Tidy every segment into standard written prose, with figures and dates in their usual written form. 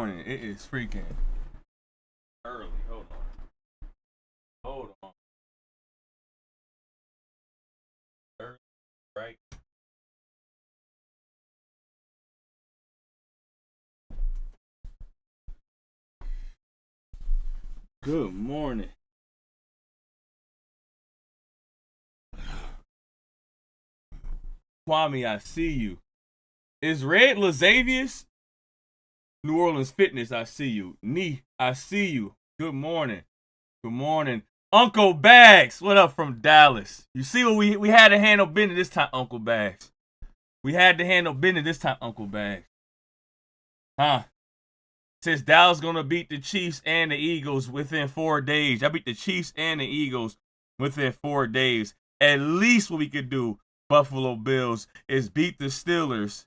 morning. It is freaking early. Hold on. Hold on. Early, right? Good morning. Kwame, I see you. Is Red Lazavius? New Orleans Fitness, I see you. Nee, I see you. Good morning. Good morning. Uncle Bags, what up from Dallas? You see what we had to handle business this time, Uncle Bags. We had to handle business this time, Uncle Bags. Huh? Since Dallas gonna beat the Chiefs and the Eagles within 4 days. I beat the Chiefs and the Eagles within 4 days. At least what we could do, Buffalo Bills, is beat the Steelers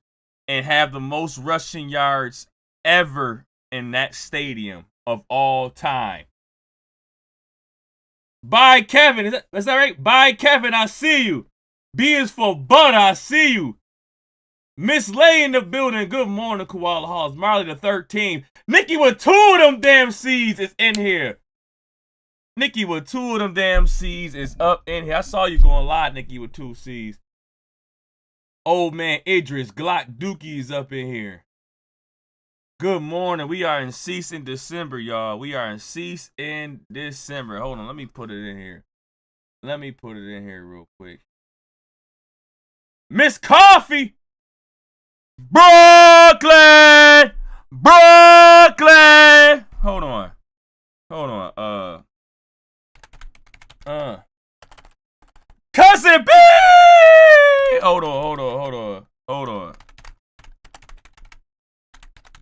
and have the most rushing yards ever in that stadium of all time. Bye, Kevin. Is that right? Bye, Kevin. I see you. B is for Bud. I see you. Miss Lay in the building. Good morning, Koala Halls. Marley the 13th. Nikki with 2 of them damn C's is in here. Nikki with 2 of them damn C's is up in here. I saw you going live, Nikki with 2 C's. Old man Idris, Glock Dookie is up in here. Good morning. We are in Cease in December, y'all. We are in Cease in December. Hold on. Let me put it in here. Let me put it in here real quick. Miss Coffee! Brooklyn! Brooklyn! Hold on. Hold on. Cousin B! Hold on.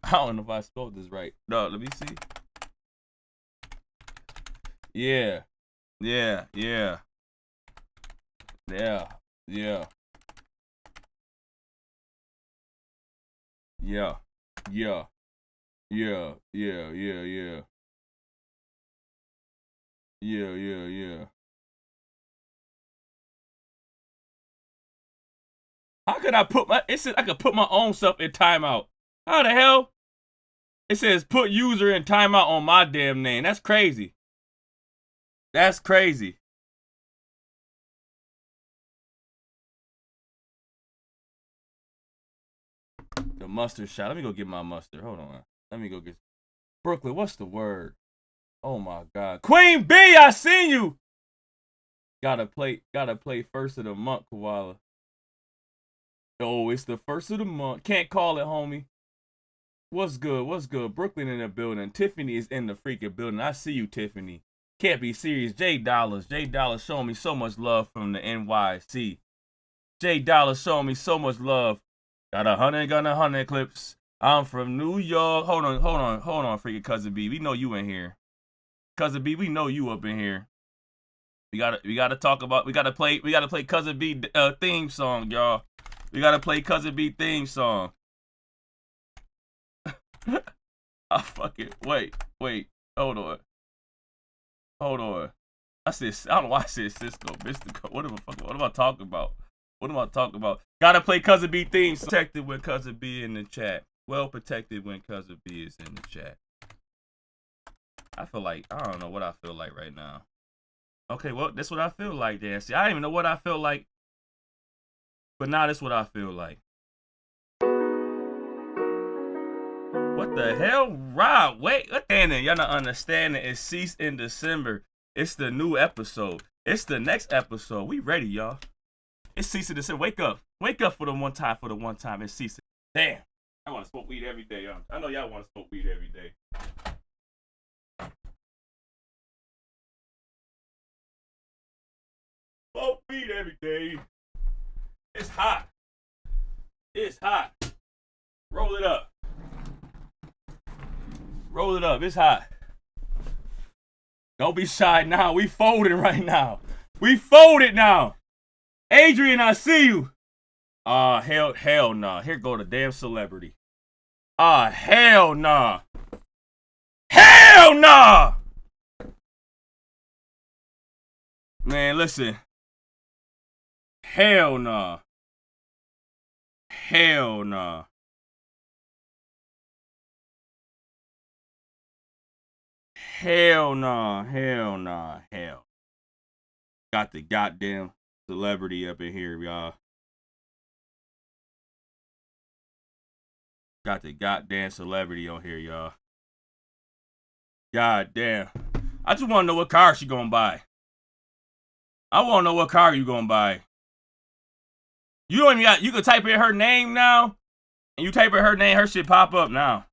I don't know if I spelled this right. No, let me see. Yeah. Yeah. Yeah. Yeah. Yeah. Yeah. Yeah. Yeah. Yeah. Yeah. Yeah. Yeah. Yeah. Yeah. How could I put my? It says I could put my own stuff in timeout. How the hell? It says put user in timeout on my damn name. That's crazy. That's crazy. The mustard shot. Let me go get my mustard. Hold on. Let me go get. Brooklyn, what's the word? Oh my God. Queen B, I seen you. Gotta play first of the month, Koala. Oh, it's the first of the month. Can't call it, homie. What's good? What's good? Brooklyn in the building. Tiffany is in the freaking building. I see you, Tiffany. Can't be serious. J Dollars showing me so much love from the NYC. J Dollars showing me so much love. Got 100 clips. I'm from New York. Hold on, freaking Cousin B. We know you in here. Cousin B, we know you up in here. We gotta talk about. We gotta play Cousin B theme song, y'all. We gotta play Cousin B theme song. I fucking wait. Hold on. I don't know why I said Cisco, Mystico. What am I talking about? Gotta play Cousin B theme song. Protected when Cousin B in the chat. Well protected when Cousin B is in the chat. I don't know what I feel like right now. Okay, well, that's what I feel like, Dan. See, I don't even know what I feel like. But now that's what I feel like. What the hell? Rob, wait. Y'all not understanding. It's Cease in December. It's the new episode. It's the next episode. We ready, y'all. It's Cease in December. Wake up. Wake up for the one time. It's Cease. Damn. I want to smoke weed every day, y'all. I know y'all want to smoke weed every day. Smoke weed every day. It's hot. Roll it up. It's hot. Don't be shy now. We folding right now. We folded now. Adrian, I see you. Hell nah. Here go the damn celebrity. Hell nah. Hell nah. Man, listen. Hell nah. Hell nah. Hell nah. Hell. Got the goddamn celebrity up in here, y'all. Got the goddamn celebrity on here, y'all. God damn. I just want to know what car she gonna buy. I want to know what car you gonna buy. You don't even got, you can type in her name now, and you type in her name, her shit pop up now.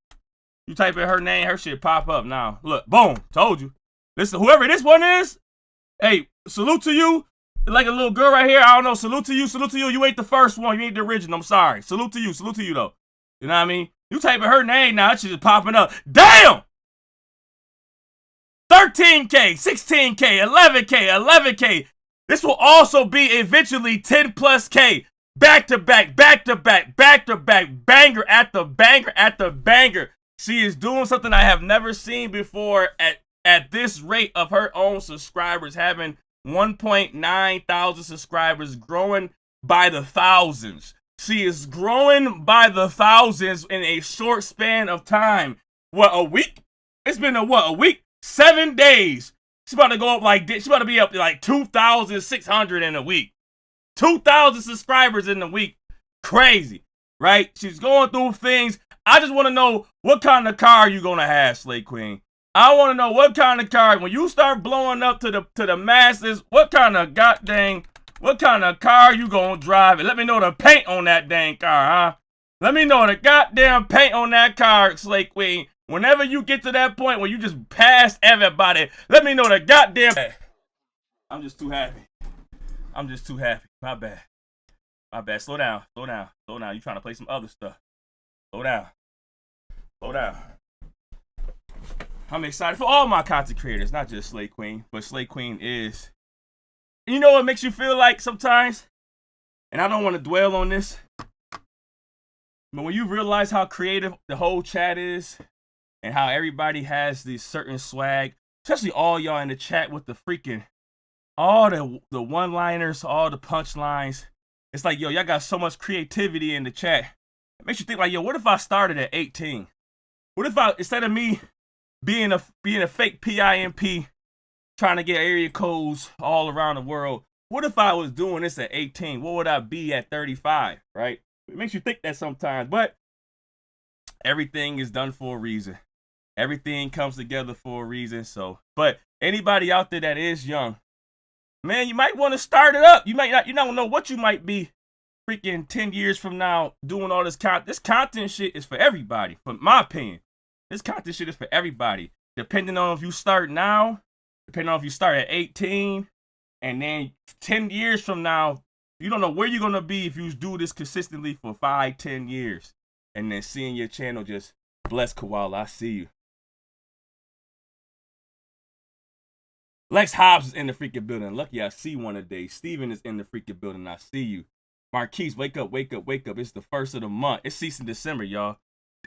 You type in her name, her shit pop up now. Look, boom, told you. Listen, whoever this one is, hey, salute to you. Like a little girl right here, I don't know, salute to you, salute to you. You ain't the first one, you ain't the original, I'm sorry. Salute to you though. You know what I mean? You type in her name now, that shit is popping up. Damn! 13K, 16K, 11K, 11K. This will also be eventually 10 plus K. Back to back, banger after banger after banger. She is doing something I have never seen before at this rate of her own subscribers, having 1.9 thousand subscribers, growing by the thousands. She is growing by the thousands in a short span of time. What, a week? It's been a week? 7 days. She's about to go up like this. She's about to be up to like 2,600 in a week. 2,000 subscribers in a week. Crazy, right? She's going through things. I just want to know what kind of car you gonna have, Slay Queen. I want to know what kind of car, when you start blowing up to the masses, what kind of car you gonna drive? And let me know the paint on that dang car, huh? Let me know the goddamn paint on that car, Slay Queen. Whenever you get to that point where you just pass everybody, let me know the goddamn. I'm just too happy. My bad. Slow down. You trying to play some other stuff. Slow down. I'm excited for all my content creators, not just Slay Queen, but Slay Queen is. You know what makes you feel like sometimes? And I don't want to dwell on this, but when you realize how creative the whole chat is, and how everybody has this certain swag, especially all y'all in the chat with the freaking, all the one-liners, all the punchlines. It's like, yo, y'all got so much creativity in the chat. It makes you think like, yo, what if I started at 18? What if I, instead of me being a fake PIMP, trying to get area codes all around the world, what if I was doing this at 18? What would I be at 35, right? It makes you think that sometimes, but everything is done for a reason. Everything comes together for a reason. So, but anybody out there that is young, man, you might want to start it up. You don't know what you might be freaking 10 years from now doing all this content. This content shit is for everybody, from my opinion. This content shit is for everybody. Depending on if you start now, depending on if you start at 18, and then 10 years from now, you don't know where you're going to be if you do this consistently for 5-10 years. And then seeing your channel just bless Koala. I see you. Lex Hobbs is in the freaking building. Lucky I see one today. Steven is in the freaking building. I see you. Marquise, wake up. It's the first of the month. It's ceasing December, y'all.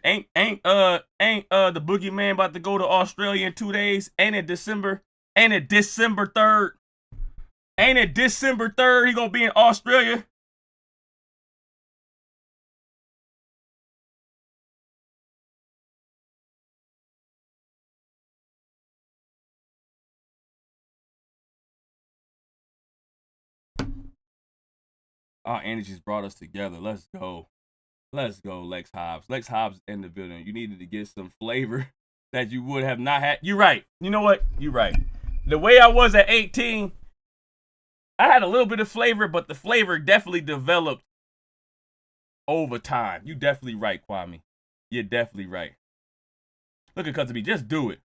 Ain't the boogeyman about to go to Australia in 2 days? Ain't it December 3rd? He gonna be in Australia? Our energies brought us together. Let's go, Lex Hobbs. Lex Hobbs in the building. You needed to get some flavor that you would have not had. You're right. You know what? You're right. The way I was at 18, I had a little bit of flavor, but the flavor definitely developed over time. You definitely right, Kwame. You're definitely right. Look at Cousin B. Just do it.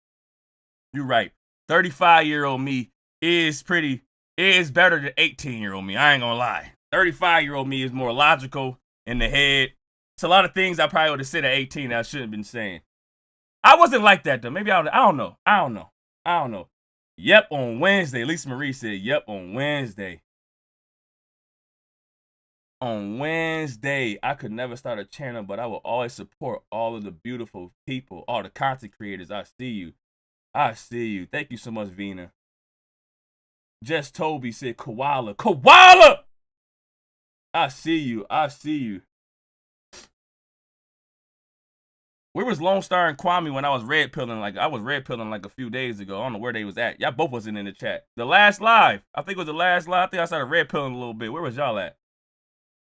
You're right. 35-year-old me is better than 18-year-old me. I ain't gonna lie. 35-year-old me is more logical in the head. It's a lot of things I probably would have said at 18 that I shouldn't have been saying. I wasn't like that though. Maybe I don't know. Yep, on Wednesday. Lisa Marie said, yep, on Wednesday. On Wednesday, I could never start a channel, but I will always support all of the beautiful people, all the content creators. I see you. Thank you so much, Vina. Jess Toby said, Koala. I see you. Where was Lone Star and Kwame when I was red pilling? Like I was red pilling like a few days ago. I don't know where they was at. Y'all both wasn't in the chat. The last live. I think it was the last live. I think I started red pilling a little bit. Where was y'all at?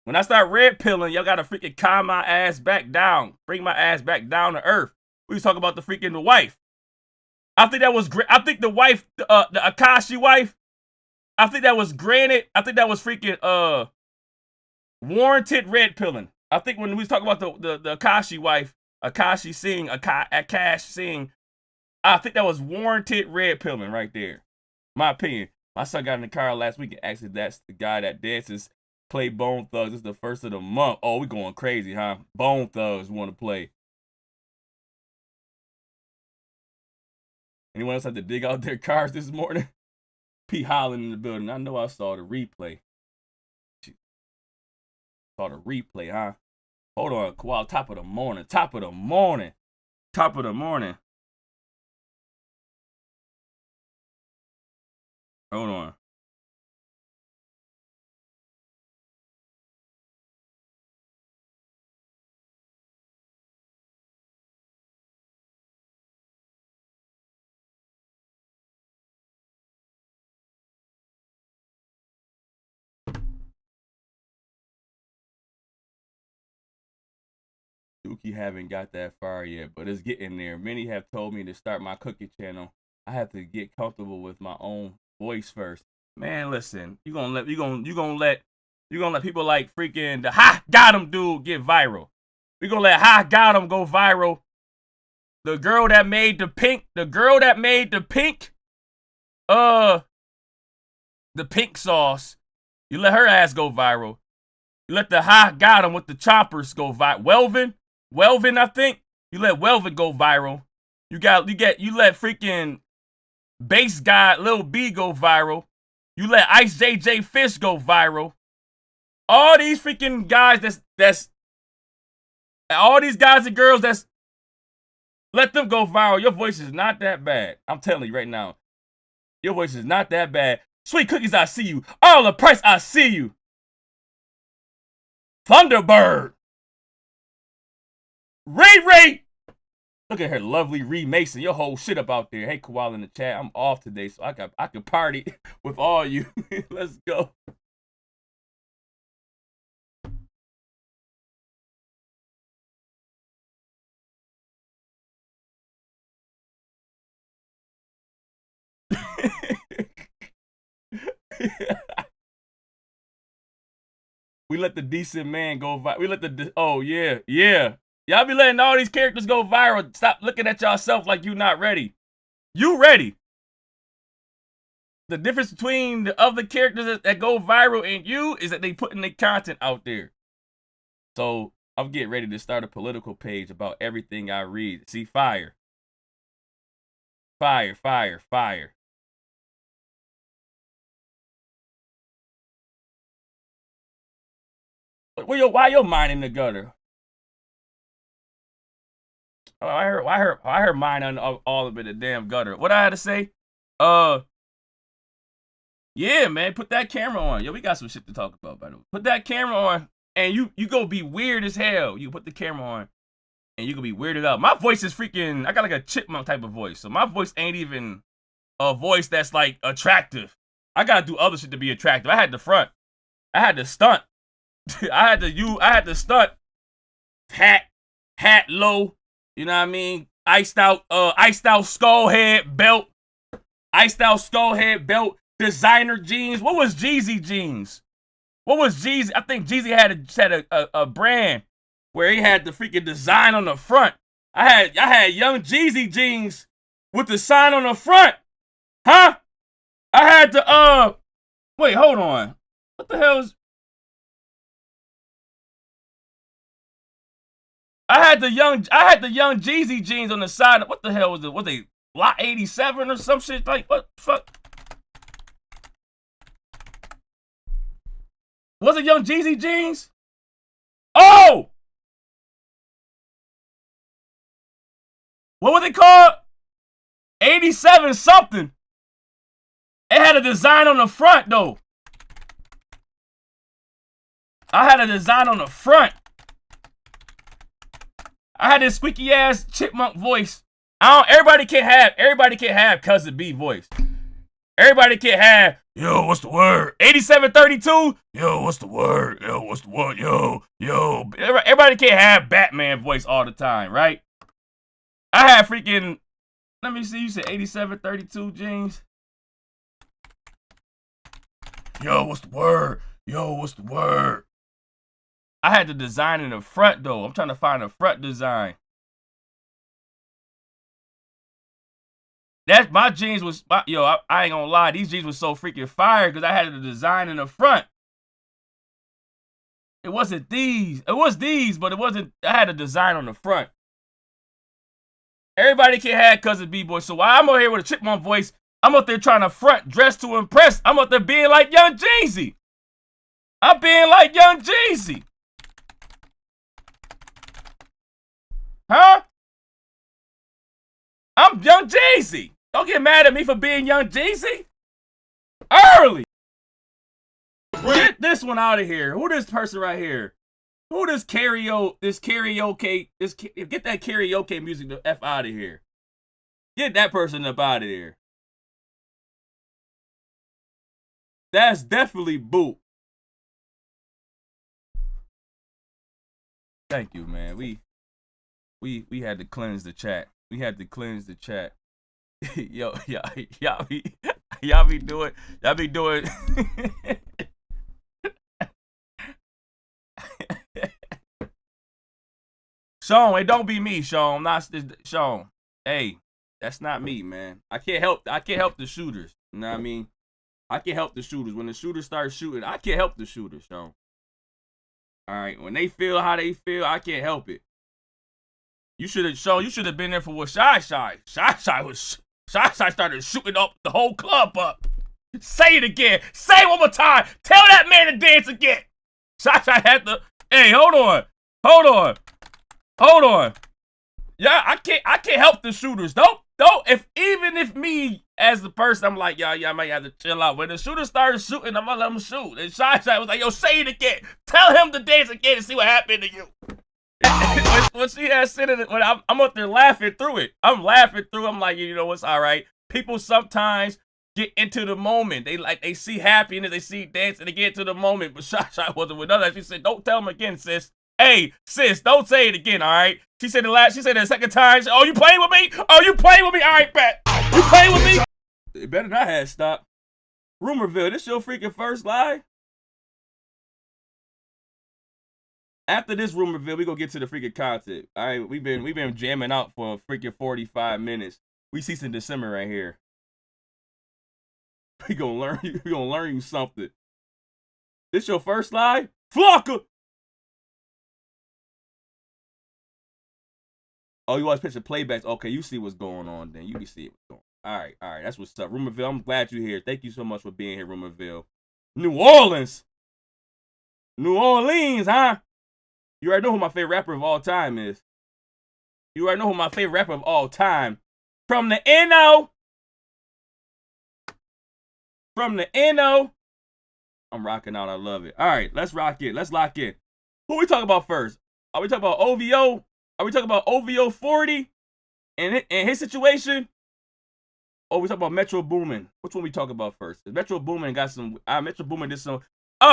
When I start red pilling, y'all gotta freaking calm my ass back down. Bring my ass back down to earth. We was talking about the freaking wife. I think that was great. I think the wife, the Akashi wife, I think that was granted. I think that was freaking warranted red pilling. I think when we was talking about the Akashi wife, Akashi Singh, Akash Singh, I think that was warranted red pilling right there. My opinion. My son got in the car last week and asked if that's the guy that dances, play Bone Thugs. It's the first of the month. Oh, we going crazy, huh? Bone Thugs want to play. Anyone else have to dig out their cars this morning? P. Holland in the building. I know I saw the replay. Saw the replay, huh? Hold on, Koala. Top of the morning. Top of the morning. Top of the morning. Hold on. Dookie haven't got that far yet, but it's getting there. Many have told me to start my cookie channel. I have to get comfortable with my own voice first. Man, listen, you gonna let people like freaking the Ha Got Him dude get viral. We gonna let Ha Got Him go viral. The girl that made the pink sauce. You let her ass go viral. You let the Ha Got Him with the choppers go viral. Welvin, I think. You let Welvin go viral. You let freaking bass guy Lil B go viral. You let Ice JJ Fish go viral. All these freaking guys that's all these guys and girls that's let them go viral. Your voice is not that bad. I'm telling you right now. Your voice is not that bad. Sweet Cookies, I see you. All the price, I see you. Thunderbird. Ray. Look at her lovely Mason. Your whole shit up out there. Hey, Koala in the chat. I'm off today, so I can party with all you. Let's go. We let the decent man go viral. We let oh yeah. Y'all be letting all these characters go viral. Stop looking at yourself like you not ready. You ready. The difference between the other characters that go viral and you is that they putting their content out there. So I'm getting ready to start a political page about everything I read. See, fire. Fire. Why your mind in the gutter? Oh, I heard mine on all of it in the damn gutter. What I had to say? Yeah, man, put that camera on. Yo, we got some shit to talk about, by the way. Put that camera on, and you go be weird as hell. You put the camera on, and you gonna be weirded out. My voice is freaking. I got like a chipmunk type of voice, so my voice ain't even a voice that's like attractive. I gotta do other shit to be attractive. I had to front. I had to stunt. I had to stunt. Hat low. You know what I mean? Iced out skull head belt. Designer jeans. What was Jeezy jeans? What was Jeezy? I think Jeezy had a brand where he had the freaking design on the front. I had young Jeezy jeans with the sign on the front. Huh? I had the wait, hold on. What the hell is I had the young Jeezy jeans on the side. What the hell was it? Was they Lot 87 or some shit? Like what the fuck? Was it young Jeezy jeans? Oh! What was it called? 87 something. It had a design on the front though. I had a design on the front. I had this squeaky ass chipmunk voice. Everybody can't have Cousin B voice. Everybody can't have, yo, what's the word? 8732? Yo, what's the word? Yo, what's the word? Yo. Everybody can't have Batman voice all the time, right? I had freaking, let me see, you said 8732, James? Yo, what's the word? Yo, what's the word? I had the design in the front, though. I'm trying to find a front design. That's my jeans was, I ain't gonna lie, these jeans was so freaking fire because I had the design in the front. It wasn't these. It was these, but it wasn't, I had a design on the front. Everybody can have Cousin B-Boy, so while I'm over here with a chipmunk voice, I'm up there trying to front, dress to impress. I'm up there being like Young Jeezy. I'm being like Young Jeezy. Huh? I'm Young Jeezy. Don't get mad at me for being Young Jeezy. Early. Get this one out of here. Who this person right here? Who this karaoke? Get that karaoke music the F out of here. Get that person up out of here. That's definitely Boot. Thank you, man. We had to cleanse the chat. We had to cleanse the chat. Yo, y'all be doing. Sean, it don't be me, Sean. Not Sean. Hey, that's not me, man. I can't help the shooters. You know what I mean? I can't help the shooters. When the shooters start shooting, I can't help the shooters, Sean. All right, when they feel how they feel, I can't help it. You should have been there for what Shy started shooting up the whole club up. Say it again. Say it one more time. Tell that man to dance again. Shy had to. Hey, hold on. Yeah, I can't help the shooters. Don't. Even if me as the person, I'm like, y'all might have to chill out. When the shooter started shooting, I'm gonna let him shoot. And Shy was like, yo, say it again. Tell him to dance again and see what happened to you. When she had said it, when I'm up there laughing through it. I'm like, you know what's all right. People sometimes get into the moment. They see happiness, they see dancing, they get into the moment. But Shy wasn't with us. She said, don't tell him again, sis. Hey, sis, don't say it again, all right? She said the second time, oh, you playing with me? Oh, you playing with me? All right, bet. You playing with me? It better not have stopped. Rumorville, this your freaking first live? After this Rumorville, we gonna get to the freaking content. All right, we've been jamming out for a freaking 45 minutes. We see some December right here. We gonna learn you something. This your first live? Flocka! Oh, you always picture playbacks. Okay, you see what's going on then. You can see what's going on. All right. That's what's up. Rumorville, I'm glad you're here. Thank you so much for being here, Rumorville. New Orleans, huh? You already know who my favorite rapper of all time is. From the NO. I'm rocking out. I love it. All right, let's rock it. Let's lock in. Who we talking about first? Are we talking about OVO? Are we talking about OVO40 and his situation? Or we talking about Metro Boomin? Which one we talking about first? Metro Boomin got some. Metro Boomin did some.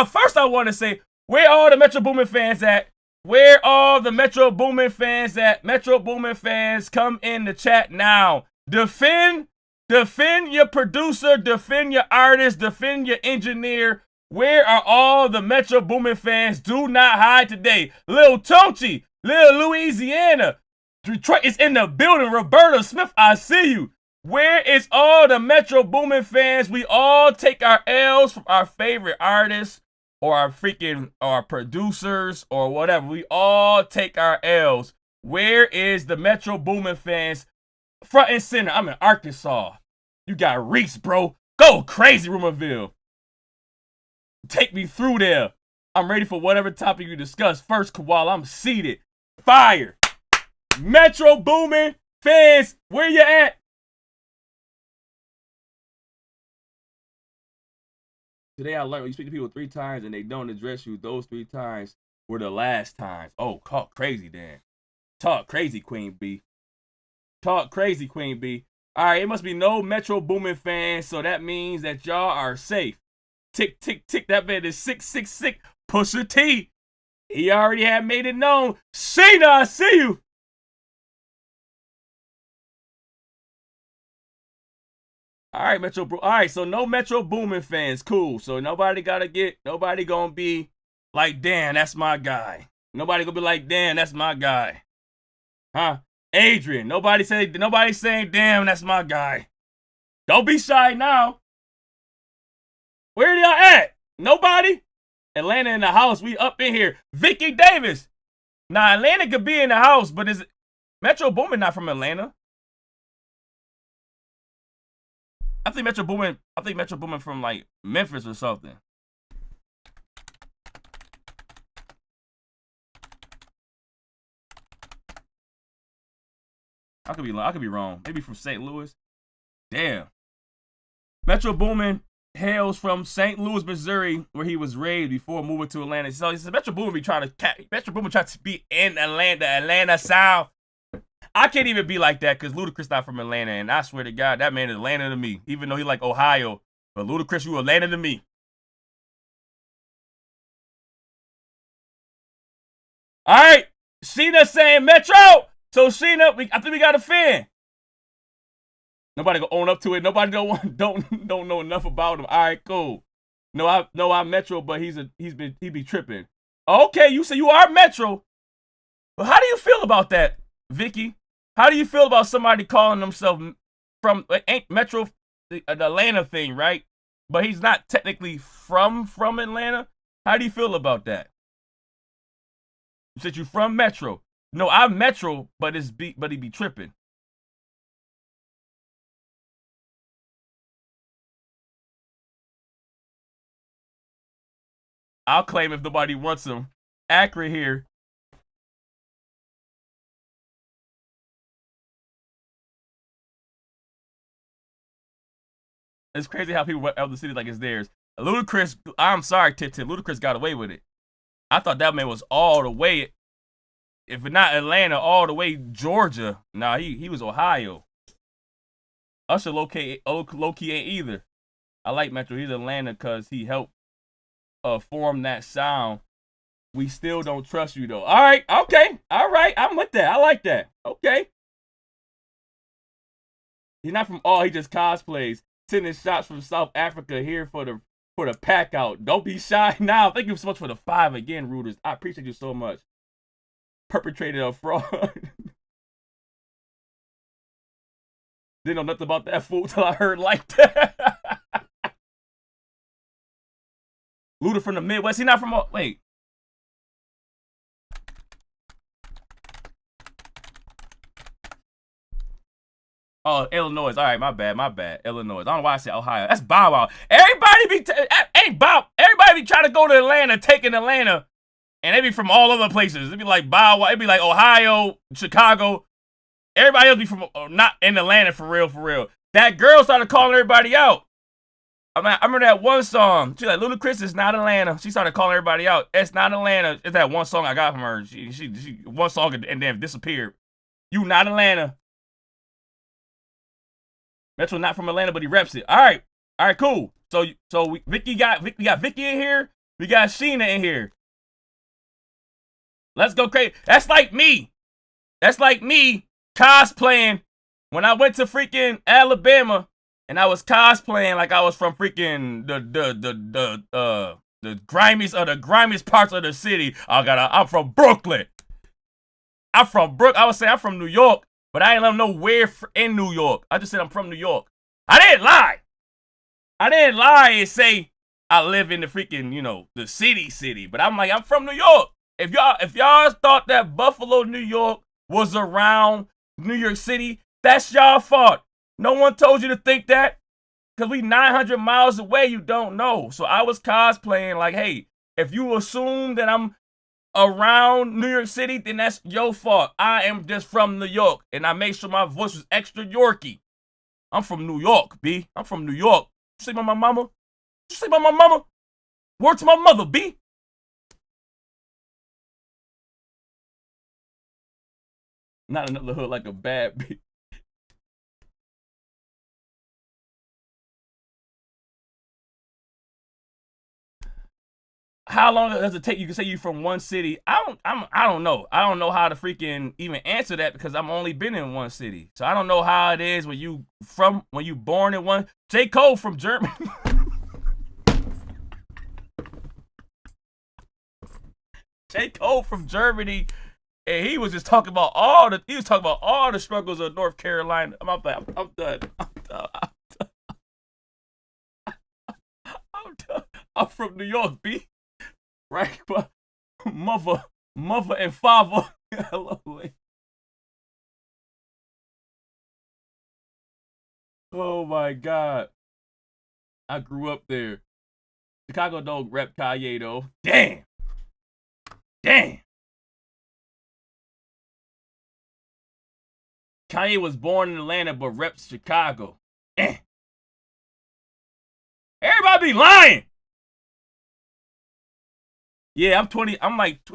First I want to say, where all the Metro Boomin fans at? Where all the Metro Boomin fans at? Metro Boomin fans, come in the chat now. Defend your producer, defend your artist, defend your engineer. Where are all the Metro Boomin fans? Do not hide today. Lil Tunchi, Lil Louisiana, Detroit is in the building. Roberta Smith, I see you. Where is all the Metro Boomin fans? We all take our L's from our favorite artists or our producers or whatever. We all take our L's. Where is the Metro Boomin fans? Front and center. I'm in Arkansas. You got Reese, bro. Go crazy, Rumorville. Take me through there. I'm ready for whatever topic you discuss. First, Koala, I'm seated. Fire. Metro Boomin fans, where you at? Today I learned when you speak to people 3 times and they don't address you, those 3 times were the last times. Oh, crazy, Dan. Talk crazy, Queen B. Talk crazy, Queen B. All right, it must be no Metro Boomin fans, so that means that y'all are safe. Tick, tick, tick. That man is 666. Pusha T. He already had made it known. Cena, I see you. All right, Metro. All right, so no Metro Boomin fans. Cool. So nobody gonna be like, damn, that's my guy. Nobody gonna be like, damn, that's my guy. Huh? Adrian. Nobody's saying, damn, that's my guy. Don't be shy now. Where y'all at? Nobody? Atlanta in the house. We up in here. Vicky Davis. Now, Atlanta could be in the house, but is Metro Boomin not from Atlanta? I think Metro Boomin from like Memphis or something. I could be wrong. Maybe from St. Louis. Damn. Metro Boomin hails from St. Louis, Missouri, where he was raised before moving to Atlanta. So he said Metro Boomin tried to be in Atlanta South. I can't even be like that because Ludacris not from Atlanta, and I swear to God, that man is Atlanta to me. Even though he like Ohio, but Ludacris, you Atlanta to me. All right, Cena saying Metro. So Cena, I think we got a fan. Nobody gonna own up to it. Nobody don't know enough about him. All right, cool. No, I'm Metro, but he be tripping. Okay, you say you are Metro. But how do you feel about that, Vicky? How do you feel about somebody calling themselves from ain't Metro the Atlanta thing, right? But he's not technically from Atlanta. How do you feel about that? You said you from Metro. No, I'm Metro, but he be tripping. I'll claim if nobody wants him. Accurate here. It's crazy how people of the city like it's theirs. Ludacris, I'm sorry, Tip. Ludacris got away with it. I thought that man was all the way, if not Atlanta, all the way Georgia. Nah, he was Ohio. Usher low-key ain't either. I like Metro. He's Atlanta because he helped form that sound. We still don't trust you though. All right, okay, all right. I'm with that. I like that. Okay. He's not from all. He just cosplays. Sending shots from South Africa here for the pack out. Don't be shy now. Thank you so much for the 5 again, Rooters. I appreciate you so much. Perpetrated a fraud. Didn't know nothing about that fool till I heard like that. Luda from the Midwest. He not from wait. Oh, Illinois. All right, my bad. Illinois. I don't know why I said Ohio. That's Bow Wow. Everybody be trying to go to Atlanta, taking Atlanta, and they be from all other places. It'd be like Bow Wow. It'd be like Ohio, Chicago. Everybody else be from not in Atlanta for real. That girl started calling everybody out. I remember that one song. She's like, Ludacris is not Atlanta. She started calling everybody out. It's not Atlanta. It's that one song I got from her. She one song and then disappeared. You not Atlanta. Metro not from Atlanta, but he reps it. All right, cool. So Vicky got Vicky in here. We got Sheena in here. Let's go crazy. That's like me cosplaying when I went to freaking Alabama and I was cosplaying like I was from freaking the grimiest parts of the city. I'm from Brooklyn. I would say I'm from New York. But I didn't let them know where in New York. I just said I'm from New York. I didn't lie and say I live in the freaking, the city. But I'm like, I'm from New York. If y'all thought that Buffalo, New York was around New York City, that's y'all fault. No one told you to think that. Because we 900 miles away, you don't know. So I was cosplaying like, hey, if you assume that I'm around New York City, then that's your fault. I am just from New York, and I made sure my voice was extra Yorkie. I'm from New York, B. I'm from New York. You say about my mama? You say about my mama? Word to my mother, B. Not another hood like a bad bitch. How long does it take? You can say you from one city. I don't know. I don't know how to freaking even answer that because I'm only been in one city. So I don't know how it is when you born in one. J. Cole from Germany. J. Cole from Germany, and he was just talking about all the struggles of North Carolina. I'm done. I'm from New York, B. Right, but mother and father. Hello. Oh my God. I grew up there. Chicago don't rep Kanye though. Damn. Kanye was born in Atlanta but reps Chicago. Everybody be lying. Yeah, it's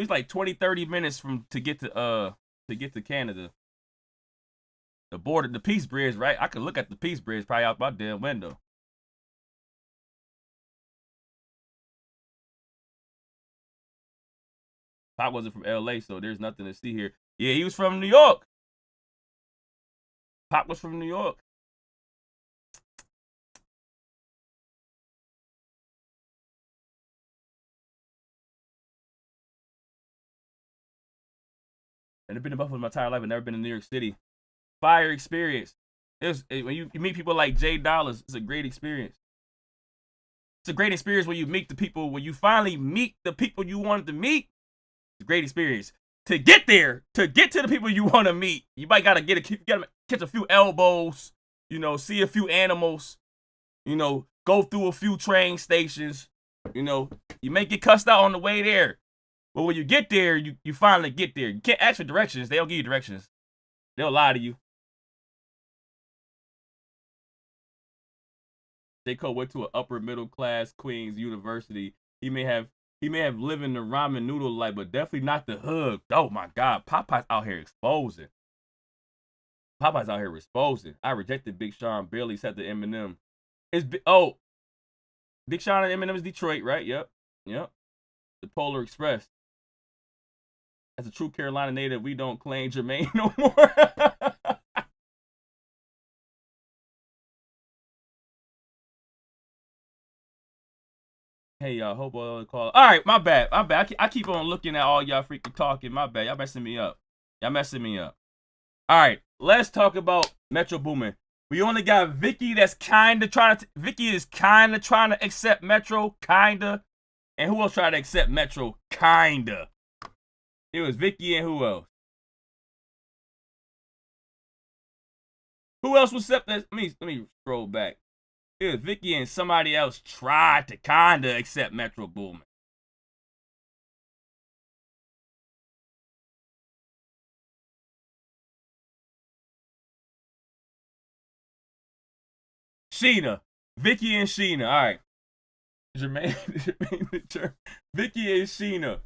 like 20, 30 minutes to get to Canada. The border, the Peace Bridge, right? I could look at the Peace Bridge probably out my damn window. Pop wasn't from LA, so there's nothing to see here. Yeah, he was from New York. Pop was from New York. And I've been in Buffalo my entire life. I've never been in New York City. Fire experience. When you meet people like Jay Dollars, it's a great experience. It's a great experience when you meet the people, when you finally meet the people you wanted to meet. It's a great experience. To get there, to get to the people you want to meet, you might gotta catch a few elbows, see a few animals, go through a few train stations, you may get cussed out on the way there. But when you get there, you finally get there. You can't ask for directions. They don't give you directions. They'll lie to you. J. Cole went to an upper middle class Queens university. He may have lived in the ramen noodle life, but definitely not the hood. Oh my God, Popeye's out here exposing. I rejected Big Sean. Barely said to Eminem. Big Sean and Eminem's Detroit, right? Yep. The Polar Express. As a true Carolina native, we don't claim Jermaine no more. Hey y'all, hope all the call. All right, my bad. I keep on looking at all y'all freaking talking. My bad. Y'all messing me up. All right, let's talk about Metro Boomin. We only got Vicky that's Vicky is kind of trying to accept Metro, kinda. And who else tried to accept Metro, kinda? It was Vicky and who else? Who else was accept? Let me scroll back. It was Vicky and somebody else tried to kinda accept Metro Boomin. Sheena. Vicky and Sheena. All right. Jermaine. Vicky and Sheena.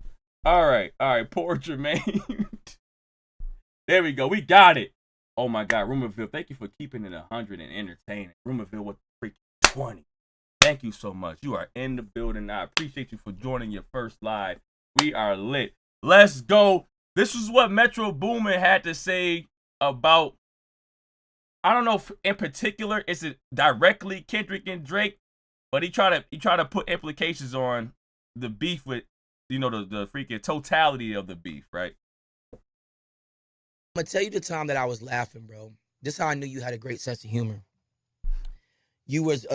All right. Poor Jermaine. There we go. We got it. Oh my God, Rumorville. Thank you for keeping it 100 and entertaining. Rumorville with freaking 20. Thank you so much. You are in the building. I appreciate you for joining your first live. We are lit. Let's go. This is what Metro Boomin had to say about. I don't know if in particular is it directly Kendrick and Drake, but he tried to put implications on the beef with, the freaking totality of the beef, right? I'm gonna tell you the time that I was laughing, bro. This is how I knew you had a great sense of humor. It was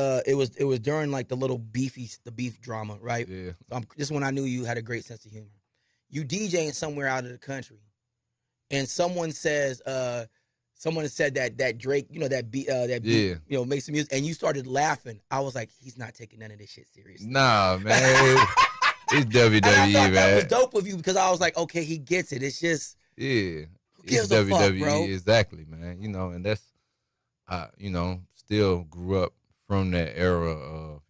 during like the beef drama, right? Yeah. This when I knew you had a great sense of humor. You DJing somewhere out of the country, and someone said that Drake, that beat, Yeah. makes some music, and you started laughing. I was like, he's not taking none of this shit seriously. Nah, man. It's WWE, And I thought that was man. dope of you because I was like, okay, he gets it. It's just, Yeah. who It's gives a fuck, WWE, bro? exactly, man. And that's still grew up from that era of,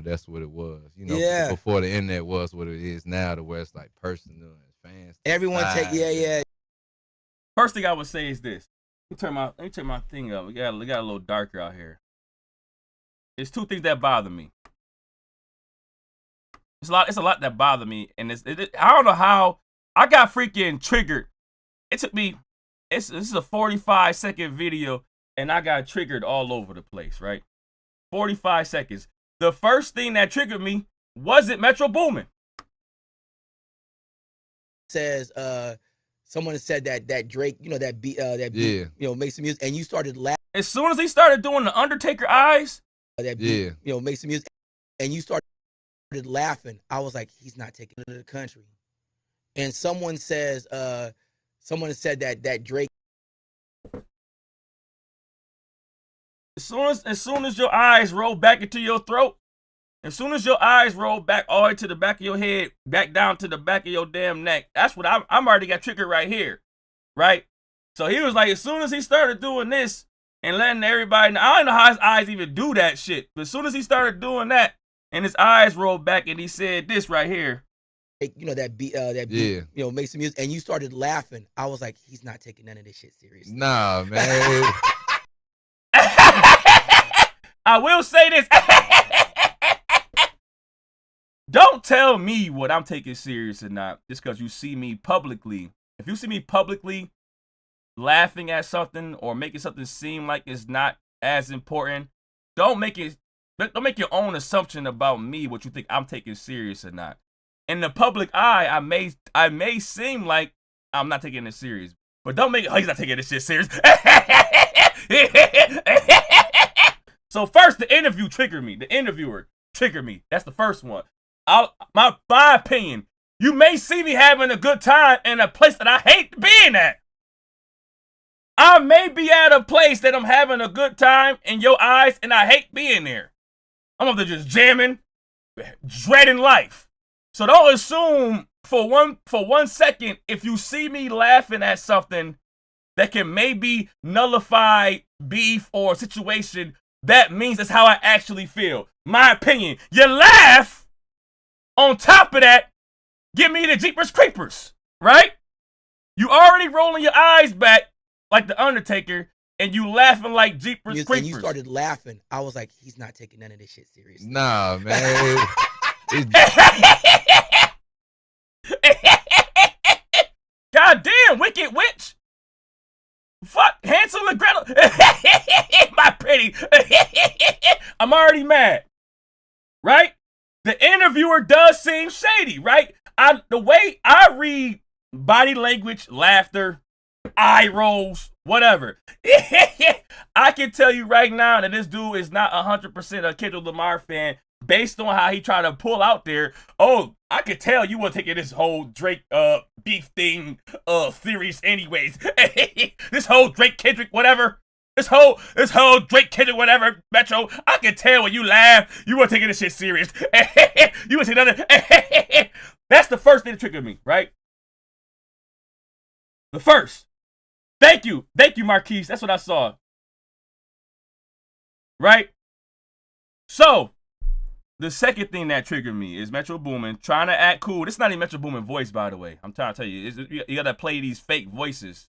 that's what it was. Yeah. Before the internet was what it is now, to where it's like personal and fans. Everyone take, yeah, and yeah. First thing I would say is this. Let me turn my thing up. We got a little darker out here. There's two things that bother me. It's a lot that bother me, and I don't know how I got freaking triggered. It took me. This is a 45-second video, and I got triggered all over the place. Right, 45 seconds. The first thing that triggered me wasn't Metro Boomin. Says someone said that Drake, you know, that beat, you know, makes some music, and you started laughing. As soon as he started doing the Undertaker eyes, that beat, you know, makes some music, and you started laughing. I was like, he's not taking it to the country. And someone said that Drake. As soon as your eyes roll back into your throat, as soon as your eyes roll back all the way to the back of your head, back down to the back of your damn neck, that's what I'm already got triggered right here, right? So he was like, as soon as he started doing this and letting everybody know, I don't know how his eyes even do that shit, but as soon as he started doing that and his eyes rolled back and he said this right here, you know, that beat, you know, makes some music, and you started laughing. I was like, he's not taking none of this shit seriously. Nah, man. I will say this. Don't tell me what I'm taking serious or not just because you see me publicly. If you see me publicly laughing at something or making something seem like it's not as important, don't make your own assumption about me what you think I'm taking serious or not. In the public eye, I may seem like I'm not taking it serious, but don't make he's not taking this shit serious. So first, the interview triggered me. The interviewer triggered me. That's the first one. My opinion, you may see me having a good time in a place that I hate being at. I may be at a place that I'm having a good time in your eyes, and I hate being there. I'm up there just jamming, dreading life. So don't assume for one second if you see me laughing at something that can maybe nullify beef or a situation, that means that's how I actually feel. My opinion. You laugh. On top of that, give me the Jeepers Creepers, right? You already rolling your eyes back like the Undertaker, and you laughing like Jeepers Creepers. And you started laughing. I was like, he's not taking none of this shit seriously. Nah, man. Goddamn, Wicked Witch. Fuck, Hansel and Gretel. My pretty. I'm already mad, right? The interviewer does seem shady, right? The way I read body language, laughter, eye rolls, whatever. I can tell you right now that this dude is not 100% a Kendrick Lamar fan based on how he tried to pull out there. Oh, I could tell you weren't taking this whole Drake beef thing serious anyways. This whole Drake Kendrick whatever. This whole Drake Kendrick whatever, Metro, I can tell when you laugh, you weren't taking this shit serious. You weren't taking nothing. That's the first thing that triggered me, right? The first. Thank you, Marquise. That's what I saw. Right? So, the second thing that triggered me is Metro Boomin trying to act cool. This is not even Metro Boomin voice, by the way. I'm trying to tell you. You gotta play these fake voices.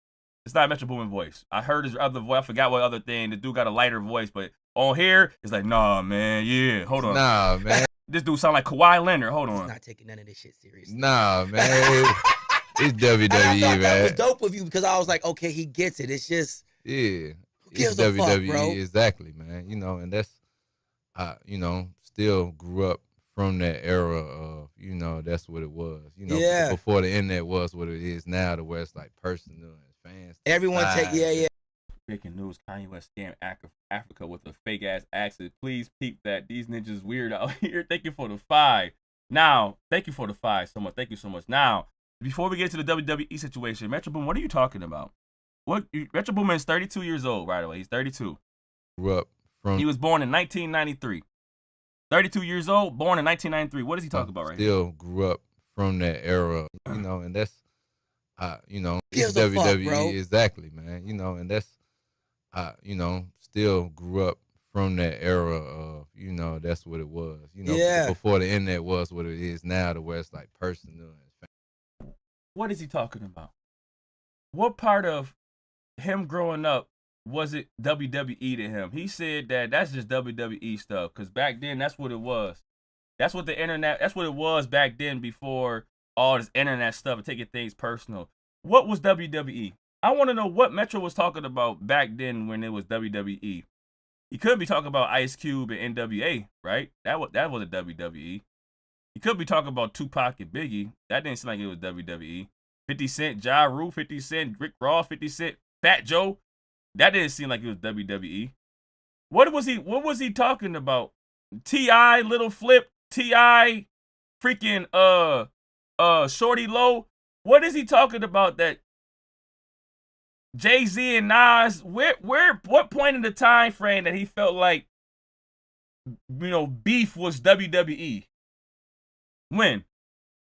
It's not a Metro Boomin voice. I heard his other voice. I forgot what other thing. The dude got a lighter voice, but on here, it's like, nah, man, yeah. Hold on. Nah, man. This dude sound like Kawhi Leonard. Hold on. He's not taking none of this shit seriously. Nah, man. It's WWE, I thought man. that was dope of you because I was like, okay, he gets it. It's just, yeah. It's WWE, fuck, bro. Exactly, man. You know, and that's, you know, still grew up from that era of, you know, that's what it was. You know, before the internet was what it is now, to where it's like personal and fans. Everyone take, Breaking news: Kanye West scammed Africa with a fake ass accent. Please peep that. These ninjas weird out here. Thank you for the 5. Now, thank you for the 5 so much. Thank you so much. Now, before we get to the WWE situation, Metro Boomin, what are you talking about? Metro Boomin is 32 years old, by the way. He's 32. Grew up from. He was born in 1993. 32 years old, born in 1993. What is he talking about right here? Still grew up from that era, you know, and that's, you know, it's Gives a fuck, WWE, bro. exactly, man. You know, and that's, you know, still grew up from that era of, you know, that's what it was. You know, before the internet was what it is now, to where it's like personal. What is he talking about? what part of him growing up was it WWE to him? He said that that's just WWE stuff, because back then that's what it was. That's what the internet, that's what it was back then before all this internet stuff and taking things personal. What was WWE? I want to know what Metro was talking about back then when it was WWE. He could be talking about Ice Cube and NWA, right? That was a WWE. He could be talking about Tupac and Biggie. That didn't seem like it was WWE. 50 Cent, Ja Rule, 50 Cent, Rick Ross, 50 Cent, Fat Joe. That didn't seem like it was WWE. What was he talking about? T.I., Little Flip, T.I., freaking Shorty Low. What is he talking about that Jay-Z and Nas, what point in the time frame that he felt like, beef was WWE? When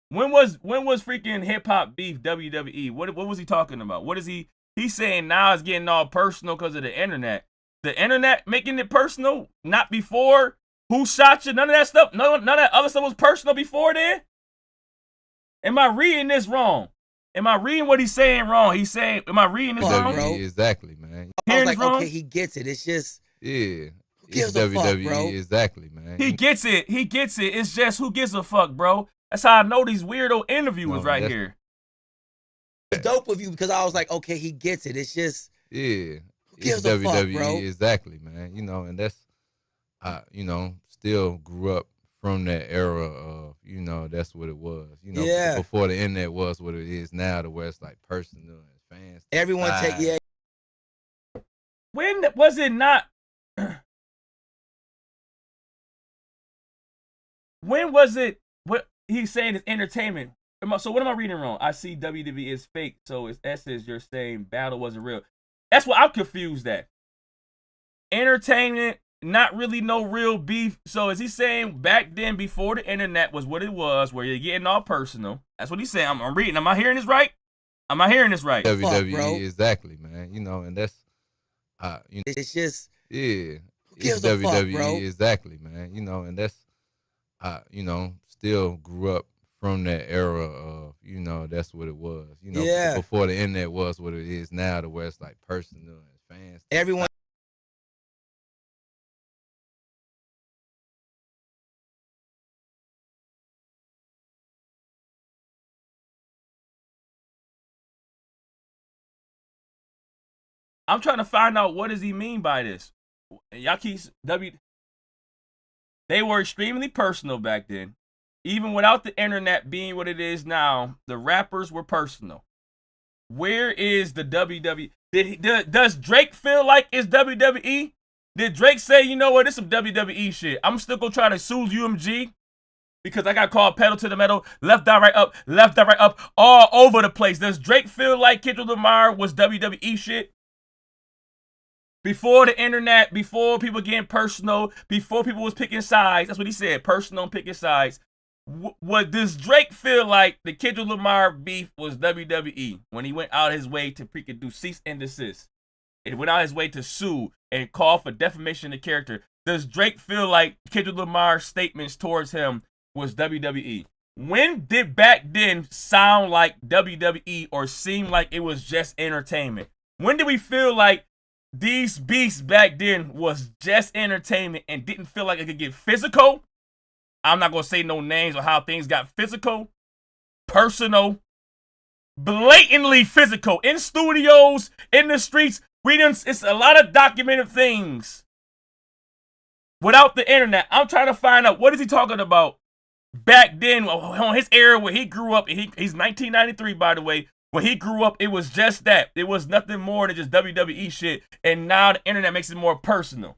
was freaking hip hop beef WWE? What was he talking about? What is he's saying now is getting all personal because of the internet. The internet making it personal, not before. Who shot you? None of that stuff. None of that other stuff was personal before then. Am I reading this wrong? Am I reading what he's saying wrong? He's saying, am I reading this wrong? Bro? Exactly, man. I was like, okay, he gets it. It's just, yeah. Who gives a fuck, bro? Exactly, man. He gets it. It's just, who gives a fuck, bro? That's how I know these weirdo interviewers here. It's dope with you because I was like, okay, he gets it. It's just, yeah. Who gives a fuck, bro? Exactly, man. And that's, still grew up from that era of, that's what it was. Before the internet was what it is now, to where it's like personal and fans. Everyone take. When was it not? When was it? What he's saying is entertainment. So what am I reading wrong? I see WWE is fake, so it's essence you're saying battle wasn't real. That's what I'm confused at. Entertainment, not really no real beef. So is he saying back then, before the internet was what it was, where you're getting all personal? That's what he's saying. I'm reading. Am I hearing this right? Am I hearing this right? WWE, bro. Exactly, man. And that's, it's just, yeah. Who gives a fuck, bro? Exactly, man. And that's, still grew up from that era of, that's what it was. Before the internet was what it is now, to where it's like personal and fans. Everyone. I'm trying to find out, what does he mean by this? Y'all keep they were extremely personal back then. Even without the internet being what it is now, the rappers were personal. Where is the WWE? Does Drake feel like it's WWE? Did Drake say, you know what, this some WWE shit? I'm still gonna try to sue UMG because I got called pedal to the metal, left, down, right, up, all over the place. Does Drake feel like Kendrick Lamar was WWE shit? Before the internet, before people getting personal, before people was picking sides, that's what he said, personal and picking sides. What does Drake feel like the Kendrick Lamar beef was WWE when he went out his way to freaking do cease and desist? It went out his way to sue and call for defamation of character. Does Drake feel like Kendrick Lamar's statements towards him was WWE? When did back then sound like WWE or seem like it was just entertainment? When did we feel like these beasts back then was just entertainment and didn't feel like it could get physical? I'm not going to say no names or how things got physical, personal, blatantly physical, in studios, in the streets. It's a lot of documented things without the internet. I'm trying to find out, what is he talking about back then on his era where he grew up. He's 1993, by the way. When he grew up, it was just that. It was nothing more than just WWE shit. And now the internet makes it more personal.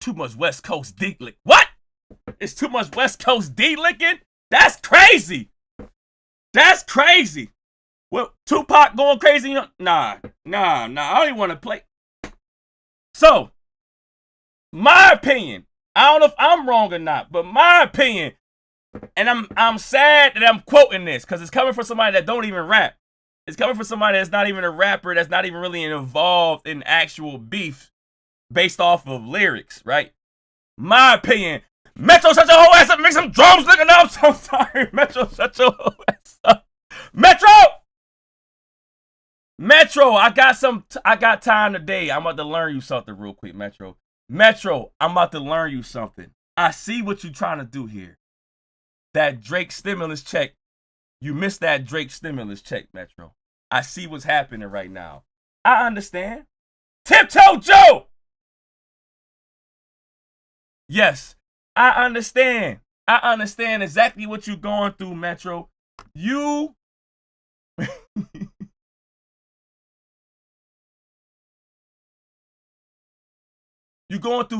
Too much West Coast D-lick. What? It's too much West Coast D-licking? That's crazy. That's crazy. Well, Tupac going crazy? Nah. I don't even want to play. So, my opinion, I don't know if I'm wrong or not, but my opinion, and I'm sad that I'm quoting this because it's coming from somebody that don't even rap. It's coming from somebody that's not even a rapper, that's not even really involved in actual beef based off of lyrics, right? My opinion, Metro, shut your whole ass up and make some drums looking up. I'm sorry, Metro, shut your whole ass up. Metro, I got time today. I'm about to learn you something real quick, Metro. I'm about to learn you something. I see what you're trying to do here. That Drake stimulus check. You missed that Drake stimulus check, Metro. I see what's happening right now. I understand. Tiptoe Joe! Yes, I understand. I understand exactly what you're going through, Metro. You... you don't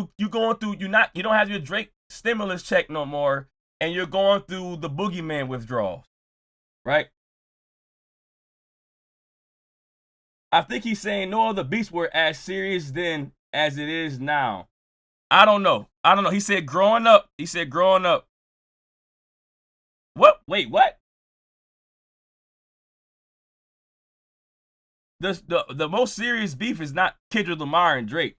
have your Drake stimulus check no more, and you're going through the boogeyman withdrawals, right? I think he's saying no other beats were as serious then as it is now. I don't know. He said growing up. What? Wait, what? The most serious beef is not Kendrick Lamar and Drake.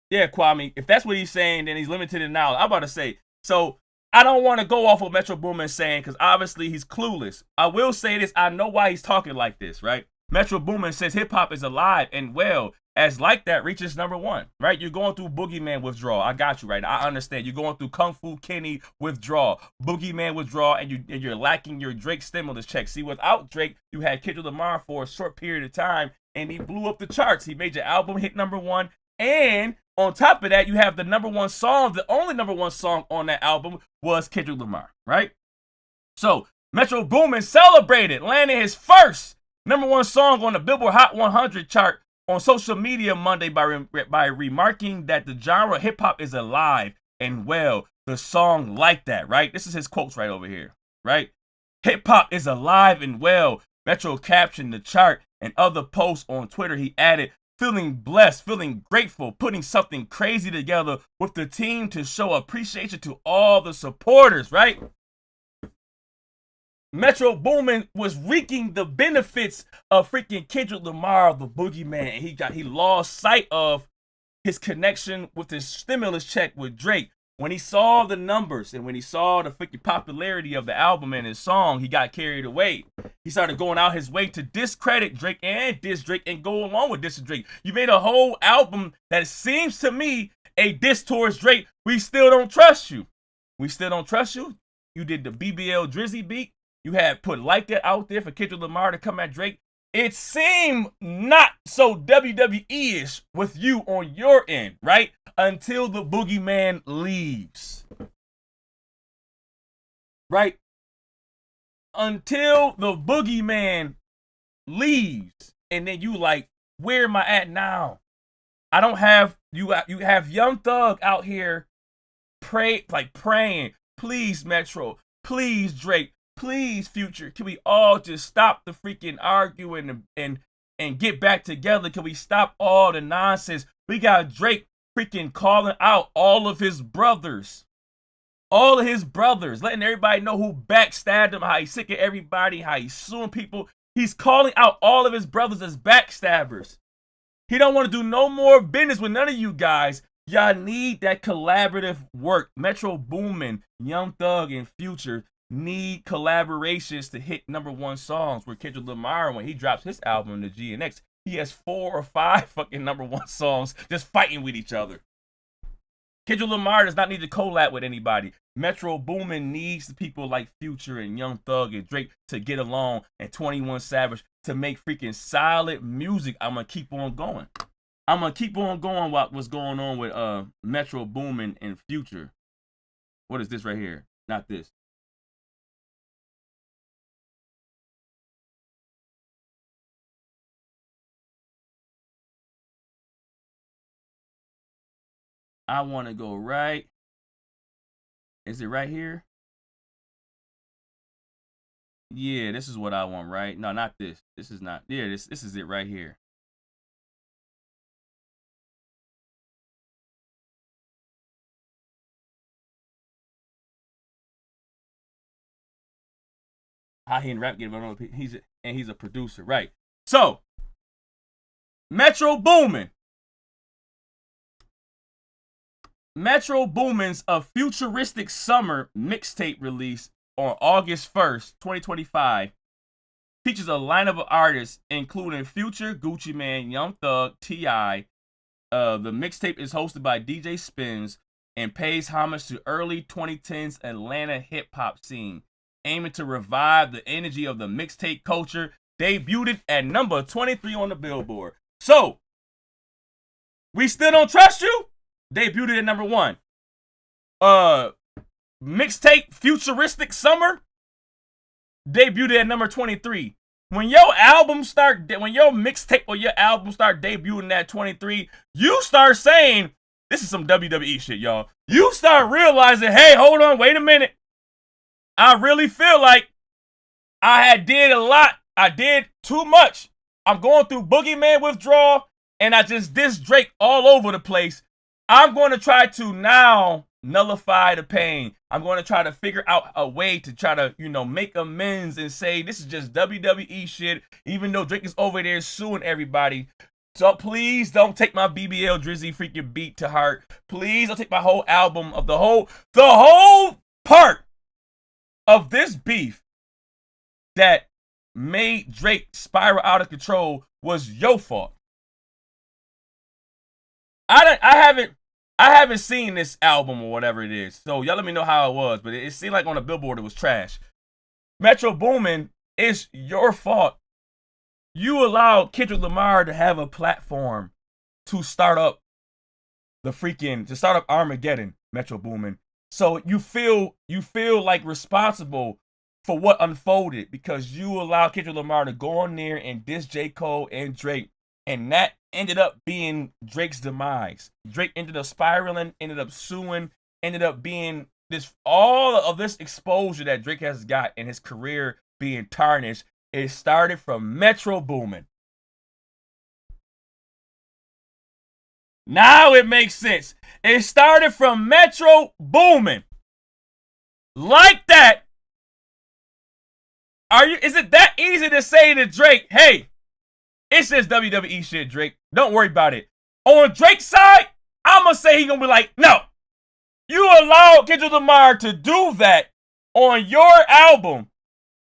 Yeah, Kwame, if that's what he's saying, then he's limited in knowledge. I'm about to say, so I don't want to go off of Metro Boomin saying, because obviously he's clueless. I will say this, I know why he's talking like this, right? Metro Boomin says hip-hop is alive and well, as Like That reaches #1, right? You're going through Boogeyman withdrawal. I got you, right? I understand. You're going through Kung Fu Kenny withdrawal, Boogeyman withdrawal, and you're lacking your Drake stimulus check. See, without Drake, you had Kendrick Lamar for a short period of time, and he blew up the charts. He made your album hit #1, and on top of that, you have the #1 song. The only #1 song on that album was Kendrick Lamar, right? So Metro Boomin celebrated landing his first #1 song on the Billboard Hot 100 chart on social media Monday by remarking that the genre hip hop is alive and well. The song Like That, right? This is his quotes right over here, right? Hip hop is alive and well. Metro captioned the chart and other posts on Twitter. He added, feeling blessed, feeling grateful, putting something crazy together with the team to show appreciation to all the supporters, right? Metro Boomin was reaping the benefits of freaking Kendrick Lamar, the boogeyman. He lost sight of his connection with his stimulus check with Drake. When he saw the numbers and when he saw the freaking popularity of the album and his song, he got carried away. He started going out his way to discredit Drake and diss Drake and go along with diss Drake. You made a whole album that seems to me a diss towards Drake. We still don't trust you. You did the BBL Drizzy beat. You had put Like That out there for Kendrick Lamar to come at Drake. It seemed not so WWE-ish with you on your end, right? Until the boogeyman leaves. Right? Until the boogeyman leaves. And then you like, where am I at now? I don't have, you have Young Thug out here praying, please Metro, please Drake, please Future, can we all just stop the freaking arguing and get back together? Can we stop all the nonsense? We got Drake freaking calling out all of his brothers, letting everybody know who backstabbed him, how he's sick of everybody, how he's suing people. He's calling out all of his brothers as backstabbers. He don't want to do no more business with none of you guys. Y'all need that collaborative work. Metro Boomin, Young Thug, and Future need collaborations to hit #1 songs. Where Kendrick Lamar, when he drops his album, the GNX, he has 4 or 5 fucking #1 songs just fighting with each other. Kendrick Lamar does not need to collab with anybody. Metro Boomin needs people like Future and Young Thug and Drake to get along, and 21 Savage to make freaking solid music. I'm gonna keep on going. What's going on with Metro Boomin and Future. What is this right here? Not this. I want to go right. Is it right here? Yeah, this is what I want, right? No, not this. This is not. Yeah, this is it right here. How he in rap game? He's a producer, right? So, Metro Boomin. Metro Boomin's A Futuristic Summer mixtape release on August 1st, 2025 features a lineup of artists including Future, Gucci Mane, Young Thug, T.I. The mixtape is hosted by DJ Spins and pays homage to early 2010s Atlanta hip-hop scene, aiming to revive the energy of the mixtape culture. Debuted at number 23 on the Billboard. So, We Still Don't Trust You debuted at number 1. Mixtape Futuristic Summer debuted at number 23. When your mixtape or your album start debuting at 23, you start saying, this is some WWE shit, y'all. You start realizing, hey, hold on, wait a minute. I really feel like I did a lot. I did too much. I'm going through Boogeyman withdrawal, and I just dissed Drake all over the place. I'm going to try to now nullify the pain. I'm going to try to figure out a way to try to, make amends and say this is just WWE shit, even though Drake is over there suing everybody. So please don't take my BBL Drizzy freaking beat to heart. Please don't take my whole album of the whole part of this beef that made Drake spiral out of control was your fault. I haven't seen this album or whatever it is, so y'all let me know how it was, but it seemed like on the Billboard it was trash. Metro Boomin, it's your fault. You allowed Kendrick Lamar to have a platform to start up Armageddon, Metro Boomin. So you feel like responsible for what unfolded because you allowed Kendrick Lamar to go on there and diss J. Cole and Drake, and that ended up being Drake's demise. Drake ended up spiraling, ended up suing, ended up being all of this exposure that Drake has got in his career being tarnished. It started from Metro Boomin. Now it makes sense. It started from Metro Boomin. Like that. Is it that easy to say to Drake, hey, it's just WWE shit, Drake. Don't worry about it. On Drake's side, I'm going to say he's going to be like, no. You allowed Kendrick Lamar to do that on your album.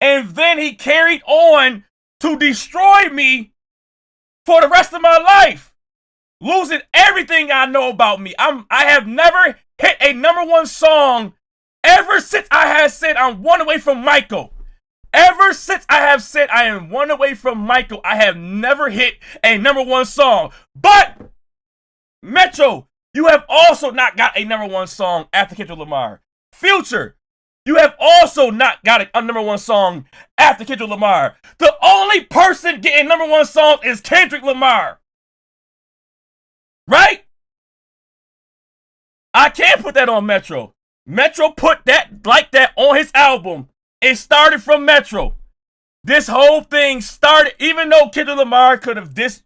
And then he carried on to destroy me for the rest of my life. Losing everything I know about me. I have never hit a #1 song ever since I have said I'm one away from Michael. Ever since I have said I am one away from Michael, I have never hit a #1 song. But, Metro, you have also not got a #1 song after Kendrick Lamar. Future, you have also not got a #1 song after Kendrick Lamar. The only person getting #1 song is Kendrick Lamar. Right? I can't put that on Metro. Metro put that like that on his album. It started from Metro. This whole thing started, even though Kendrick Lamar could have dissed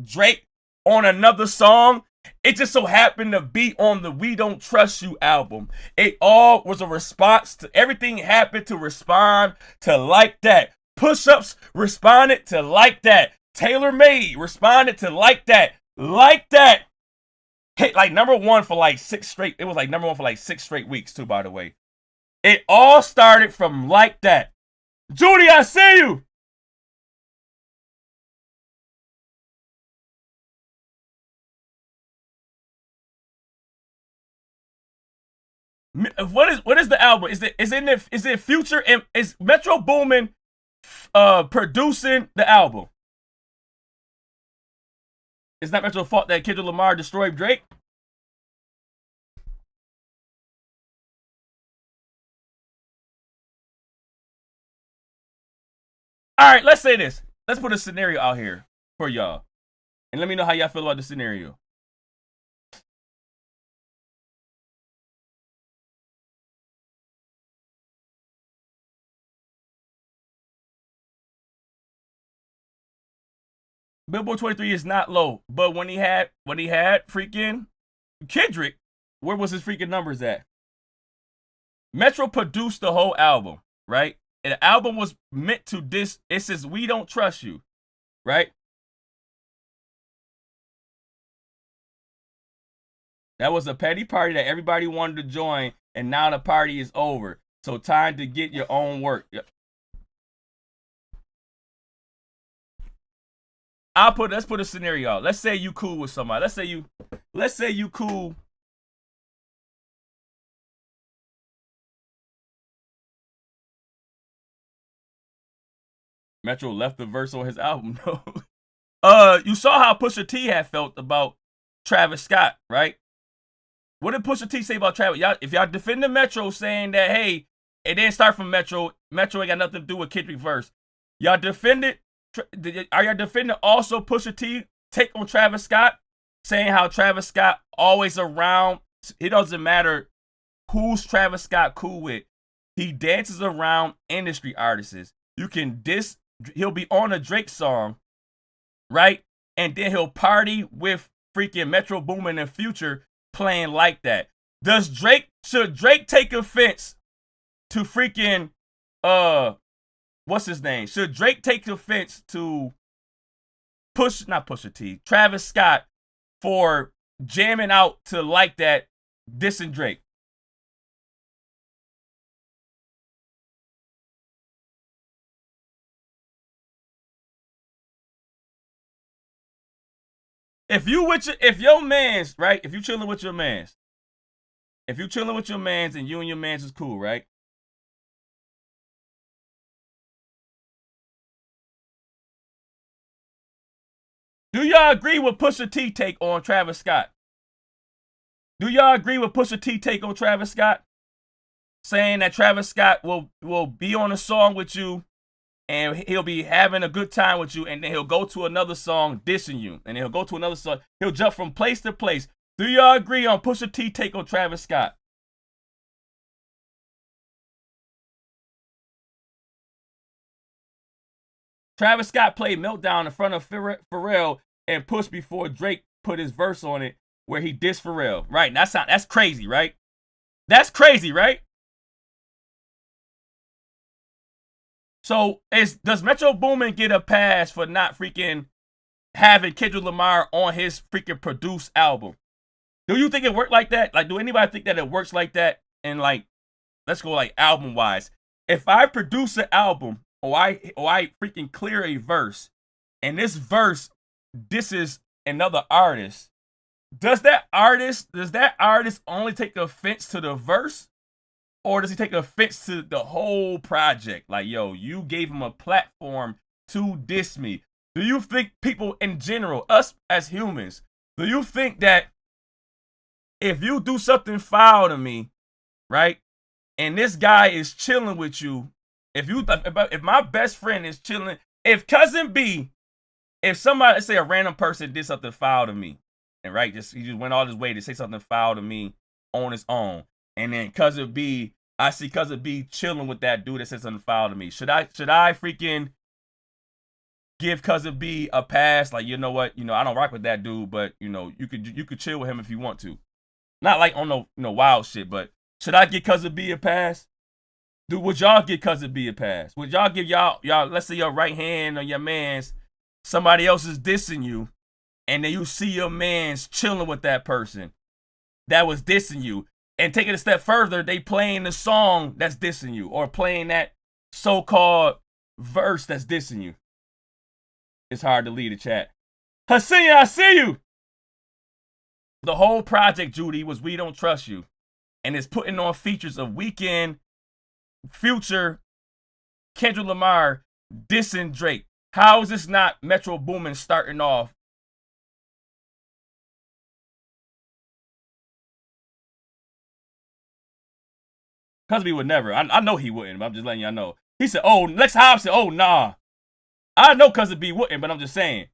Drake on another song, it just so happened to be on the We Don't Trust You album. It all was a response to everything happened to respond to Like That. Push-Ups responded to Like That. Taylor Made responded to Like That. Like That hit like #1 for like 6 straight. It was like #1 for like 6 straight weeks too, by the way. It all started from Like That. Judy, I see you. What is the album? Is it Future and is Metro Boomin producing the album? It's not Metro's fault that Kendrick Lamar destroyed Drake. All right, let's say this. Let's put a scenario out here for y'all. And let me know how y'all feel about the scenario. Billboard 23 is not low, but when he had freaking Kendrick, where was his freaking numbers at? Metro produced the whole album, right? And the album was meant to it says We Don't Trust You, right? That was a petty party that everybody wanted to join, and now the party is over. So time to get your own work. Let's put a scenario out. Let's say you cool with somebody. Let's say you cool. Metro left the verse on his album. You saw how Pusha T had felt about Travis Scott, right? What did Pusha T say about Travis? If y'all defending Metro saying that, hey, it didn't start from Metro ain't got nothing to do with Kendrick verse. Y'all defended, are y'all defending also Pusha T take on Travis Scott? Saying how Travis Scott always around, it doesn't matter who's Travis Scott cool with. He dances around industry artists. You can he'll be on a Drake song, right? And then he'll party with freaking Metro Boomin and Future playing like that. Should Drake take offense to freaking what's his name? Should Drake take offense to Travis Scott for jamming out to like that dissing Drake? If your mans, right? If you chilling with your mans and you and your mans is cool, right? Do y'all agree with Pusha T take on Travis Scott? Do y'all agree with Pusha T take on Travis Scott? Saying that Travis Scott will be on a song with you and he'll be having a good time with you, and then he'll go to another song dissing you, and then he'll go to another song. He'll jump from place to place. Do y'all agree on Pusha T take on Travis Scott? Travis Scott played Meltdown in front of Pharrell and Push before Drake put his verse on it where he dissed Pharrell. Right, that's crazy, right? That's crazy, right? So does Metro Boomin get a pass for not freaking having Kendrick Lamar on his freaking produced album? Do you think it worked like that? Like, do anybody think that it works like that? And like, let's go like album wise. If I produce an album or I freaking clear a verse, and this verse disses another artist, does that artist only take offense to the verse? Or does he take offense to the whole project? Like, yo, you gave him a platform to diss me. Do you think people in general, us as humans, do you think that if you do something foul to me, right, and this guy is chilling with you, if my best friend is chilling, if Cousin B, if somebody, let's say a random person did something foul to me, and right, he just went all his way to say something foul to me on his own, and then I see Cousin B chilling with that dude that said something foul to me. Should I freaking give Cousin B a pass? Like, you know what? I don't rock with that dude, but you could chill with him if you want to. Not like on no wild shit, but should I give Cousin B a pass? Would y'all give Cousin B a pass? Would y'all give y'all let's say your right hand or your man's, somebody else is dissing you, and then you see your man's chilling with that person that was dissing you, and take it a step further, they playing the song that's dissing you, or playing that so-called verse that's dissing you. It's hard to lead a chat. Hassan, I see you. The whole project, Judy, was We Don't Trust You, and it's putting on features of Weeknd, Future, Kendrick Lamar dissing Drake. How is this not Metro Boomin starting off? Cosby would never. I know he wouldn't, but I'm just letting y'all know. He said, oh, Lex Hobbs said, oh, nah. I know Cousin B wouldn't, but I'm just saying.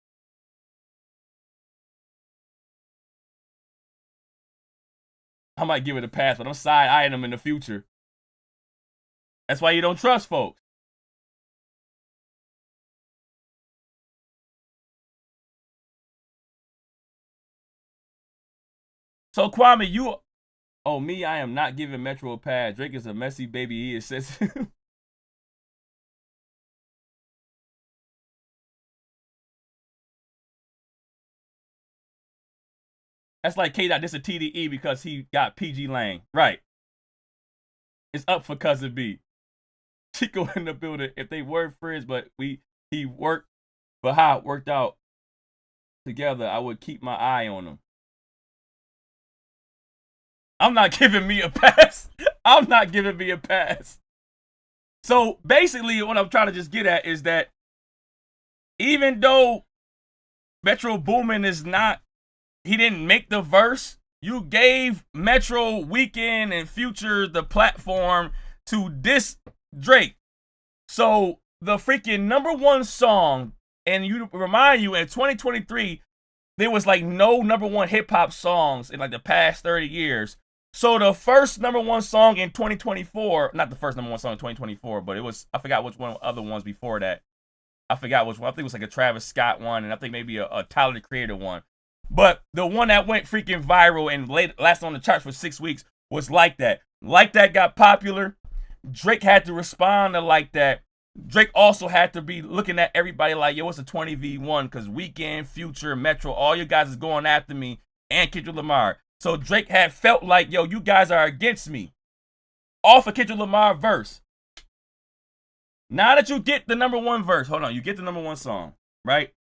I might give it a pass, but I'm side-eyeing him in the future. That's why you don't trust folks. So Kwame, you, oh me, I am not giving Metro a pass. Drake is a messy baby. He is sensitive. That's like K. Dot this a TDE because he got PG Lang. Right. It's up for Cousin B. Chico in the building. If they were friends, but he worked, but how it worked out together, I would keep my eye on him. I'm not giving me a pass. I'm not giving me a pass. So basically, what I'm trying to just get at is that even though Metro Boomin is not, he didn't make the verse, you gave Metro, Weeknd, and Future the platform to diss Drake. So the freaking #1 song, and you remind you in 2023, there was like no #1 hip hop songs in like the past 30 years. So the first #1 song in 2024, not the first #1 song in 2024, but it was, I forgot which one other ones before that. I forgot which one. I think it was like a Travis Scott one, and I think maybe a Tyler the Creator one. But the one that went freaking viral and lasted on the charts for 6 weeks was Like That. Like That got popular. Drake had to respond to Like That. Drake also had to be looking at everybody like, yo, it's a 20v1 because Weeknd, Future, Metro, all you guys is going after me, and Kendrick Lamar. So Drake had felt like, yo, you guys are against me. Off of Kendrick Lamar verse. Now that you get the #1 verse, hold on, you get the #1 song, right?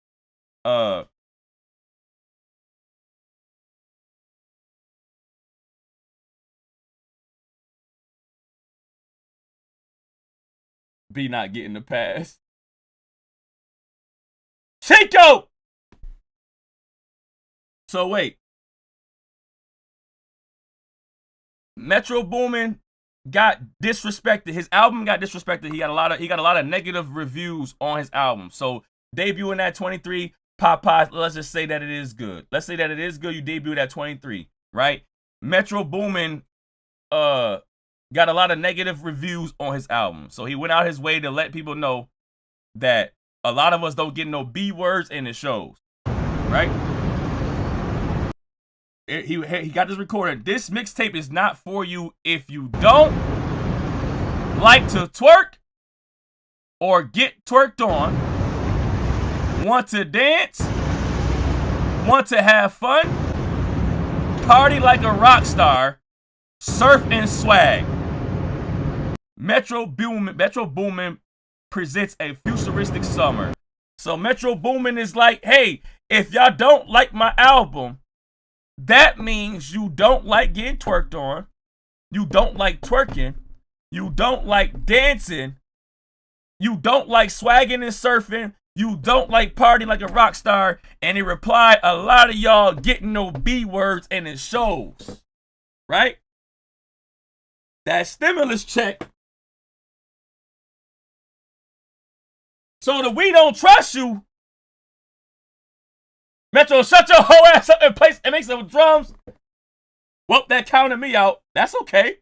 B not getting the pass. Chico! So wait. Metro Boomin got disrespected. His album got disrespected. He got a lot of negative reviews on his album. So debuting at 23, Popeyes, let's just say that it is good. Let's say that it is good. You debuted at 23, right? Metro Boomin got a lot of negative reviews on his album. So he went out his way to let people know that a lot of us don't get no B words in the shows, right? He got this recorded. This mixtape is not for you if you don't like to twerk or get twerked on, want to dance, want to have fun, party like a rock star, surf and swag. Metro Boomin presents a futuristic summer. So Metro Boomin is like, hey, if y'all don't like my album, that means you don't like getting twerked on, you don't like twerking, you don't like dancing, you don't like swagging and surfing, you don't like partying like a rock star, and he replied, a lot of y'all getting no B words in his shows, right? That stimulus check. So the we don't trust you. Metro, shut your whole ass up and make some drums. Well, that counted me out. That's okay.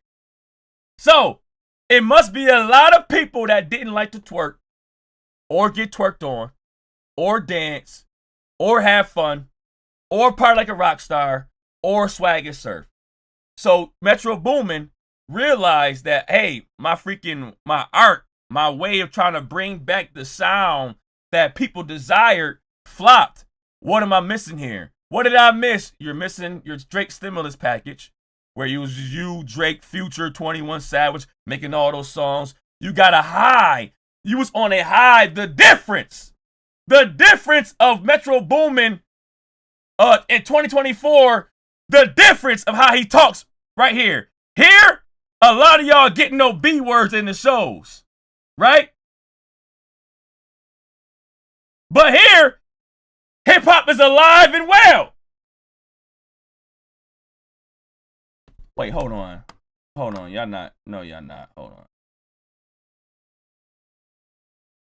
So, it must be a lot of people that didn't like to twerk, or get twerked on, or dance, or have fun, or party like a rock star, or swag and surf. So, Metro Boomin realized that, hey, my art, my way of trying to bring back the sound that people desired flopped. What am I missing here? What did I miss? You're missing your Drake stimulus package, where you was Drake, Future, 21 Savage, making all those songs. You got a high. You was on a high. The difference of Metro Boomin in 2024, the difference of how he talks right here. Here, a lot of y'all getting no B words in the shows, right? But here, hip hop is alive and well. Wait, hold on. Y'all not. No, y'all not. Hold on.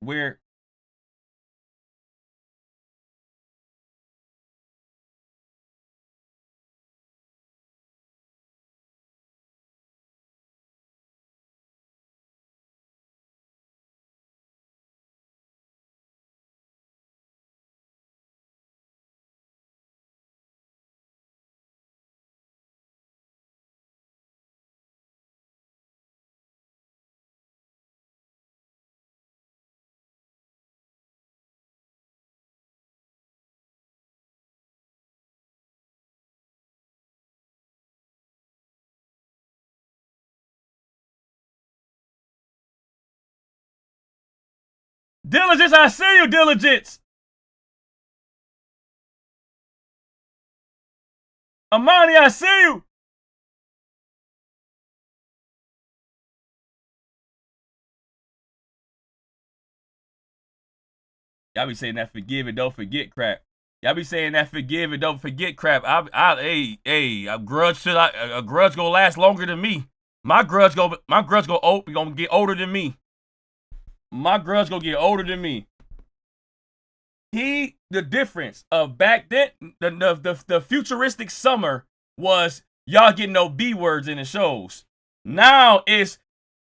Where Diligence, I see you, Diligence. Amani, I see you. Y'all be saying that forgive and don't forget crap. Y'all be saying that forgive and don't forget crap. A grudge gonna last longer than me. My grudge gonna get older than me. My grudge gonna get older than me. The difference of back then, the futuristic summer was y'all getting no B words in the shows. Now it's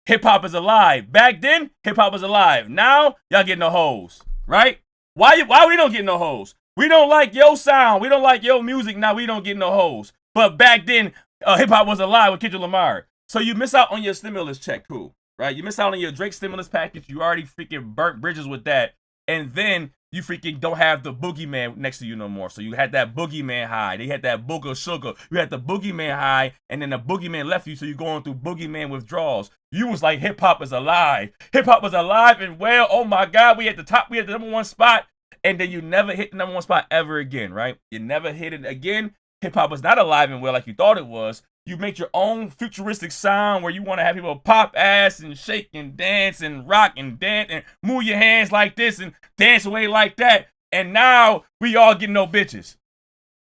hip hop is alive. Back then, hip hop was alive. Now y'all getting no hoes, right? Why we don't get no hoes? We don't like your sound. We don't like your music. Now we don't get no hoes. But back then, hip hop was alive with Kendrick Lamar. So you miss out on your stimulus check, cool, right? You miss out on your Drake stimulus package. You already freaking burnt bridges with that, and then you freaking don't have the boogeyman next to you no more. So you had that boogeyman high. They had that booger sugar. You had the boogeyman high, and then the boogeyman left you, so you're going through boogeyman withdrawals. You was like, hip hop is alive. Hip hop was alive and well. Oh my God, we at the top. We at the #1 spot, and then you never hit the #1 spot ever again, right? You never hit it again. Hip hop was not alive and well like you thought it was. You make your own futuristic sound where you want to have people pop ass and shake and dance and rock and dance and move your hands like this and dance away like that. And now we all get no bitches.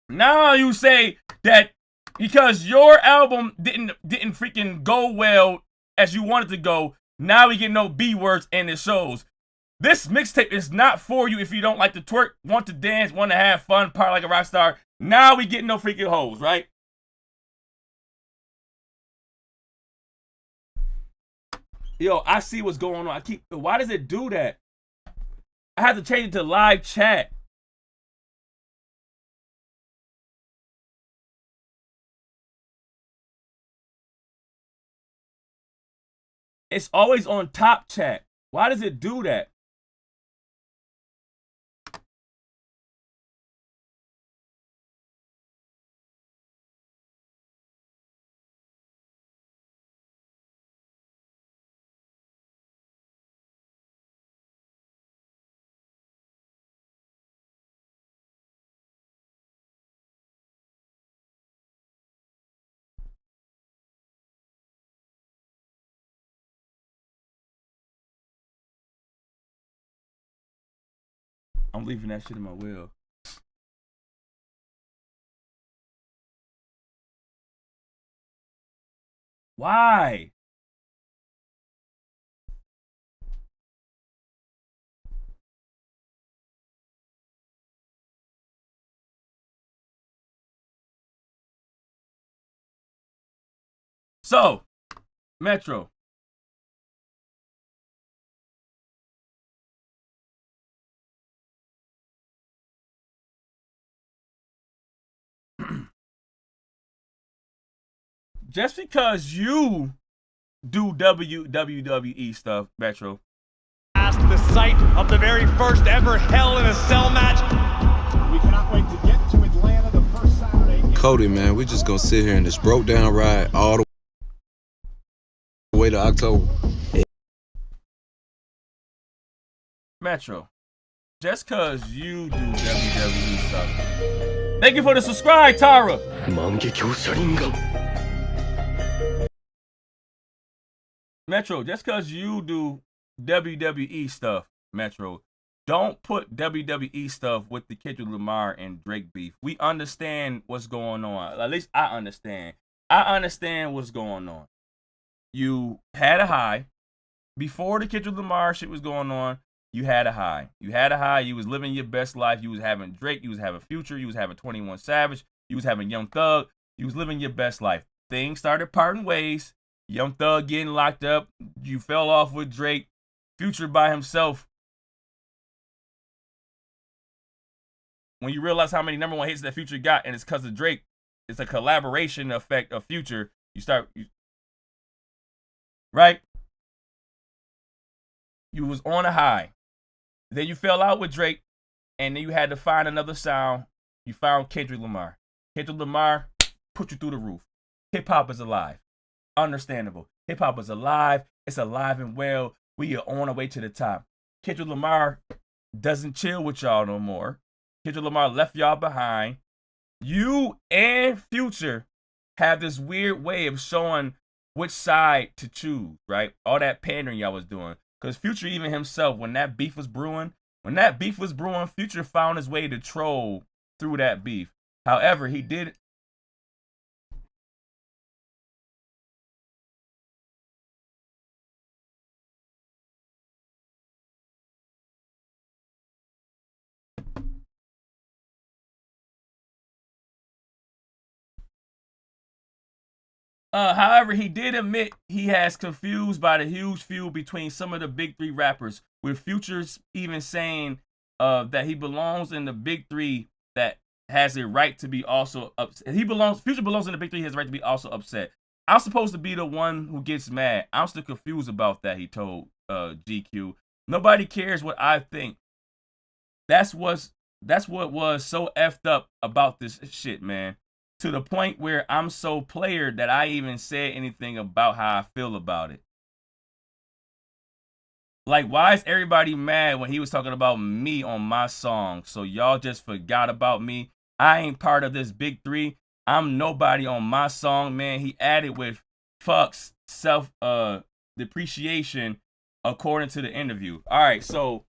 Now you say that because your album didn't freaking go well as you wanted to go, now we get no B words in the shows. This mixtape is not for you if you don't like to twerk, want to dance, want to have fun, party like a rock star. Now we get no freaking hoes, right? Yo, I see what's going on. Why does it do that? I have to change it to live chat. It's always on top chat. Why does it do that? I'm leaving that shit in my will. Why? So, Metro. Just because you do WWE stuff, Metro. The site of the very first ever Hell in a Cell match. We cannot wait to get to Atlanta the first Saturday. Cody, man, we just gonna sit here in this broke down ride all the way to October. Metro. Just cause you do WWE stuff. Thank you for the subscribe, Tara. Metro, just cause you do WWE stuff, Metro, don't put WWE stuff with the Kendrick Lamar and Drake beef. We understand what's going on. At least I understand. I understand what's going on. You had a high. Before the Kendrick Lamar shit was going on, you had a high. You had a high. You was living your best life. You was having Drake. You was having Future. You was having 21 Savage. You was having Young Thug. You was living your best life. Things started parting ways. Young Thug getting locked up. You fell off with Drake. Future by himself. When you realize how many #1 hits that Future got, and it's because of Drake, it's a collaboration effect of Future. Right? You was on a high. Then you fell out with Drake, and then you had to find another sound. You found Kendrick Lamar. Kendrick Lamar put you through the roof. Hip hop is alive. Understandable. Hip hop is alive. It's alive and well. We are on our way to the top. Kendrick Lamar doesn't chill with y'all no more. Kendrick Lamar left y'all behind. You and Future have this weird way of showing which side to choose, right? All that pandering y'all was doing. Because Future, even himself, when that beef was brewing, Future found his way to troll through that beef. However, he did. However, he did admit he has confused by the huge feud between some of the big three rappers, with Future's even saying that he belongs in the big three that has a right to be also upset. Future belongs in the big three, has a right to be also upset. I'm supposed to be the one who gets mad. I'm still confused about that, he told GQ. Nobody cares what I think. That's what was so effed up about this shit, man. To the point where I'm so player that I even said anything about how I feel about it. Like, why is everybody mad when he was talking about me on my song? So y'all just forgot about me. I ain't part of this big three. I'm nobody on my song, man. He added with fucks self depreciation according to the interview. All right, so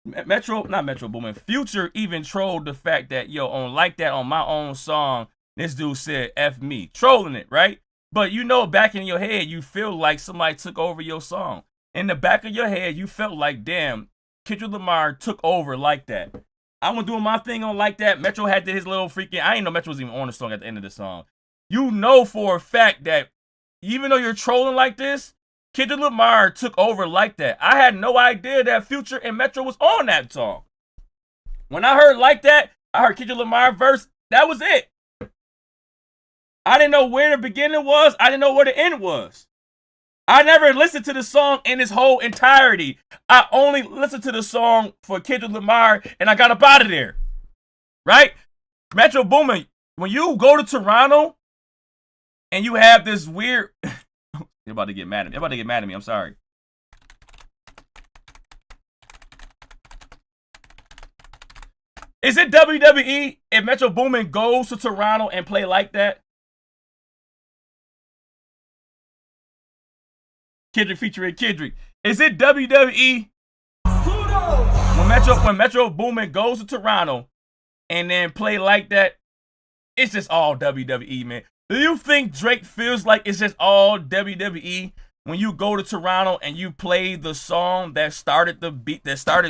Boomin, Future even trolled the fact that, yo, on Like That on my own song, this dude said F me. Trolling it, right? But you know, back in your head, you feel like somebody took over your song. In the back of your head, you felt like, damn, Kendrick Lamar took over Like That. I was doing my thing on Like That. Metro had his little freaking, I didn't know Metro was even on the song at the end of the song. You know for a fact that even though you're trolling like this, Kendrick Lamar took over Like That. I had no idea that Future and Metro was on that song. When I heard Like That, I heard Kendrick Lamar verse. That was it. I didn't know where the beginning was. I didn't know where the end was. I never listened to the song in its whole entirety. I only listened to the song for Kendrick Lamar, and I got up out of there. Right? Metro Boomin, when you go to Toronto and you have this weird... You're about to get mad at me. You're about to get mad at me. I'm sorry. Is it WWE if Metro Boomin goes to Toronto and play Like That? Kendrick featuring Kendrick. Is it WWE when Metro Boomin goes to Toronto and then play Like That? It's just all WWE, man. Do you think Drake feels like it's just all WWE when you go to Toronto and you play the song that started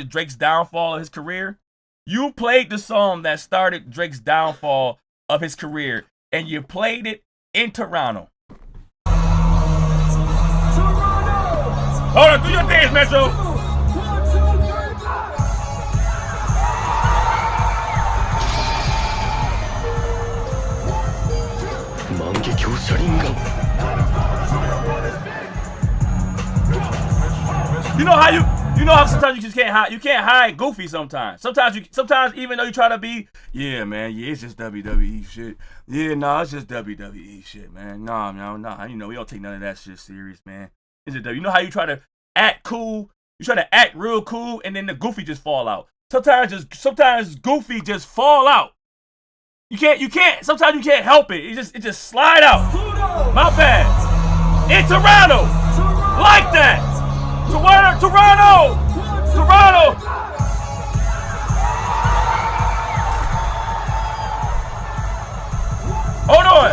Drake's downfall of his career? You played the song that started Drake's downfall of his career, and you played it in Toronto. Hold on, do your dance, Metro. You know how sometimes you just can't hide. You can't hide Goofy sometimes. Sometimes even though you try to be, yeah, man, yeah, it's just WWE shit. Yeah, nah, it's just WWE shit, man. Nah. You know, we don't take none of that shit serious, man. You know how you try to act cool, you try to act real cool, and then the Goofy just fall out. Sometimes Goofy just fall out. You can't. Sometimes you can't help it. It just slide out. My bad. In Toronto, Like That. Toronto. Hold on.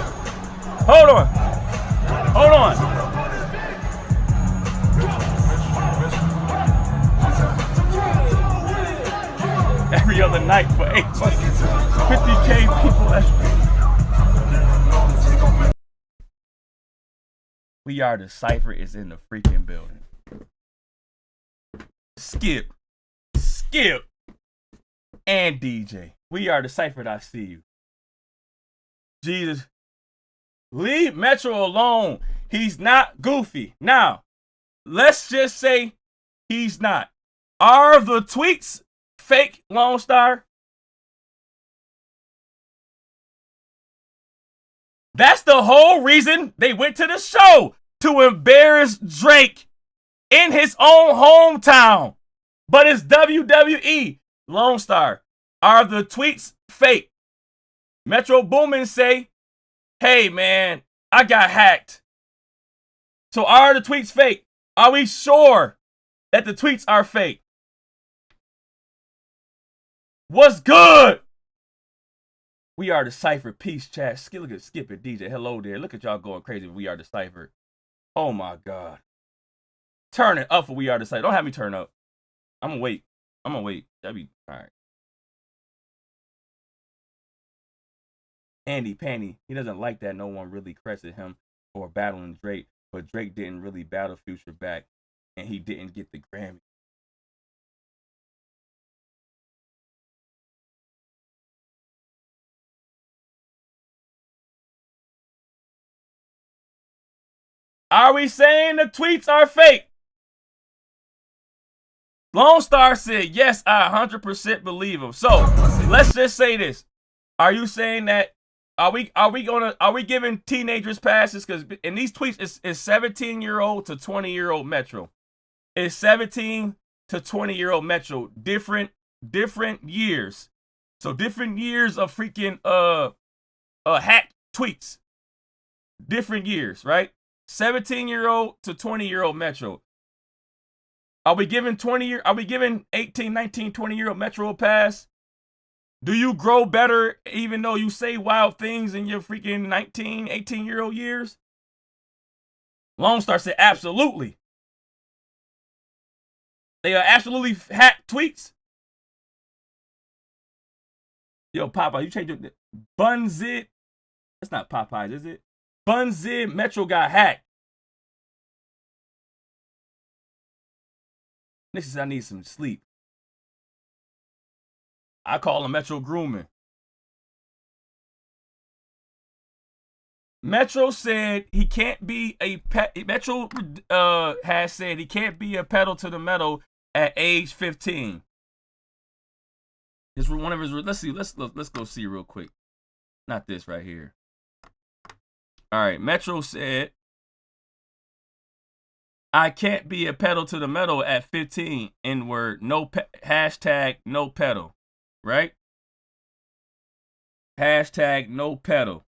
Every other night for 8 months. 50K people. We Are the Cypher is in the freaking building. Skip, and DJ. We Are the Cypher. I see you. Jesus. Leave Metro alone. He's not Goofy. Now, let's just say he's not. Are the tweets fake, Lone Star? That's the whole reason they went to the show, to embarrass Drake in his own hometown. But it's WWE. Lone Star. Are the tweets fake? Metro Boomin say, hey, man, I got hacked. So are the tweets fake? Are we sure that the tweets are fake? What's good? We Are the Cypher. Peace, chat. Look at Skip it, DJ. Hello there. Look at y'all going crazy. We Are the Cypher. Oh, my God. Turn it up for We Are the Cypher. Don't have me turn up. I'm going to wait. I'm going to wait. That'd be all right. Andy Pandy. He doesn't like that no one really credits him for battling Drake. But Drake didn't really battle Future back. And he didn't get the Grammy. Are we saying the tweets are fake? Lone Star said, yes, I 100% believe him. So let's just say this. Are you saying that, are we giving teenagers passes? Because in these tweets, it's 17-year-old to 20-year-old Metro. It's 17 to 20-year-old Metro. Different years. So different years of freaking hacked tweets. Different years, right? 17-year-old to 20-year-old Metro. Are we giving 18, 19, 20-year-old Metro a pass? Do you grow better even though you say wild things in your freaking 19, 18-year-old years? Lone Star said absolutely. They are absolutely hacked tweets. Yo, Popeye, you changed your Bunzid. That's not Popeyes, is it? Bunzid Metro got hacked. Nick says I need some sleep. I call him Metro grooming. Metro said he can't be a Metro has said he can't be a pedal to the metal at age 15. This one of his. Let's see. Let's go see real quick. Not this right here. All right, Metro said, I can't be a pedal to the metal at 15, N-word, hashtag no pedal, right? Hashtag no pedal.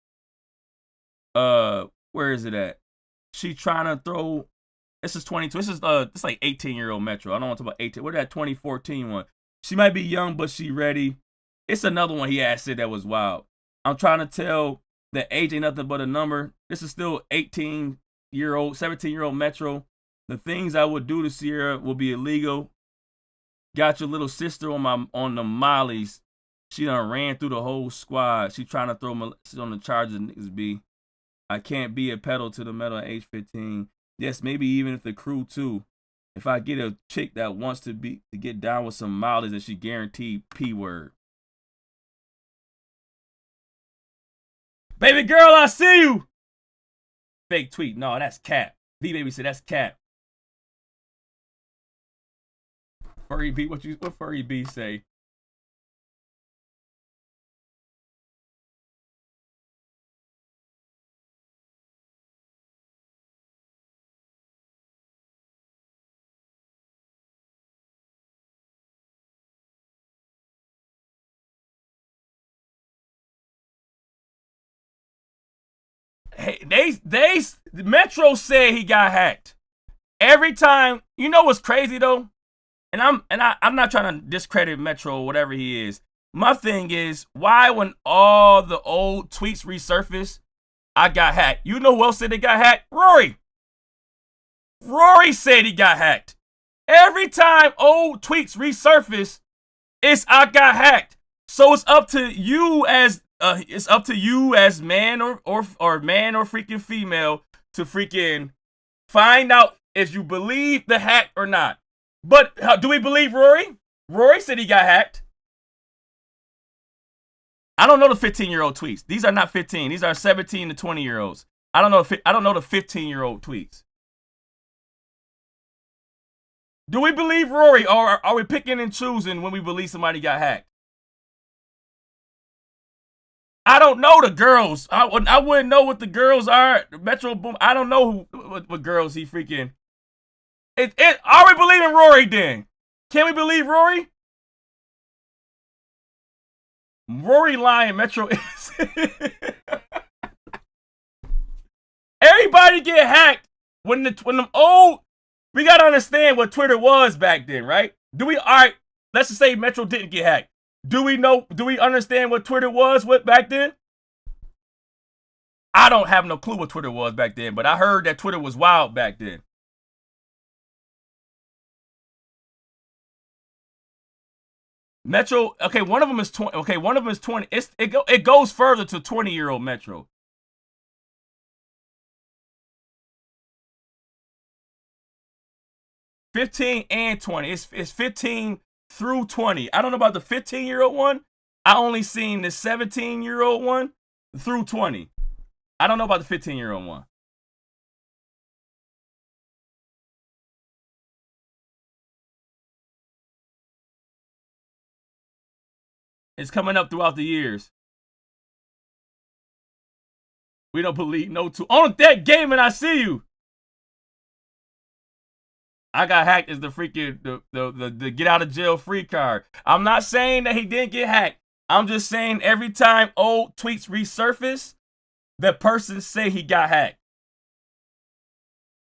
Where is it at? She trying to throw, this is 22, this is it's like 18-year-old Metro. I don't want to talk about 18, where's that 2014 one? She might be young, but she ready. It's another one he had said that was wild. I'm trying to tell that age ain't nothing but a number. This is still 18-year-old, 17-year-old Metro. The things I would do to Sierra will be illegal. Got your little sister on the mollies. She done ran through the whole squad. She trying to throw Melissa on the charges niggas be. I can't be a pedal to the metal at age 15. Yes, maybe even if the crew too. If I get a chick that wants to get down with some mollies and she guaranteed P-word. Baby girl, I see you. Fake tweet. No, that's cap. V-Baby said that's cap. Furry B, what Furry B say? Hey, they Metro said he got hacked. Every time, you know what's crazy though? And I'm not trying to discredit Metro or whatever he is. My thing is, why when all the old tweets resurface, I got hacked? You know who else said they got hacked? Rory. Rory said he got hacked. Every time old tweets resurface, it's I got hacked. So it's up to you as man or man or freaking female to freaking find out if you believe the hack or not. But do we believe Rory? Rory said he got hacked. I don't know the 15-year-old tweets. These are not 15. These are 17 to 20-year-olds. I don't know the 15-year-old tweets. Do we believe Rory, or are we picking and choosing when we believe somebody got hacked? I don't know the girls. I wouldn't know what the girls are. Metro Boom. I don't know what girls he freaking. Are we believing Rory then? Can we believe Rory? Rory lying. Metro is. Everybody get hacked when them old. We gotta understand what Twitter was back then, right? All right, let's just say Metro didn't get hacked. Do we understand what Twitter was back then? I don't have no clue what Twitter was back then, but I heard that Twitter was wild back then. Metro, okay, one of them is 20. Okay, one of them is 20. It goes further to 20-year-old Metro. $15 and $20. It's 15 through 20. I don't know about the 15-year-old one. I only seen the 17-year-old one through 20. I don't know about the 15-year-old one. It's coming up throughout the years. We don't believe no two. On that gaming, I see you. I got hacked as the freaking the get out of jail free card. I'm not saying that he didn't get hacked. I'm just saying every time old tweets resurface, the person say he got hacked.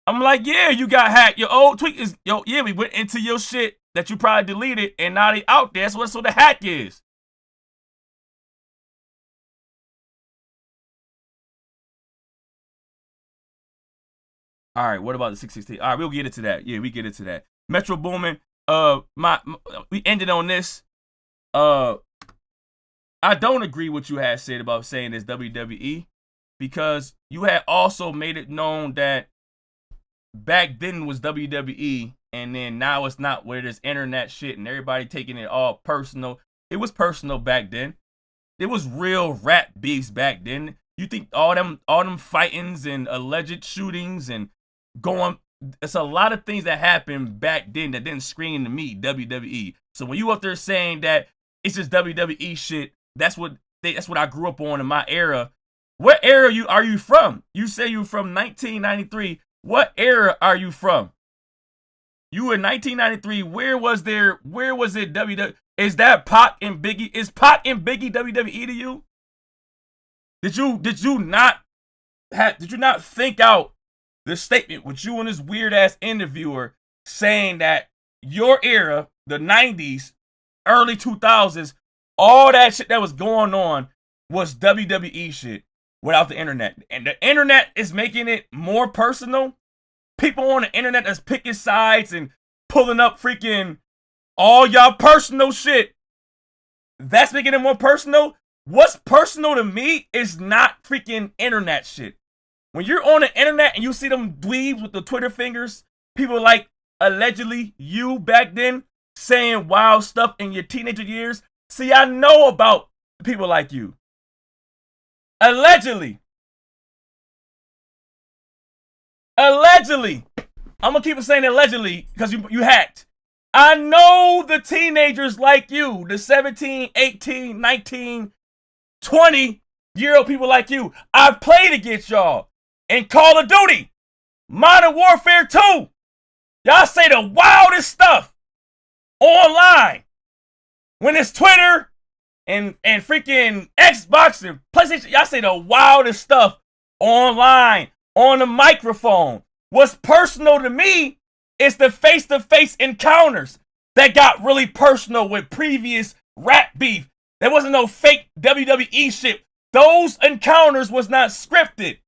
I'm like, yeah, you got hacked. Your old tweet is yeah, we went into your shit that you probably deleted and now they out there. That's what the hack is. All right, what about the 616? All right, we'll get into that. Yeah, we get into that. Metro Boomin, we ended on this. I don't agree with what you had said about saying it's WWE because you had also made it known that back then was WWE and then now it's not, where there's internet shit and everybody taking it all personal. It was personal back then. It was real rap beefs back then. You think all them fightings and alleged shootings and it's a lot of things that happened back then that didn't scream to me WWE. So when you up there saying that it's just WWE shit, that's what I grew up on in my era. What era are you from? You say you from 1993. What era are you from? You in 1993. Where was it WWE? Is that Pac and Biggie? Is Pac and Biggie WWE to you? Did you not think out the statement with you and this weird ass interviewer saying that your era, the 90s, early 2000s, all that shit that was going on was WWE shit without the internet. And the internet is making it more personal. People on the internet that's picking sides and pulling up freaking all y'all personal shit. That's making it more personal. What's personal to me is not freaking internet shit. When you're on the internet and you see them dweebs with the Twitter fingers, people like allegedly you back then saying wild stuff in your teenager years. See, I know about people like you. Allegedly. I'm gonna keep saying allegedly because you hacked. I know the teenagers like you, the 17, 18, 19, 20-year-old people like you. I've played against y'all in Call of Duty, Modern Warfare 2. Y'all say the wildest stuff online. When it's Twitter and freaking Xbox and PlayStation, y'all say the wildest stuff online, on the microphone. What's personal to me is the face-to-face encounters that got really personal with previous rap beef. There wasn't no fake WWE shit. Those encounters was not scripted.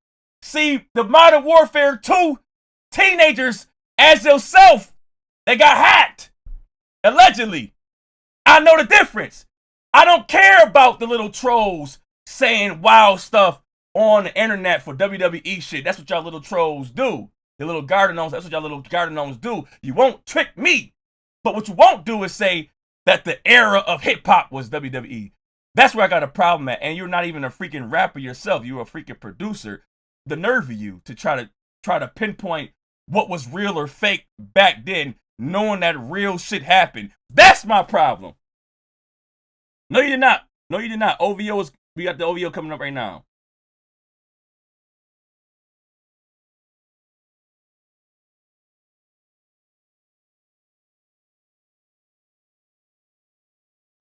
See, the Modern Warfare 2 teenagers as yourself, they got hacked. Allegedly. I know the difference. I don't care about the little trolls saying wild stuff on the internet for WWE shit. That's what y'all little trolls do. The little garden gnomes, that's what y'all little garden gnomes do. You won't trick me. But what you won't do is say that the era of hip-hop was WWE. That's where I got a problem at. And you're not even a freaking rapper yourself. You're a freaking producer. The nerve of you to try to pinpoint what was real or fake back then, knowing that real shit happened. That's my problem. No, you did not. No, you did not. We got the OVO coming up right now.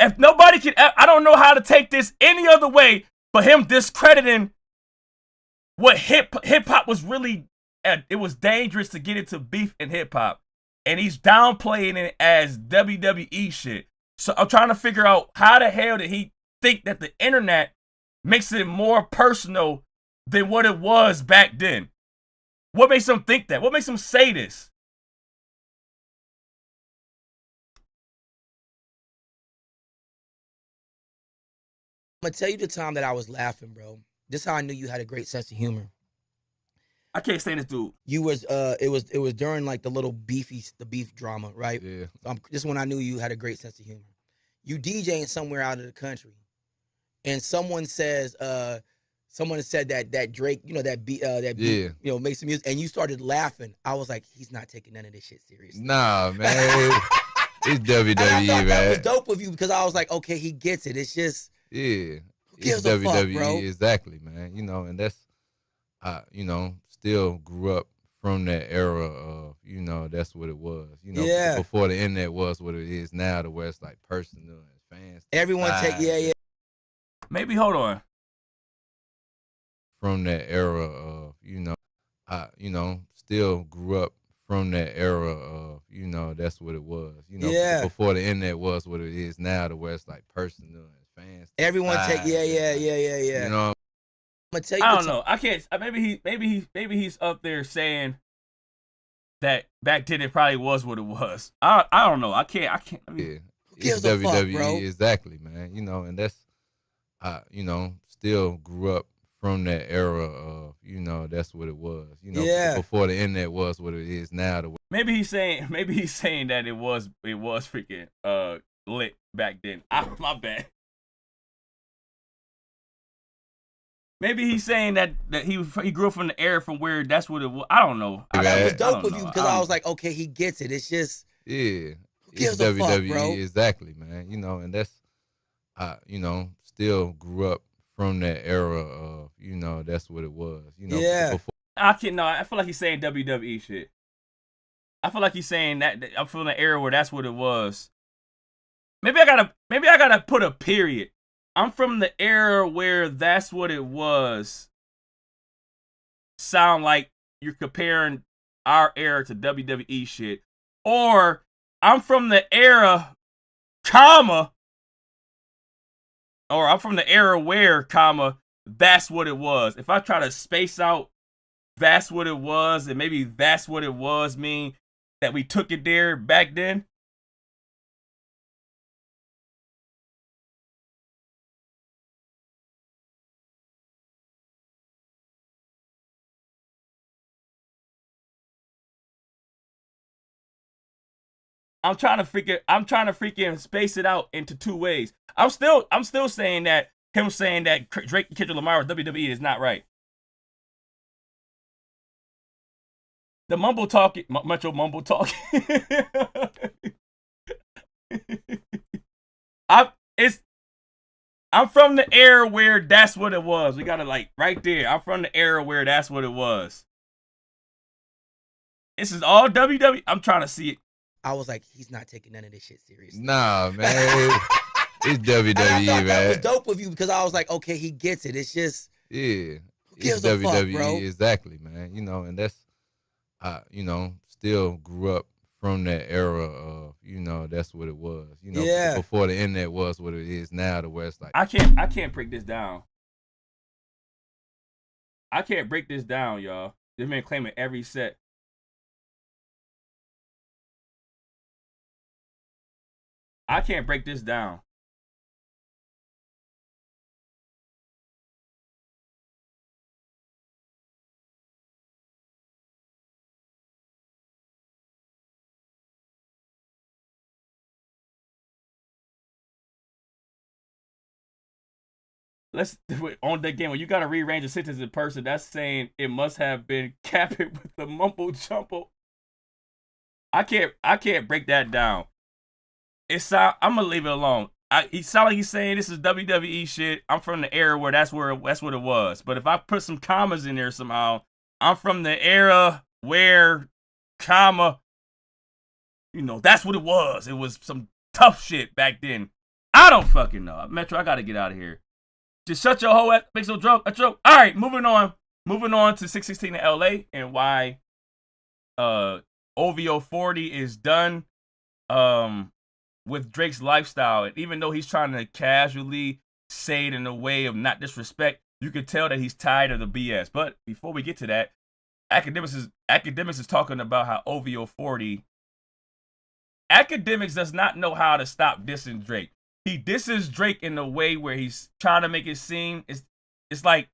if nobody can, I don't know how to take this any other way but him discrediting what hip hop was really. It was dangerous to get into beef in hip hop, and he's downplaying it as WWE shit. So I'm trying to figure out how the hell did he think that the internet makes it more personal than what it was back then? What makes him think that? What makes him say this? I'm gonna tell you the time that I was laughing, bro. This is how I knew you had a great sense of humor. I can't stand this dude. You was it was during like the beef drama, right? Yeah. This is when I knew you had a great sense of humor. You DJing somewhere out of the country, and someone said that Drake, Yeah. you know, makes some music, and you started laughing. I was like, he's not taking none of this shit seriously. Nah, man. It's WWE, and I thought man. that was dope with you because I was like, okay, he gets it. It's just Yeah. who gives It's a WWE, fuck, bro? exactly, man. You know, and that's you know, still grew up from that era of, you know, that's what it was. You know, Yeah. before the internet was what it is now, to where it's like personal and fans. Everyone take yeah. Maybe hold on. From that era of, you know, still grew up from that era of, you know, that's what it was. You know, Yeah. before the internet was what it is now, to where it's like personal and fans. Everyone take yeah. You know, I'm gonna tell you I don't know. I can't. Maybe he's up there saying that back then it probably was what it was. I don't know. I can't. I mean, yeah. Who gives It's a fuck, WWE, bro? exactly, man. You know, and that's you know, still grew up from that era of, you know, that's what it was. You know, Yeah. before the internet was what it is now. maybe he's saying that it was freaking lit back then. My bad. Maybe he's saying that he grew up from the era from where that's what it was. I don't know. That was I dope don't with know. you because I was like, okay, he gets it. It's just Yeah. who gives It's a fuck, WWE, bro? exactly, man. You know, and that's you know, still grew up from that era of, you know, that's what it was. You know, Yeah. before I feel like he's saying WWE shit. I feel like he's saying that I'm from the era where that's what it was. Maybe I gotta put a period. I'm from the era where that's what it was. Sound like you're comparing our era to WWE shit. Or I'm from the era, comma, or I'm from the era where, comma, that's what it was. If I try to space out that's what it was, and maybe that's what it was mean that we took it there back then. I'm trying to freaking space it out into two ways. I'm still saying that him saying that Drake and Kendrick Lamar with WWE is not right. The mumble talking, Metro mumble talking. I'm from the era where that's what it was. We gotta like right there. I'm from the era where that's what it was. This is all WWE. I'm trying to see it. I was like, he's not taking none of this shit seriously. Nah, man. It's WWE, and I thought man. that was dope with you because I was like, okay, he gets it. It's just Yeah. who gives It's a fuck, WWE, bro? exactly, man. You know, and that's you know, still grew up from that era of, you know, that's what it was. You know, Yeah. before the internet was what it is now, to where it's like I can't break this down. I can't break this down, y'all. This man claiming every set. I can't break this down. Let's on that game when you gotta rearrange a sentence in person. That's saying it must have been capping with the mumble jumble. I can't break that down. I'm gonna leave it alone. He sound like he's saying this is WWE shit. I'm from the era where that's what it was. But if I put some commas in there somehow, I'm from the era where, comma, you know, that's what it was. It was some tough shit back then. I I don't fucking know. Metro, I gotta get out of here. Just shut your whole ass. Make some joke. A joke. All right, moving on. Moving on to 616 in LA and why OVO40 is done with Drake's lifestyle. And even though he's trying to casually say it in a way of not disrespect, you can tell that he's tired of the BS. But before we get to that, Academics is talking about how OVO40. Academics does not know how to stop dissing Drake. He disses Drake in a way where he's trying to make it seem it's like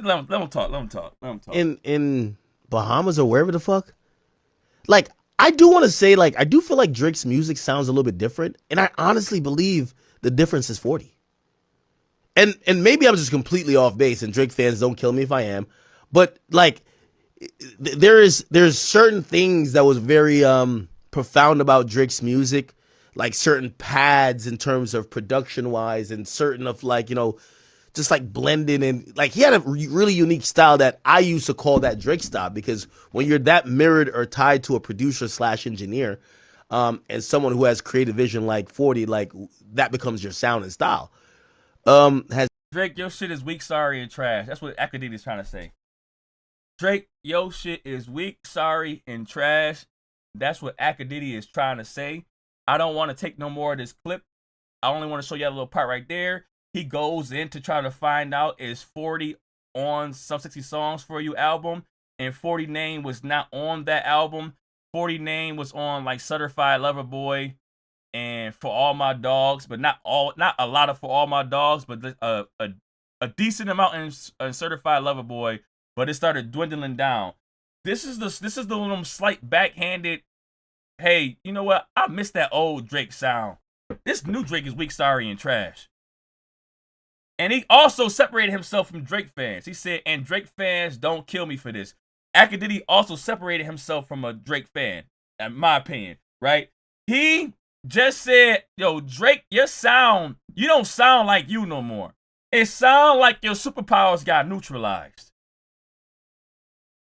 let him talk. In Bahamas or wherever the fuck. Like, I do want to say, like, I do feel like Drake's music sounds a little bit different, and I honestly believe the difference is 40. And maybe I'm just completely off base, and Drake fans don't kill me if I am, but like, there's certain things that was very profound about Drake's music, like certain pads in terms of production wise, and certain of like, you know, just like blending, and like he had a really unique style that I used to call that Drake style, because when you're that mirrored or tied to a producer / engineer, and someone who has creative vision like 40, like that becomes your sound and style. Has Drake, your shit is weak, sorry, and trash. That's what Academic is trying to say. Drake, your shit is weak, sorry, and trash. That's what Academic is trying to say. I don't want to take no more of this clip. I only want to show you that little part right there. He goes in to try to find out is 40 on Some 60 Songs For You album, and 40 name was not on that album. 40 name was on like Certified Lover Boy and For All My Dogs, but not a lot of For All My Dogs, but a decent amount in Certified Lover Boy. But it started dwindling down. This is the little slight backhanded. Hey, you know what? I miss that old Drake sound. This new Drake is weak, sorry, and trash. And he also separated himself from Drake fans. He said, and Drake fans don't kill me for this. Academic also separated himself from a Drake fan, in my opinion, right? He just said, yo, Drake, your sound, you don't sound like you no more. It sound like your superpowers got neutralized.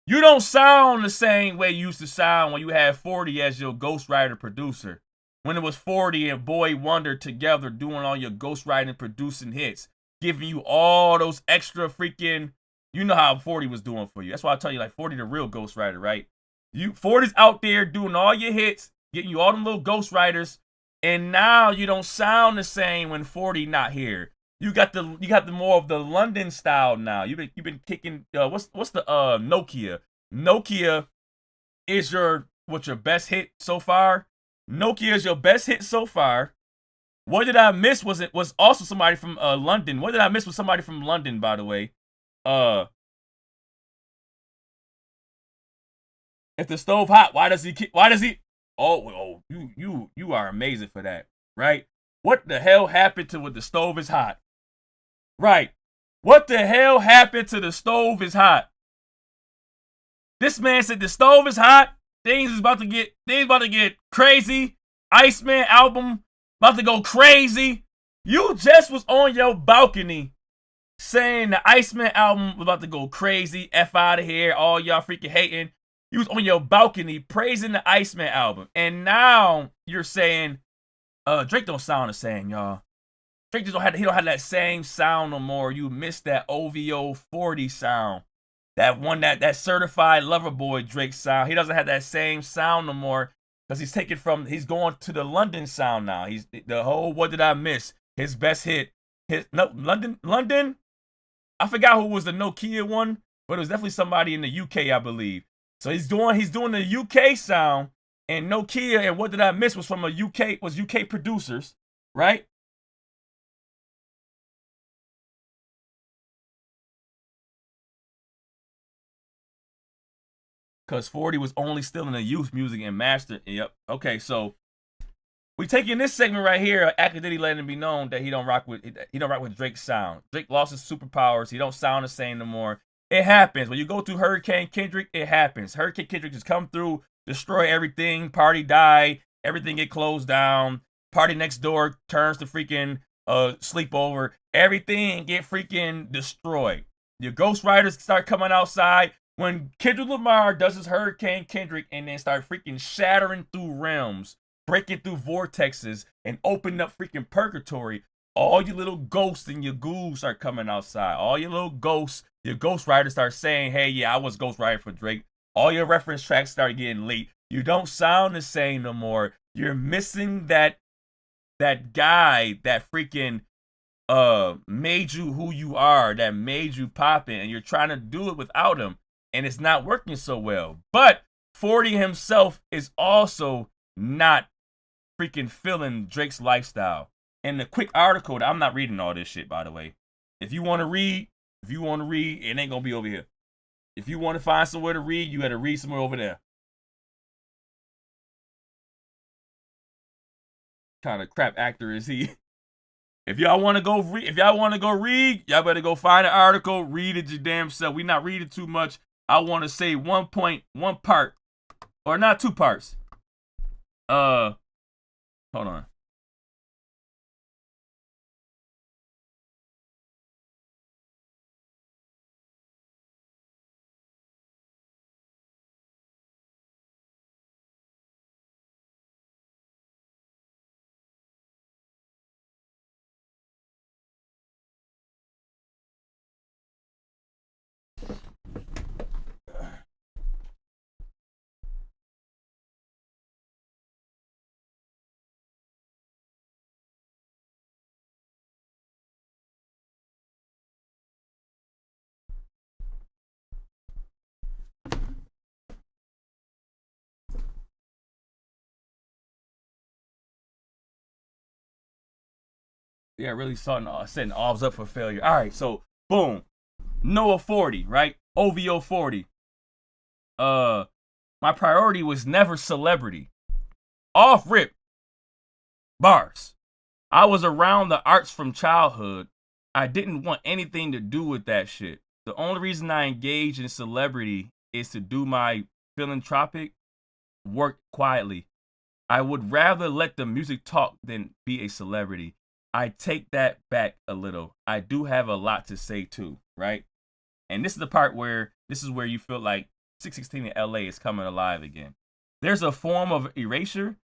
You don't sound the same way you used to sound when you had 40 as your ghostwriter producer. When it was 40 and Boy Wonder together doing all your ghostwriting, producing hits. Giving you all those extra freaking, you know how 40 was doing for you. That's why I tell you, like, 40 the real ghostwriter, right? 40's out there doing all your hits, getting you all them little ghostwriters, and now you don't sound the same when 40 not here. You got the more of the London style now. You've been kicking what's the Nokia? Nokia is your best hit so far. Nokia is your best hit so far. What Did I Miss was also somebody from London. What Did I Miss was somebody from London, by the way. If the stove hot, why does he Oh, you are amazing for that, right? What the hell happened to when the stove is hot? Right. What the hell happened to the stove is hot? This man said the stove is hot. Things about to get crazy. Iceman album about to go crazy. You just was on your balcony saying the Iceman album was about to go crazy. F out of here. All y'all freaking hating. You was on your balcony praising the Iceman album. And now you're saying Drake don't sound the same, y'all. Drake just don't have that same sound no more. You missed that OVO40 sound. That one, that Certified Lover Boy Drake sound. He doesn't have that same sound no more because he's going to the London sound now. He's the whole What Did I Miss? His best hit. London. I forgot who was the Nokia one, but it was definitely somebody in the UK, I believe. So he's doing the UK sound, and Nokia and What Did I Miss was from UK producers, right? Because 40 was only still in the youth music and master. Yep. Okay, so we taking this segment right here, Academic letting it be known that he don't rock with Drake's sound. Drake lost his superpowers. He don't sound the same no more. It happens. When you go through Hurricane Kendrick, it happens. Hurricane Kendrick just come through, destroy everything, party die, everything get closed down, party next door turns to freaking sleepover, everything get freaking destroyed. Your ghostwriters start coming outside. When Kendrick Lamar does his Hurricane Kendrick and then start freaking shattering through realms breaking through vortexes and opening up freaking purgatory, all your little ghosts and your ghouls start coming outside. All your little ghosts, your ghostwriters start saying, hey, yeah, I was ghostwriting for Drake. All your reference tracks start getting leaked. You don't sound the same no more. You're missing that guy that freaking made you who you are, that made you poppin', and you're trying to do it without him, and it's not working so well. But 40 himself is also not freaking feeling Drake's lifestyle. And the quick article, I'm not reading all this shit, by the way. If you want to read, it ain't gonna be over here. If you want to find somewhere to read, you gotta read somewhere over there. Kind of crap actor is he? If y'all want to go read, y'all better go find an article, read it your damn self. We not reading too much. I want to say one part, or not 2 parts. Hold on. Yeah, really setting Ovs up for failure. All right, so boom, Noah 40, right? OVO40. My priority was never celebrity. Off rip. Bars. I was around the arts from childhood. I didn't want anything to do with that shit. The only reason I engaged in celebrity is to do my philanthropic work quietly. I would rather let the music talk than be a celebrity. I take that back a little. I do have a lot to say too, right? And this is the part where you feel like 616 in LA is coming alive again. There's a form of erasure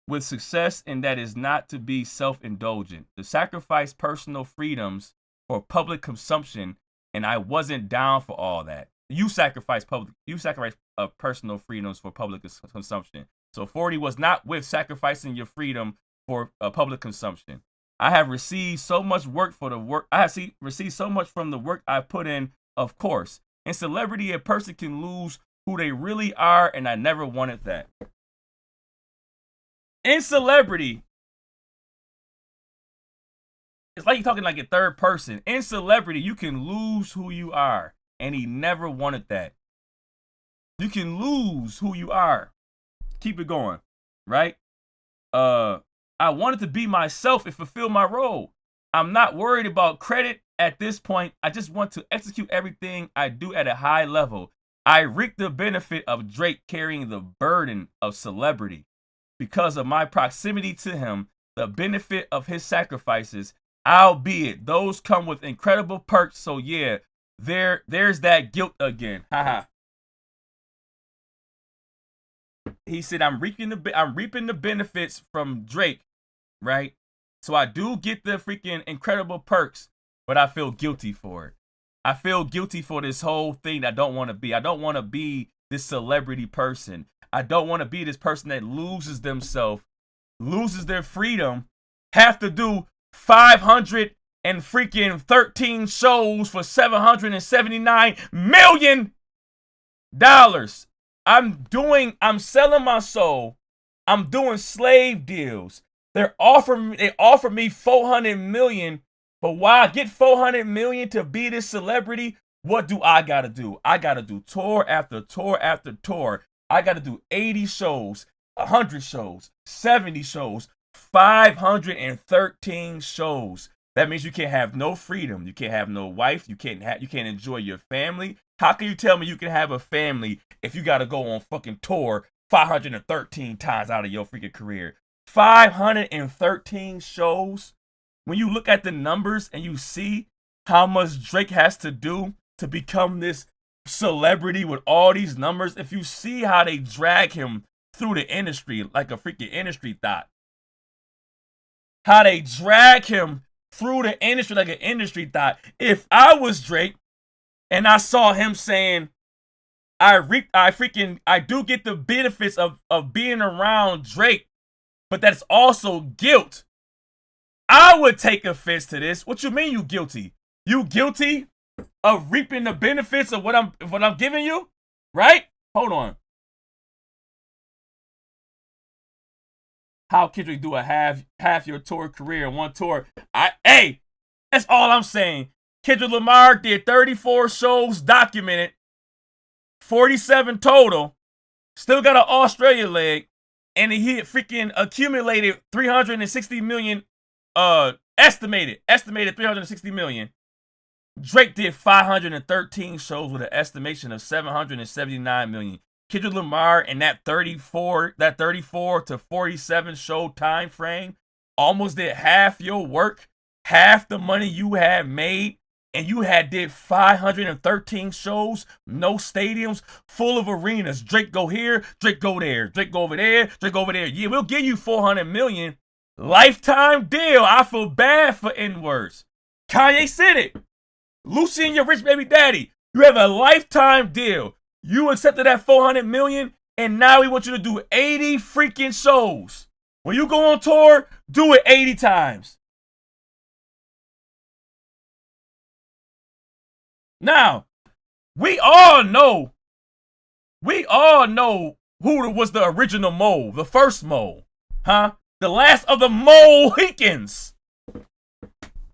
with success, and that is not to be self-indulgent. To sacrifice personal freedoms for public consumption, and I wasn't down for all that. You sacrifice personal freedoms for public consumption. So 40 was not with sacrificing your freedom for public consumption. I have received so much work for the work. Received so much from the work I put in, of course. In celebrity, a person can lose who they really are, and I never wanted that. In celebrity, it's like you're talking like a third person. In celebrity, you can lose who you are, and he never wanted that. You can lose who you are. Keep it going, right? I wanted to be myself and fulfill my role. I'm not worried about credit at this point. I just want to execute everything I do at a high level. I reap the benefit of Drake carrying the burden of celebrity. Because of my proximity to him, the benefit of his sacrifices, albeit those come with incredible perks. So yeah, there's that guilt again. Haha. He said, I'm reaping the benefits from Drake, right? So I do get the freaking incredible perks, but I feel guilty for it. I feel guilty for this whole thing I don't want to be. I don't want to be this celebrity person. I don't want to be this person that loses themselves, loses their freedom, have to do 500 and freaking 13 shows for $779 million. I'm selling my soul. I'm doing slave deals. They offer me $400 million, but why I get $400 million to be this celebrity? What do? I gotta do tour after tour after tour. I gotta do 80 shows, 100 shows, 70 shows, 513 shows. That means you can't have no freedom. You can't have no wife. You can't enjoy your family. How can you tell me you can have a family if you gotta go on fucking tour 513 times out of your freaking career? 513 shows. When you look at the numbers and you see how much Drake has to do to become this celebrity with all these numbers, if you see how they drag him through the industry like a freaking industry thought. How they drag him through the industry like an industry thought. If I was Drake and I saw him saying, I do get the benefits of being around Drake, but that's also guilt. I would take offense to this. What you mean you guilty? You guilty of reaping the benefits of what I'm giving you? Right? Hold on. How Kendrick do a half your tour career in one tour? Hey, that's all I'm saying. Kendrick Lamar did 34 shows documented, 47 total, still got an Australia leg, and he freaking accumulated 360 million, estimated 360 million. Drake did 513 shows with an estimation of 779 million. Kendrick Lamar in that 34 to 47 show time frame almost did half your work, half the money you had made, and you did 513 shows, no stadiums, full of arenas. Drake go here, Drake go there, Drake go over there, Drake go over there. Yeah, we'll give you 400 million. Lifetime deal. I feel bad for N-words. Kanye said it. Lucy and your rich baby daddy. You have a lifetime deal. You accepted that 400 million, and now we want you to do 80 freaking shows. When you go on tour, do it 80 times. Now, we all know who was the original mole, the first mole, huh? The last of the Mohicans.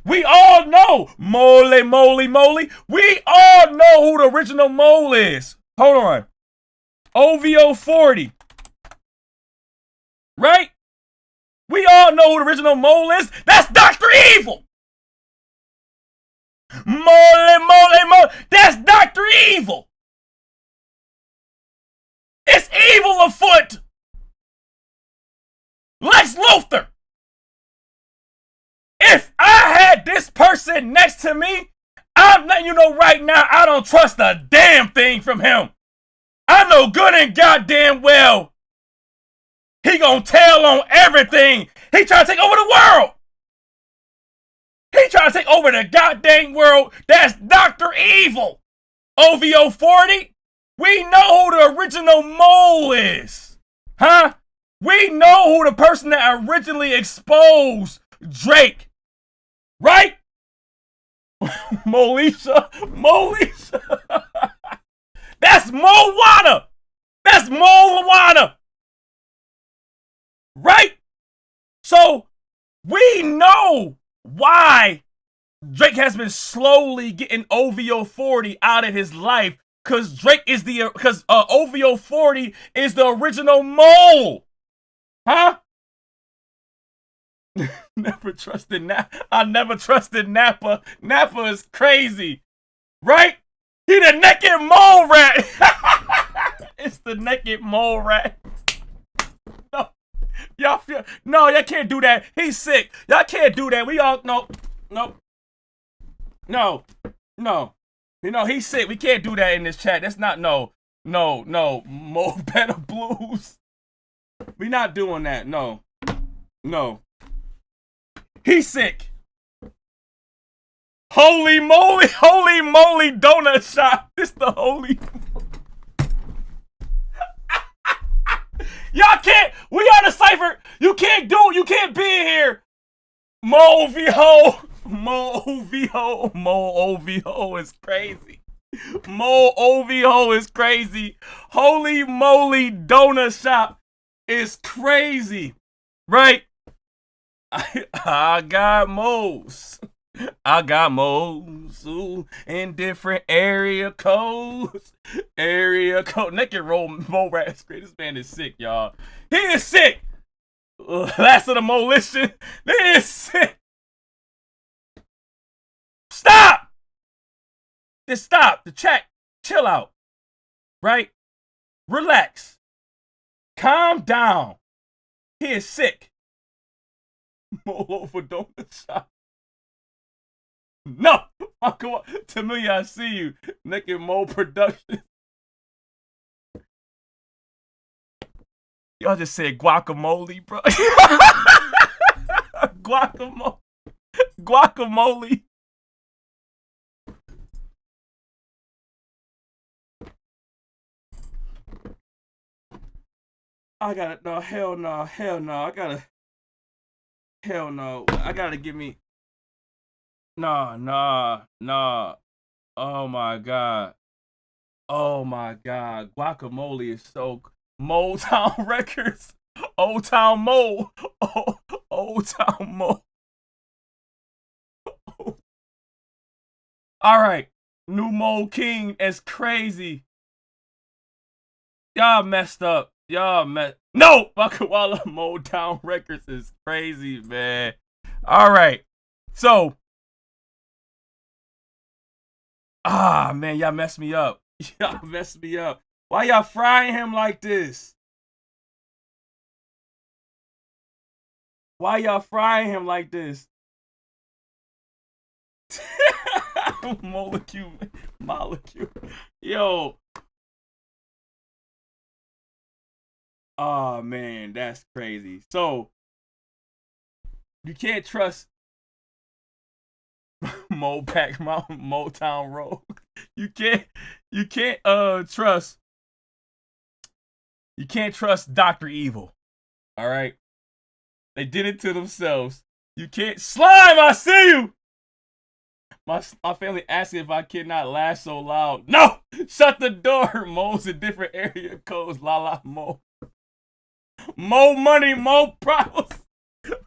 We all know, moly, moly, moly. We all know who the original mole is. Hold on. OVO40. Right? We all know who the original mole is. That's Dr. Evil. Moly, moly, moly. That's Dr. Evil. It's evil afoot. Lex Luthor. If I had this person next to me, I'm letting you know right now, I don't trust a damn thing from him. I know good and goddamn well he gonna tell on everything. He trying to take over the world. He trying to take over the goddamn world. That's Dr. Evil. OVO40, we know who the original mole is. Huh? We know who the person that originally exposed Drake. Right? Moesha. That's Moana. That's Moana. Right? So, we know why Drake has been slowly getting OVO40 out of his life, because OVO40 is the original mole. Huh? Never trusted Napa. I never trusted Napa. Napa is crazy. Right? He the naked mole rat. It's the naked mole rat. No. Y'all can't do that. He's sick. Y'all can't do that. We all no. You know, he's sick. We can't do that in this chat. That's not no. Mo Better Blues. We not doing that. No. He's sick. Holy moly donut shop. This the holy. Y'all can't. We are the cipher. You can't be in here. Mo OVO is crazy. Mo OVO is crazy. Holy moly donut shop is crazy. Right? I got moles. Ooh, in different area codes. Naked roll Mo Rat. This man is sick, y'all. He is sick. Last of the Molition. He is sick. Stop. Just stop. The chat. Chill out. Right? Relax. Calm down. He is sick. Molo for donut shop. No, come on. Tamiya, I see you. Naked Mo Production. Y'all just said guacamole, bro. Guacamole. Guacamole. I gotta, no, hell no, hell no. I gotta, hell no. I gotta give me, nah. Oh my God. Oh my God. Guacamole is so, Motown Records. Old Town Mo. Old Town Mo. All right. New Mo King is crazy. Y'all messed up. Y'all no! Wakawala Motown Records is crazy, man. All right. So. Man, y'all messed me up. Y'all messed me up. Why y'all frying him like this? Why y'all frying him like this? Molecule. Yo. Oh man, that's crazy. So you can't trust Mopac Motown Road. You can't trust. You can't trust Dr. Evil. All right. They did it to themselves. You can't slime. I see you. My family asked me if I cannot laugh so loud. No, shut the door. Mo's in different area codes. La la Mo. More money, more problems.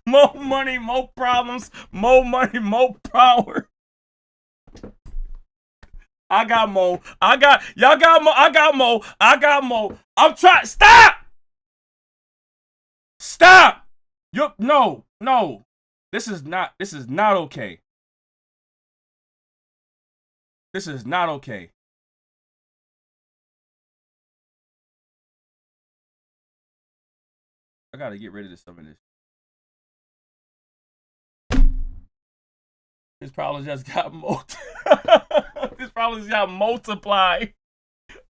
More money, more problems. More money, more power. I got Mo. Y'all got Mo. I got Mo. I'm trying. Stop. No. This is not okay. This is not okay. I gotta get rid of some of this. His problems just got multiplied.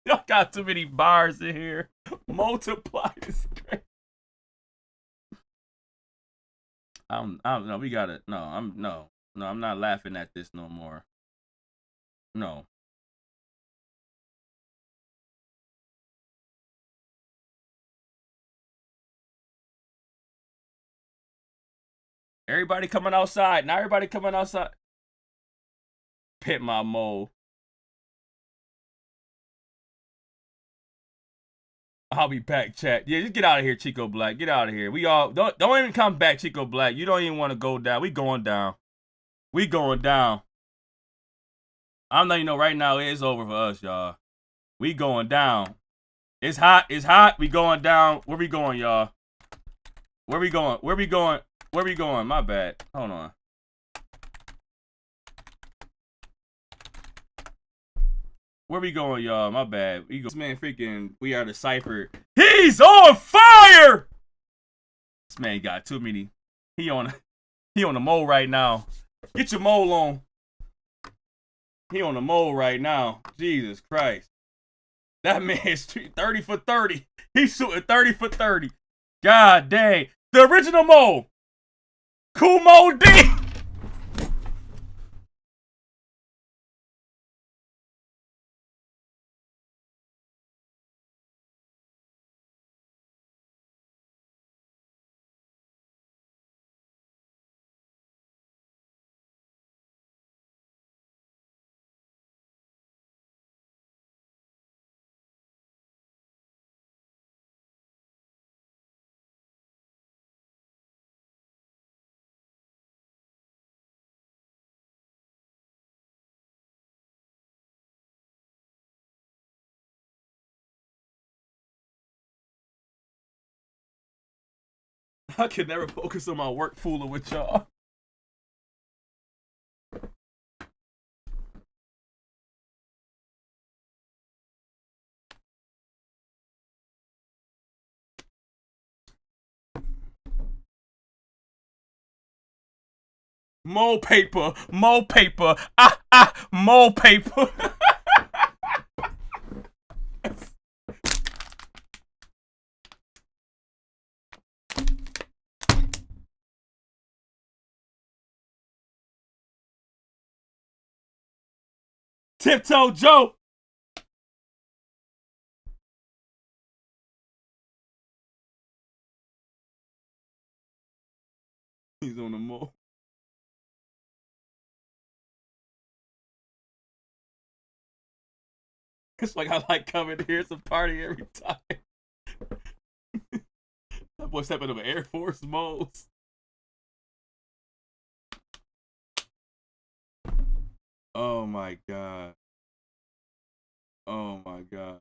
Y'all got too many bars in here. Multiply is great. I don't know. We got it. No, I'm not laughing at this no more. No. Everybody coming outside. Now everybody coming outside. Pit my Mo. I'll be back, chat. Yeah, just get out of here, Chico Black. Get out of here. We all don't even come back, Chico Black. You don't even want to go down. We going down. We going down. I'm letting you know right now it's over for us, y'all. We going down. It's hot. It's hot. We going down. Where we going, y'all? Where we going? Where we going? Where we going? My bad. Hold on. Where we going, y'all? My bad. This man freaking, we are the Cypher. He's on fire! This man got too many. He on the mole right now. Get your mole on. He on the mole right now. Jesus Christ. That man is 30 for 30. He's shooting 30 for 30. God dang. The original mole. Kumo D. I can never focus on my work fooling with y'all. Mo paper, mo paper, mo paper. Tiptoe Joe. He's on the mole. It's like I like coming here. It's a party every time. That boy stepping up Air Force modes. Oh my god. Oh my god.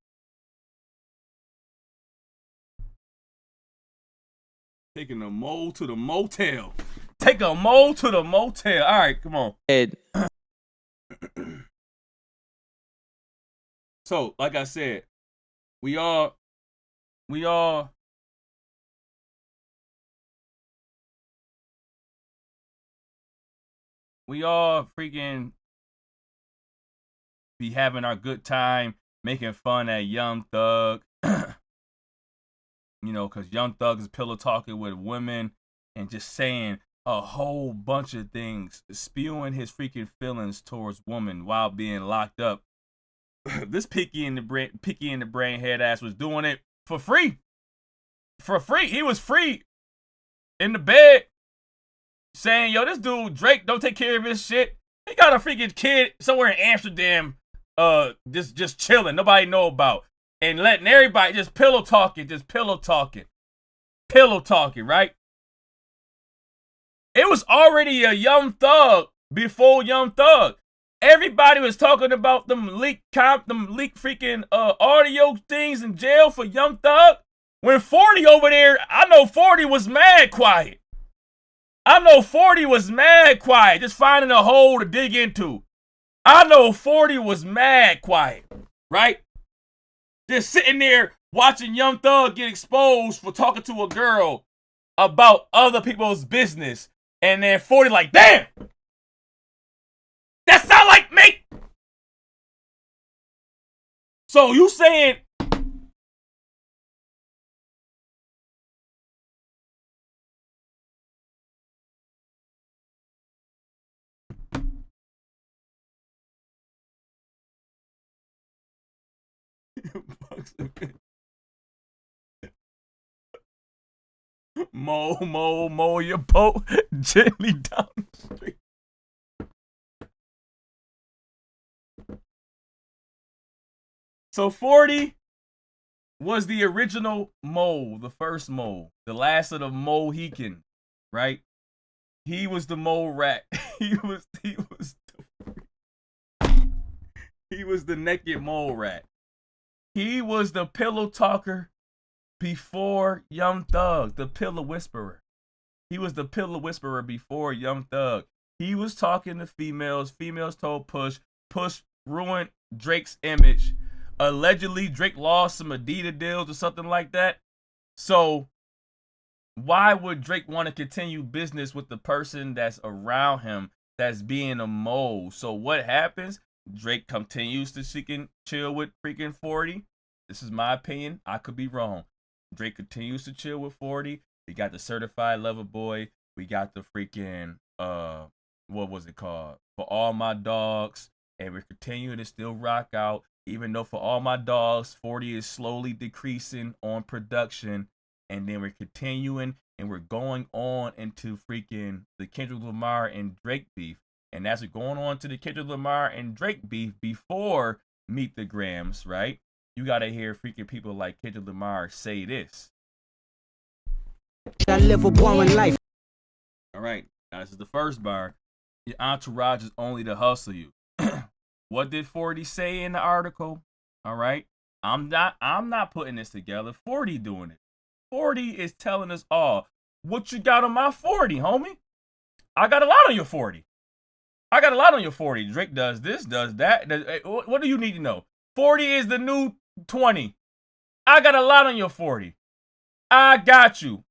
Taking a mole to the motel. Take a mole to the motel. All right, come on. So, like I said, we all freaking be having our good time, making fun at Young Thug. You know, because Young Thug is pillow talking with women and just saying a whole bunch of things, spewing his freaking feelings towards women while being locked up. This picky in the brain head ass was doing it for free. For free. He was free in the bed saying, yo, this dude, Drake, don't take care of his shit. He got a freaking kid somewhere in Amsterdam, just chilling, nobody know about. And letting everybody just pillow talking, right? It was already a Young Thug before Young Thug. Everybody was talking about them leak freaking audio things in jail for Young Thug. When 40 over there, I know 40 was mad quiet. Just finding a hole to dig into. I know 40 was mad quiet, right? Just sitting there watching Young Thug get exposed for talking to a girl about other people's business. And then 40 like, damn! That sound like me! So you saying... Mow your boat gently down the street. So 40 was the original mole, the first mole, the last of the Mohican, right? He was the mole rat. He was the naked mole rat. He was the pillow talker before Young Thug, the pillow whisperer. He was the pillow whisperer before Young Thug. He was talking to females. Females told Push. Push ruined Drake's image. Allegedly, Drake lost some Adidas deals or something like that. So why would Drake want to continue business with the person that's around him that's being a mole? So what happens? Drake continues to chill with freaking 40. This is my opinion. I could be wrong. Drake continues to chill with 40. We got the Certified Lover Boy. We got the freaking, what was it called? For All My Dogs. And we're continuing to still rock out. Even though For All My Dogs, 40 is slowly decreasing on production. And then we're continuing and we're going on into freaking the Kendrick Lamar and Drake beef. And as we're going on to the Kendrick Lamar and Drake beef before Meet the Grams, right? You gotta hear freaking people like Kendrick Lamar say this. I live a boring life. All right, this is the first bar. Your entourage is only to hustle you. What did 40 say in the article? All right, I'm not putting this together. 40 doing it. 40 is telling us all what you got on my 40, homie. I got a lot on your 40. Drake does this, does that. What do you need to know? 40 is the new 20. I got a lot on your 40. I got you.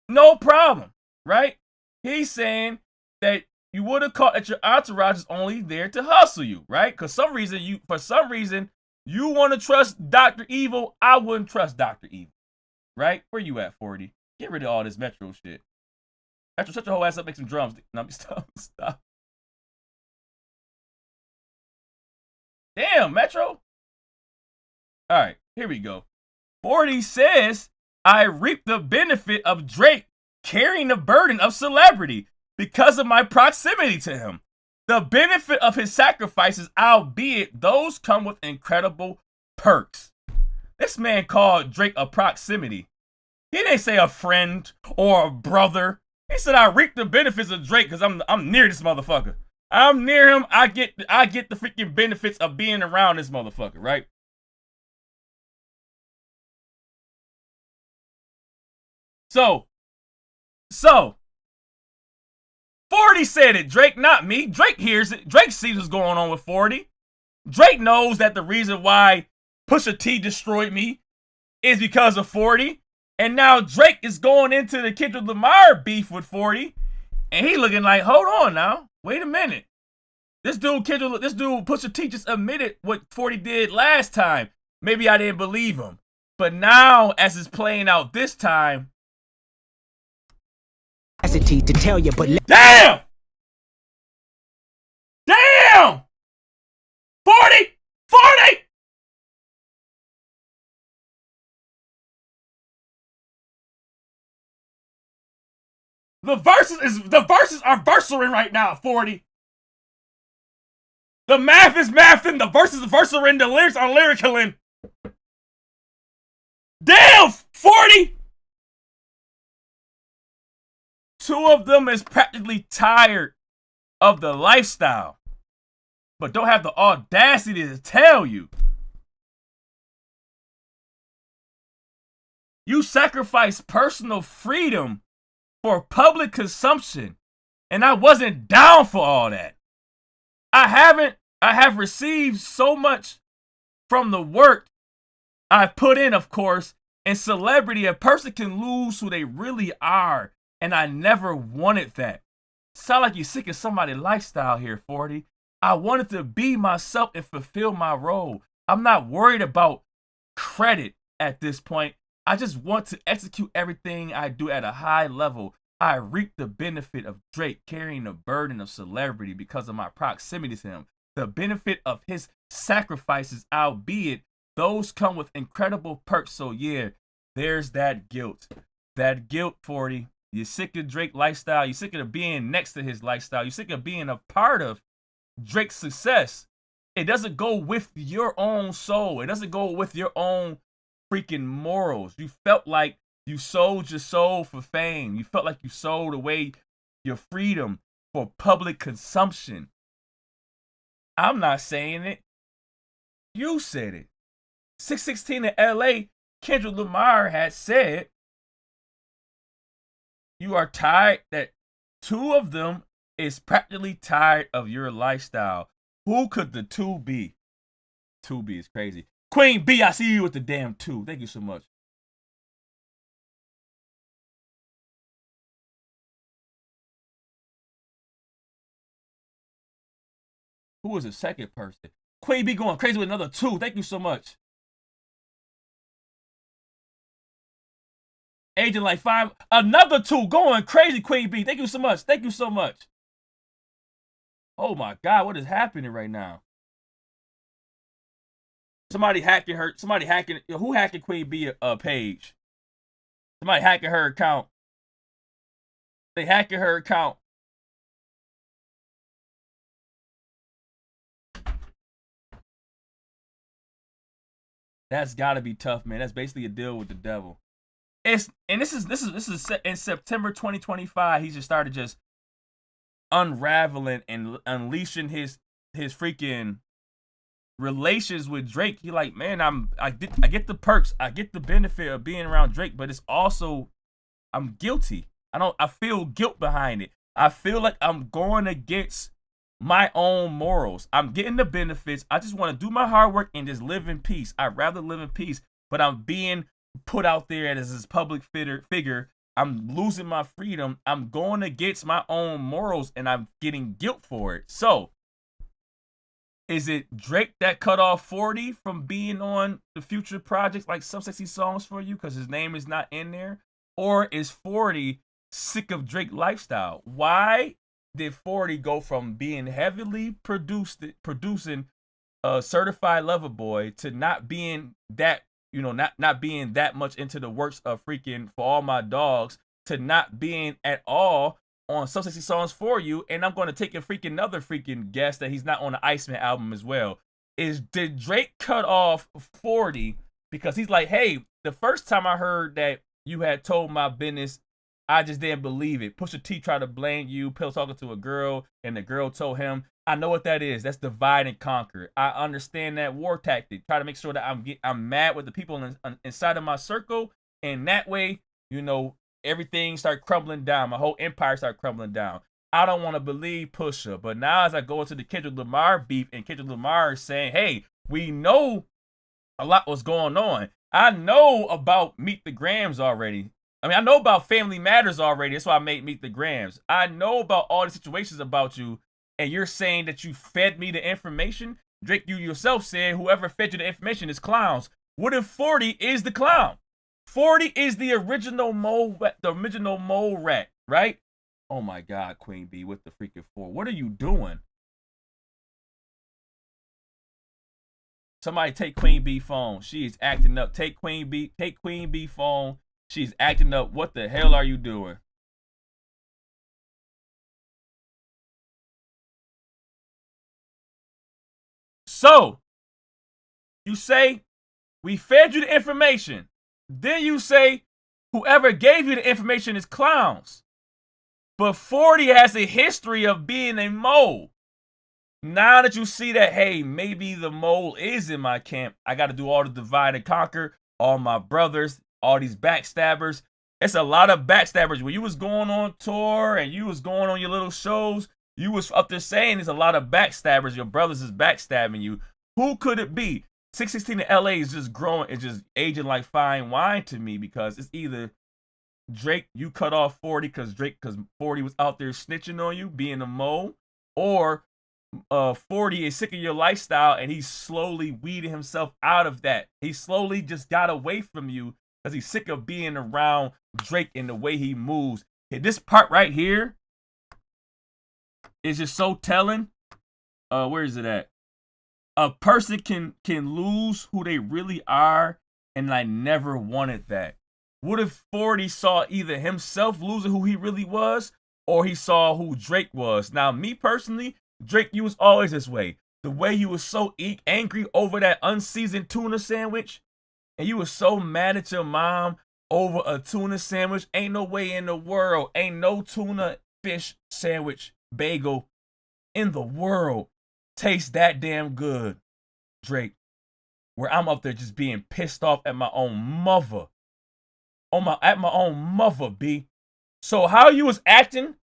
No problem, right? He's saying that you would have caught that your entourage is only there to hustle you, right? Because for some reason, you want to trust Dr. Evil. I wouldn't trust Dr. Evil, right? Where you at, 40? Get rid of all this Metro shit. Metro, shut your whole ass up, make some drums. No, stop. Damn, Metro. All right, here we go. 40 says, I reap the benefit of Drake carrying the burden of celebrity because of my proximity to him. The benefit of his sacrifices, albeit those come with incredible perks. This man called Drake a proximity. He didn't say a friend or a brother. He said, I reap the benefits of Drake because I'm near this motherfucker. I'm near him. I get the freaking benefits of being around this motherfucker, right? So 40 said it, Drake, not me. Drake hears it. Drake sees what's going on with 40. Drake knows that the reason why Pusha T destroyed me is because of 40. And now Drake is going into the Kendrick Lamar beef with 40. And he looking like, hold on now. Wait a minute. This dude Pusha T just admitted what 40 did last time. Maybe I didn't believe him. But now, as it's playing out this time, to tell you, but damn! Damn! 40! 40! The verses are versering right now, 40. The math is mathing, the verses are versering, the lyrics are lyricaling. Damn, 40! Two of them is practically tired of the lifestyle, but don't have the audacity to tell you. You sacrifice personal freedom for public consumption, and I wasn't down for all that. I have received so much from the work I put in, of course. In celebrity, a person can lose who they really are. And I never wanted that. Sound like you're sick of somebody's lifestyle here, 40. I wanted to be myself and fulfill my role. I'm not worried about credit at this point. I just want to execute everything I do at a high level. I reap the benefit of Drake carrying the burden of celebrity because of my proximity to him. The benefit of his sacrifices, albeit those come with incredible perks. So yeah, there's that guilt. That guilt, 40. You're sick of Drake lifestyle. You're sick of being next to his lifestyle. You're sick of being a part of Drake's success. It doesn't go with your own soul. It doesn't go with your own freaking morals. You felt like you sold your soul for fame. You felt like you sold away your freedom for public consumption. I'm not saying it. You said it. 616 in LA, Kendrick Lamar had said, you are tired, that two of them is practically tired of your lifestyle. Who could the two be? 2B is crazy. Queen B, I see you with the damn 2. Thank you so much. Who was the second person? Queen B going crazy with another 2. Thank you so much. Agent like 5, another 2 going crazy, Queen B. Thank you so much. Thank you so much. Oh my God, what is happening right now? Somebody hacking her. Somebody hacking. Who hacking Queen B page? Somebody hacking her account. They hacking her account. That's gotta be tough, man. That's basically a deal with the devil. This is in September 2025. He just started just unraveling and unleashing his freaking relations with Drake. He like, man, I get the perks, I get the benefit of being around Drake, but it's also I'm guilty. I feel guilt behind it. I feel like I'm going against my own morals. I'm getting the benefits. I just want to do my hard work and just live in peace. I'd rather live in peace, but I'm being put out there as this public figure. I'm losing my freedom. I'm going against my own morals and I'm getting guilt for it. So, is it Drake that cut off 40 from being on the future projects like Some Sexy Songs for You because his name is not in there? Or is 40 sick of Drake lifestyle? Why did 40 go from being heavily producing a certified lover boy to not being that, not being that much into the works of freaking For All My Dogs to not being at all on So Sexy Songs For You, and I'm going to take a freaking another freaking guess that he's not on the Iceman album as well. Did Drake cut off 40 because he's like, hey, the first time I heard that you had told my business, I just didn't believe it. Pusha T tried to blame you, Pill talking to a girl, and the girl told him, I know what that is. That's divide and conquer. I understand that war tactic. Try to make sure that I'm mad with the people inside of my circle, and that way, everything started crumbling down. My whole empire started crumbling down. I don't want to believe Pusha, but now as I go into the Kendrick Lamar beef, and Kendrick Lamar is saying, hey, we know a lot was going on. I know about Meet the Grams already. I know about Family Matters already. That's why I made Meet the Grams. I know about all the situations about you, and you're saying that you fed me the information? Drake, you yourself said whoever fed you the information is clowns. What if 40 is the clown? 40 is the original mole rat, right? Oh my God, Queen B with the freaking 4. What are you doing? Somebody take Queen B phone. She is acting up. Take Queen B phone. She's acting up. What the hell are you doing? So, you say, we fed you the information. Then you say, whoever gave you the information is clowns. But 40 has a history of being a mole. Now that you see that, hey, maybe the mole is in my camp, I got to do all the divide and conquer, all my brothers, all these backstabbers. It's a lot of backstabbers. When you was going on tour and you was going on your little shows, you was up there saying there's a lot of backstabbers. Your brothers is backstabbing you. Who could it be? 616 in LA is just growing. It's just aging like fine wine to me, because it's either Drake, you cut off 40 because 40 was out there snitching on you, being a mole, or 40 is sick of your lifestyle and he's slowly weeding himself out of that. He slowly just got away from you because he's sick of being around Drake and the way he moves. Okay, this part right here is just so telling. Where is it at? A person can lose who they really are, and I never wanted that. What if 40 saw either himself losing who he really was, or he saw who Drake was? Now, me personally, Drake, you was always this way. The way you was so angry over that unseasoned tuna sandwich, and you was so mad at your mom over a tuna sandwich. Ain't no way in the world, ain't no tuna fish sandwich bagel in the world tastes that damn good, Drake. Where I'm up there just being pissed off at my own mother. At my own mother, B. So how you was acting,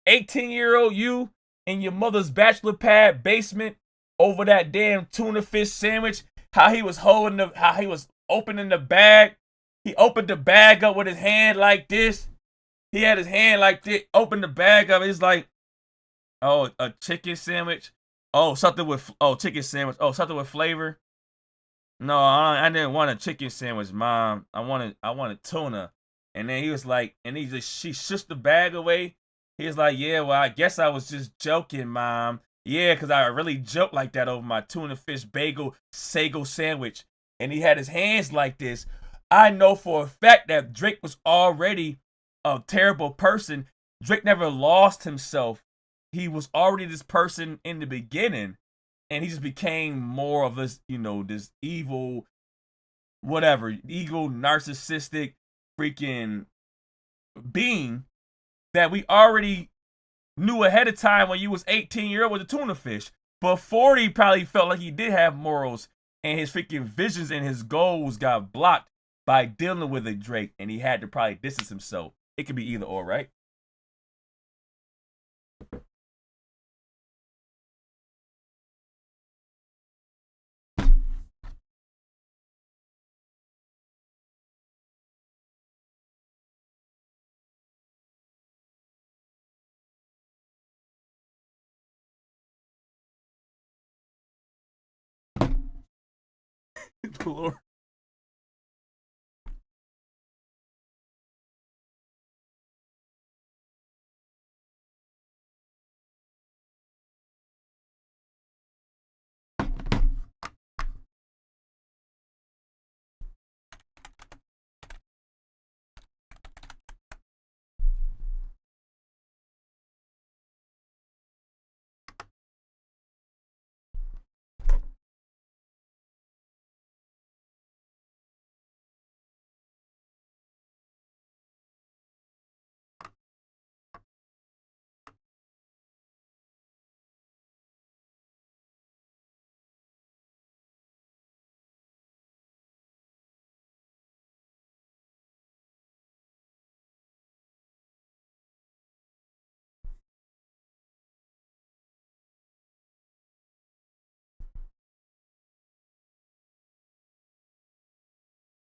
18-year-old you, in your mother's bachelor pad basement over that damn tuna fish sandwich, how he was opening the bag. He opened the bag up with his hand like this. He had his hand like this, opened the bag up. It's like, oh, a chicken sandwich. Oh, chicken sandwich. Oh, something with flavor. No, I didn't want a chicken sandwich, Mom. I wanted tuna. And then he was like, she shushed the bag away. He was like, yeah, well, I guess I was just joking, Mom. Yeah, because I really joked like that over my tuna fish bagel sago sandwich. And he had his hands like this. I know for a fact that Drake was already a terrible person. Drake never lost himself. He was already this person in the beginning. And he just became more of this, this evil, narcissistic freaking being that we already knew ahead of time when you was 18-year-old with a tuna fish. But 40 probably felt like he did have morals, and his freaking visions and his goals got blocked by dealing with a Drake, and he had to probably distance himself. It could be either or, right? Lord.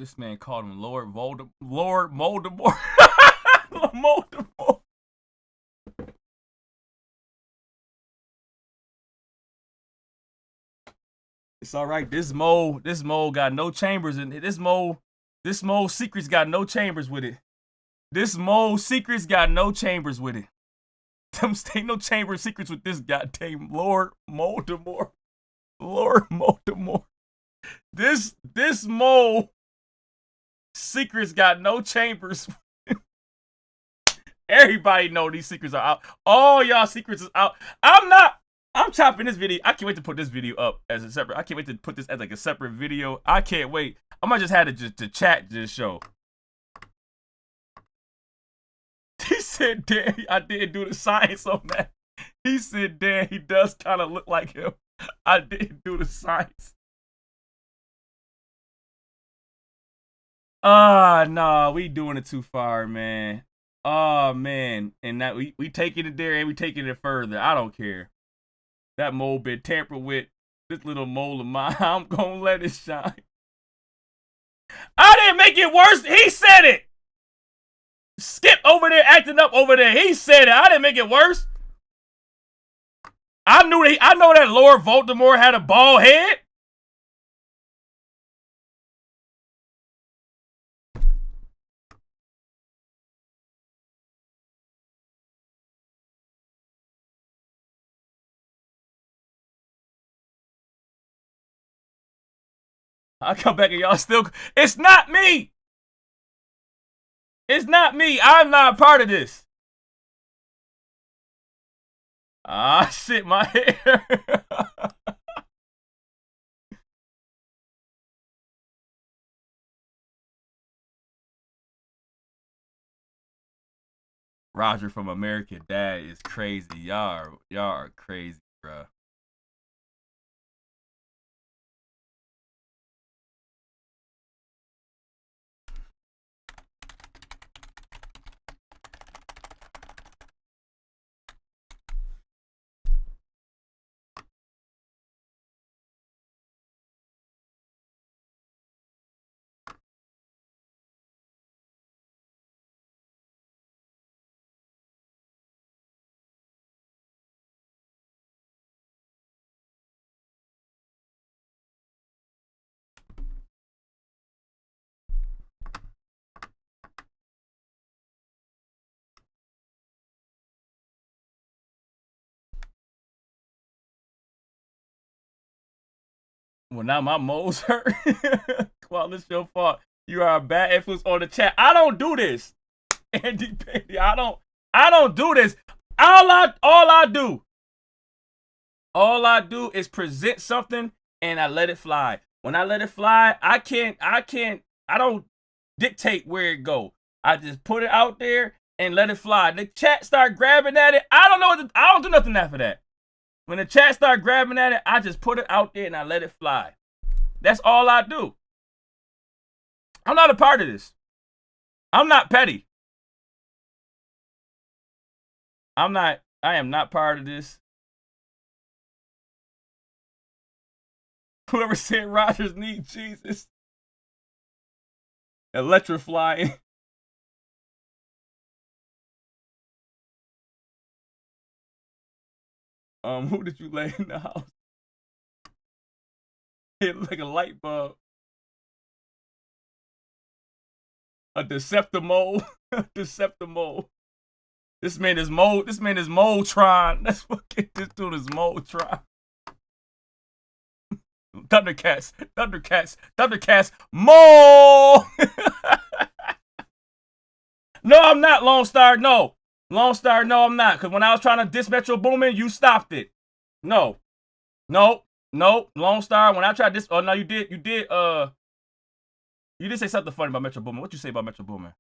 This man called him Lord Voldemort. Lord Voldemort. Voldemort. It's all right. This mole got no chambers in it. This mole secrets got no chambers with it. This mole secrets got no chambers with it. Them ain't no chamber secrets with this goddamn Lord Voldemort. Lord Voldemort. This mole secrets got no chambers. Everybody know these secrets are out. All y'all secrets is out. I'm chopping this video. I can't wait to put this video up as a separate. I can't wait to put this as like a separate video. I can't wait. I might just have to chat this show. He said, "Damn, I didn't do the science on that." He said, "Damn, he does kind of look like him." I didn't do the science. Nah, we doing it too far, man. Oh man, and that we taking it there and we taking it further. I don't care. That mole been tampered with. This little mole of mine, I'm gonna let it shine. I didn't make it worse. He said it. Skip over there acting up over there. He said it. I didn't make it worse. I know that Lord Voldemort had a bald head. I come back and y'all still. It's not me. It's not me. I'm not a part of this. Ah, shit, my hair. Roger from American Dad is crazy. Y'all are crazy, bro. Well, now my moles hurt. Well, it's your fault. You are a bad influence on the chat. I don't do this. Andy Penny, I don't do this. All I do is present something and I let it fly. When I let it fly, I don't dictate where it go. I just put it out there and let it fly. The chat start grabbing at it. I don't do nothing after that. When the chat start grabbing at it, I just put it out there and I let it fly. That's all I do. I'm not a part of this. I'm not petty. I am not part of this. Whoever said Rogers need Jesus. Electrifying. Who did you lay in the house? It like a light bulb. A Deceptimole. Deceptimole. This man is Moltron. That's what get this dude is Moltron. Thundercats, Mole! No, I'm not, Lone Star, no. Lone Star, no, I'm not. Because when I was trying to diss Metro Boomin, you stopped it. No. Lone Star, when I tried this, oh no, you did say something funny about Metro Boomin. What you say about Metro Boomin?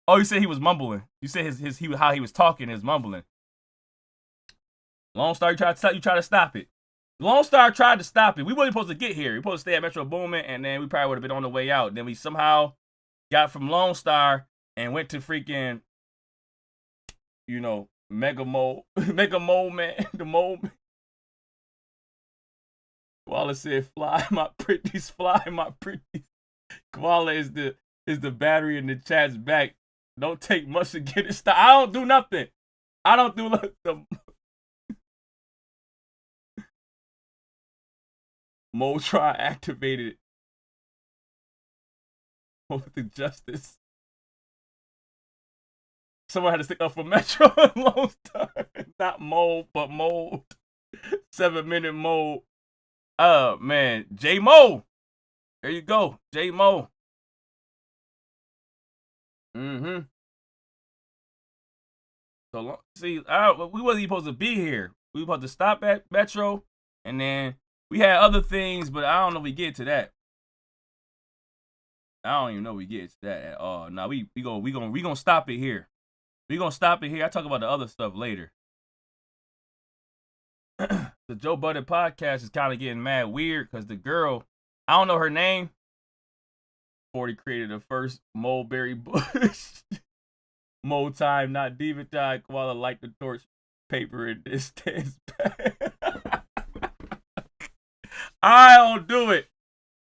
Oh, you said he was mumbling. You said how he was talking is mumbling. Lone Star, you tried to stop it. Lone Star tried to stop it. We weren't supposed to get here. We were supposed to stay at Metro Boomin, and then we probably would have been on the way out. Then we somehow got from Lone Star and went to freaking, Mega Mole Man, the Mole Man. Wallace said, fly my pretties. Koala is the battery in the chat's back. Don't take much to get it started. I don't do nothing. I don't do the Moltron activated. With the justice. Someone had to stick up for Metro and Lone Star. Not mold, but mold. 7-minute mold. Oh man, J Mo. There you go, J Mo. So see, we wasn't even supposed to be here. We were supposed to stop at Metro, and then we had other things, but I don't know if we get to that. I don't even know if we get to that at all. Nah, we gonna stop it here. We gonna stop it here. I talk about the other stuff later. The Joe Budden podcast is kind of getting mad weird because the girl, I don't know her name. 40 created the first mulberry bush. Mo time, not diva time. Koala like the torch paper in this stands back. I don't do it.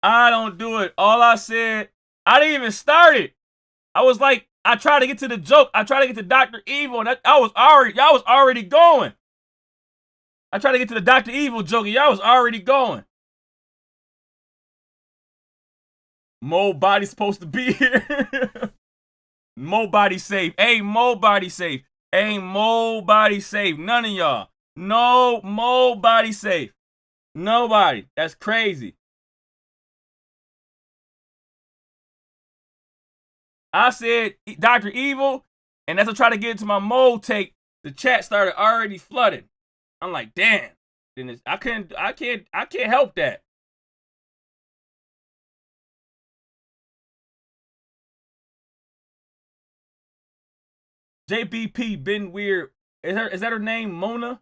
I don't do it. All I said, I didn't even start it. I was like, I tried to get to the joke. I tried to get to Dr. Evil, and y'all was already going. I tried to get to the Dr. Evil joke, and y'all was already going. Mo body supposed to be here. Mo body safe. Ain't Mo body safe. Ain't Mo body safe. None of y'all. No Mo body safe. Nobody. That's crazy. I said Dr. Evil, and as I try to get into my Mo take, the chat started already flooding. I'm like, damn. I can't help that. JBP been weird. Is that her name? Mona?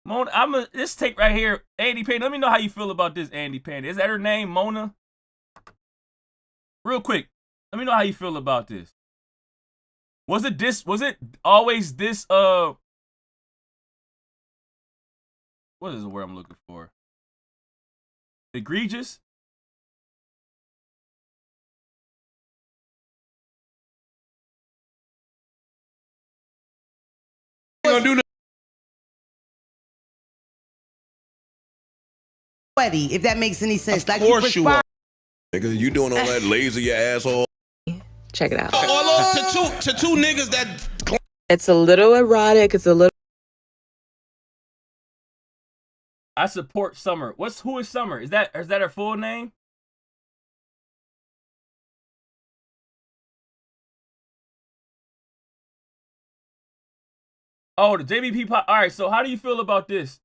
Mona, this take right here, Andy Payne. Let me know how you feel about this, Andy Payne. Is that her name, Mona? Real quick. Let me know how you feel about this. Was it always this what is the word I'm looking for? Egregious? Gonna do sweaty, if that makes any sense. Of like course you are. Nigga, you doing all that lazy asshole. Check it out. to two niggas that. It's a little erotic. It's a little. I support Summer. Who is Summer? Is that her full name? Oh, the JBP pop. All right. So how do you feel about this?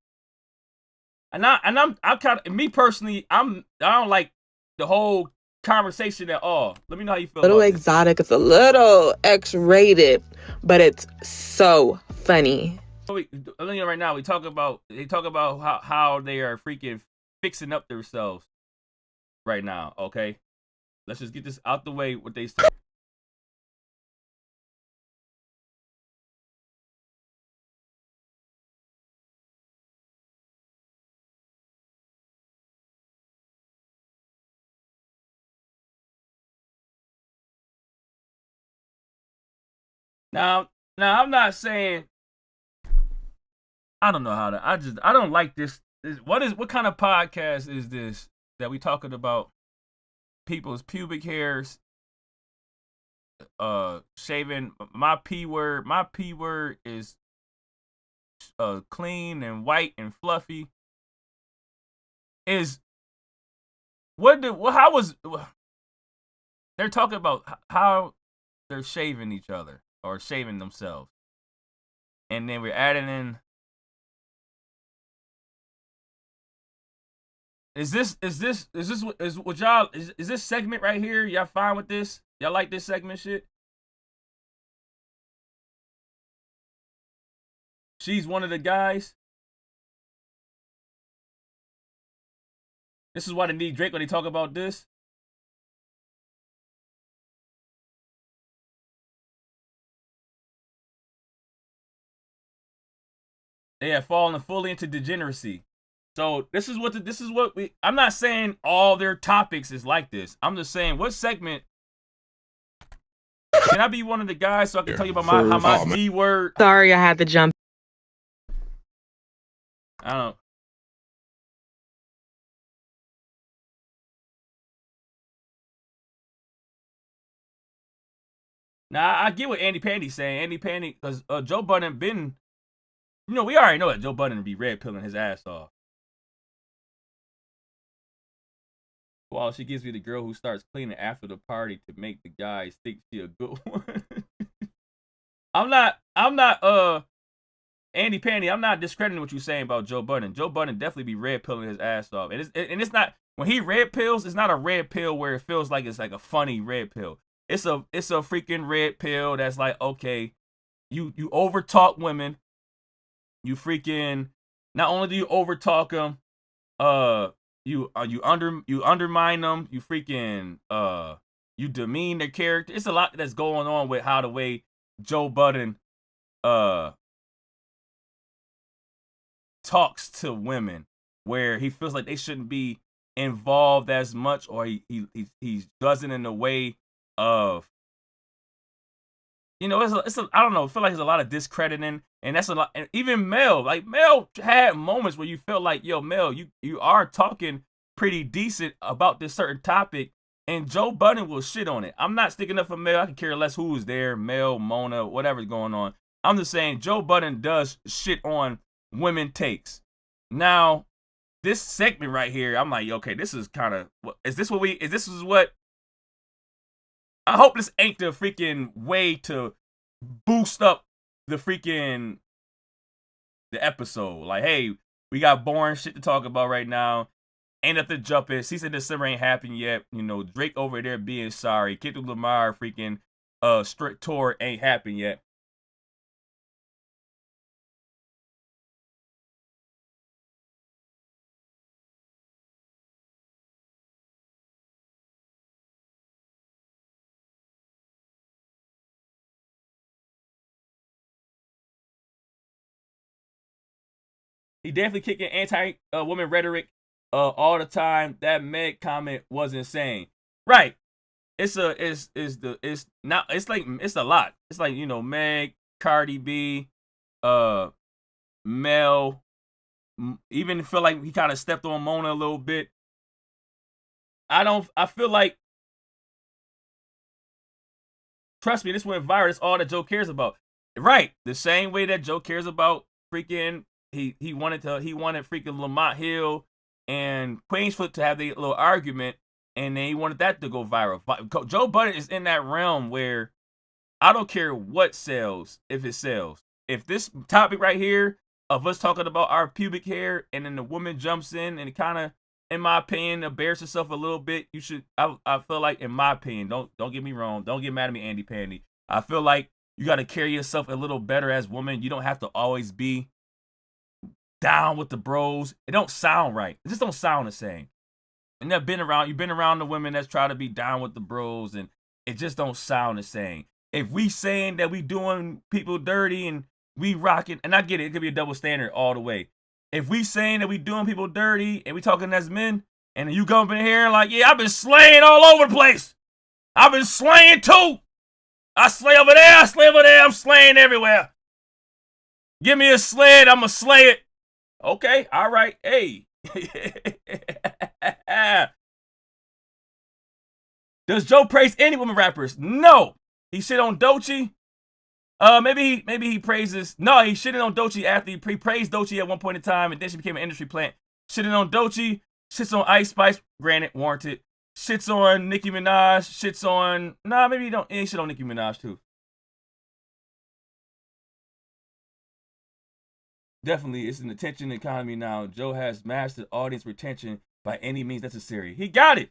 I'm kind of, me personally, I don't like the whole conversation at all. Let me know how you feel. A little about exotic. It's a little X-rated, but it's so funny. Right now, they talk about how they are freaking fixing up themselves right now. Okay, let's just get this out the way. What they say. Now, I'm not saying. I don't know how to. I don't like this. What kind of podcast is this that we talking about people's pubic hairs? Shaving. My P word is clean and white and fluffy. They're talking about how they're shaving each other or shaving themselves, and then we're adding in. Is this segment right here? Y'all fine with this? Y'all like this segment shit? She's one of the guys. This is why they need Drake when they talk about this. They have fallen fully into degeneracy. So this is what we. I'm not saying all their topics is like this. I'm just saying what segment. Can I be one of the guys so I can tell you about my D word? Sorry, I had to jump. I don't. Now I get what Andy Pandy's saying. Andy Pandy, because Joe Budden been, we already know that Joe Budden would be red pilling his ass off. Well, she gives me the girl who starts cleaning after the party to make the guys think she a good one. I'm not Andy Pandy, I'm not discrediting what you're saying about Joe Budden. Joe Budden definitely be red pilling his ass off. And it's not, when he red pills, it's not a red pill where it feels like it's like a funny red pill. It's a freaking red pill that's like, okay, you overtalk women. You freaking, not only do you overtalk them, you undermine them. You freaking you demean their character. It's a lot that's going on with how the way Joe Budden talks to women, where he feels like they shouldn't be involved as much, or he does it in a way of, I don't know, I feel like there's a lot of discrediting, and that's a lot. And even Mel had moments where you feel like, yo, Mel, you are talking pretty decent about this certain topic, and Joe Budden will shit on it. I'm not sticking up for Mel. I can care less who is there, Mel, Mona, whatever's going on. I'm just saying Joe Budden does shit on women takes. Now, this segment right here, I'm like, okay, this is kind of, what I hope this ain't the freaking way to boost up the episode. Like, hey, we got boring shit to talk about right now. Ain't nothing jumping. Season December ain't happened yet. Drake over there being sorry. Kendrick Lamar freaking strict tour ain't happened yet. He definitely kicking anti-woman rhetoric all the time. That Meg comment was insane. Right. It's a lot. It's like, Meg, Cardi B, Mel, even feel like he kind of stepped on Mona a little bit. I feel like, trust me, this went viral. That's all that Joe cares about. Right. The same way that Joe cares about freaking, he wanted freaking Lamont Hill and Queensfoot to have their little argument, and then he wanted that to go viral. Joe Budden is in that realm where I don't care what sells, if it sells. If this topic right here of us talking about our pubic hair, and then the woman jumps in and kind of, in my opinion, embarrass herself a little bit, you should. I feel like, in my opinion, don't get me wrong. Don't get mad at me, Andy Pandy. I feel like you got to carry yourself a little better as woman. You don't have to always be down with the bros. It don't sound right. It just don't sound the same. And you've been around the women that's try to be down with the bros, and it just don't sound the same. If we saying that we doing people dirty and we rocking, and I get it, it could be a double standard all the way. If we saying that we doing people dirty and we talking as men, and you come in here like, yeah, I've been slaying all over the place. I've been slaying too. I slay over there, I'm slaying everywhere. Give me a sled, I'ma slay it. Okay, all right, hey. Does Joe praise any women rappers? No. He shit on Doechii. Maybe he praises. No, he shitted on Doechii after he praised Doechii at one point in time, and then she became an industry plant. Shitting on Doechii, shits on Ice Spice, granted, warranted. Shits on Nicki Minaj, shits on. Nah, maybe he don't. He shit on Nicki Minaj too. Definitely, it's an attention economy now. Joe has mastered audience retention by any means necessary. He got it.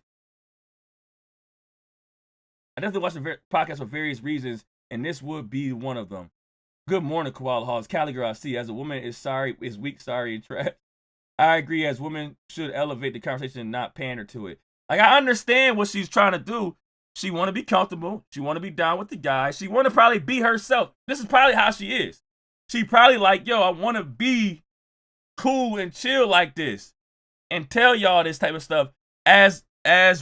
I definitely watch the podcast for various reasons, and this would be one of them. Good morning, Koala Halls. Cali girl, I see. As a woman is weak, sorry, and trapped. I agree, as women should elevate the conversation and not pander to it. Like, I understand what she's trying to do. She want to be comfortable. She want to be down with the guy. She want to probably be herself. This is probably how she is. She probably like, yo, I want to be cool and chill like this. and tell y'all this type of stuff. As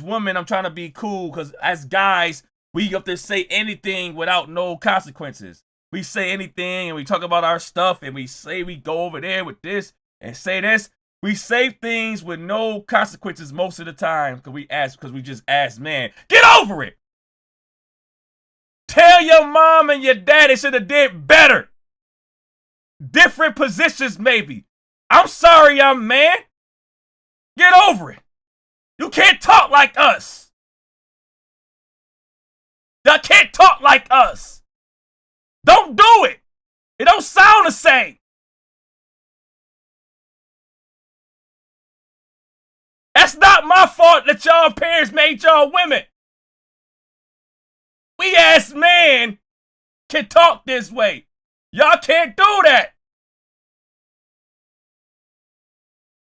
women, I'm trying to be cool, because as guys, we up there say anything without no consequences. We say anything and we talk about our stuff and we say we go over there with this and say this. We say things with no consequences most of the time because we just ask, man, get over it. Tell your mom and your dad they should have did better. Different positions maybe. I'm sorry, young man. Get over it. You can't talk like us. Y'all can't talk like us. Don't do it. It don't sound the same. That's not my fault that y'all parents made y'all women. We as men can talk this way. Y'all can't do that.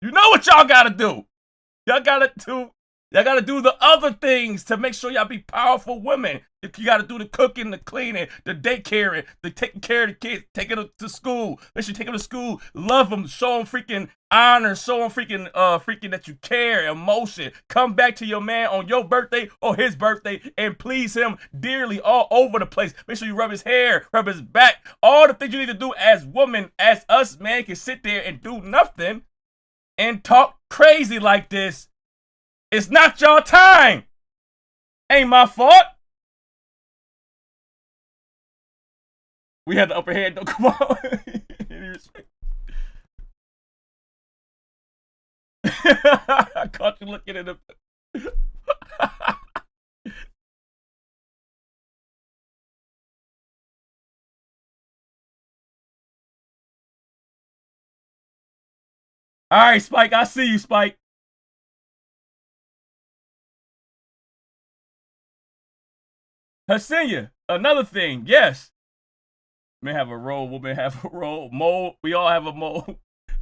You know what y'all gotta do. Y'all gotta do the other things to make sure y'all be powerful women. You gotta do the cooking, the cleaning, the daycare, the taking care of the kids, taking them to school. Make sure you take them to school, love them, show them freaking honor, show them freaking that you care, emotion. Come back to your man on your birthday or his birthday and please him dearly all over the place. Make sure you rub his hair, rub his back, all the things you need to do as women, as us man can sit there and do nothing and talk crazy like this. It's not your time. Ain't my fault. We had the upper hand. Don't come on. I caught you looking at him. All right, Spike. I see you, Spike. Hasenia, another thing, yes. Men have a role, women have a role. Mole, we all have a mole.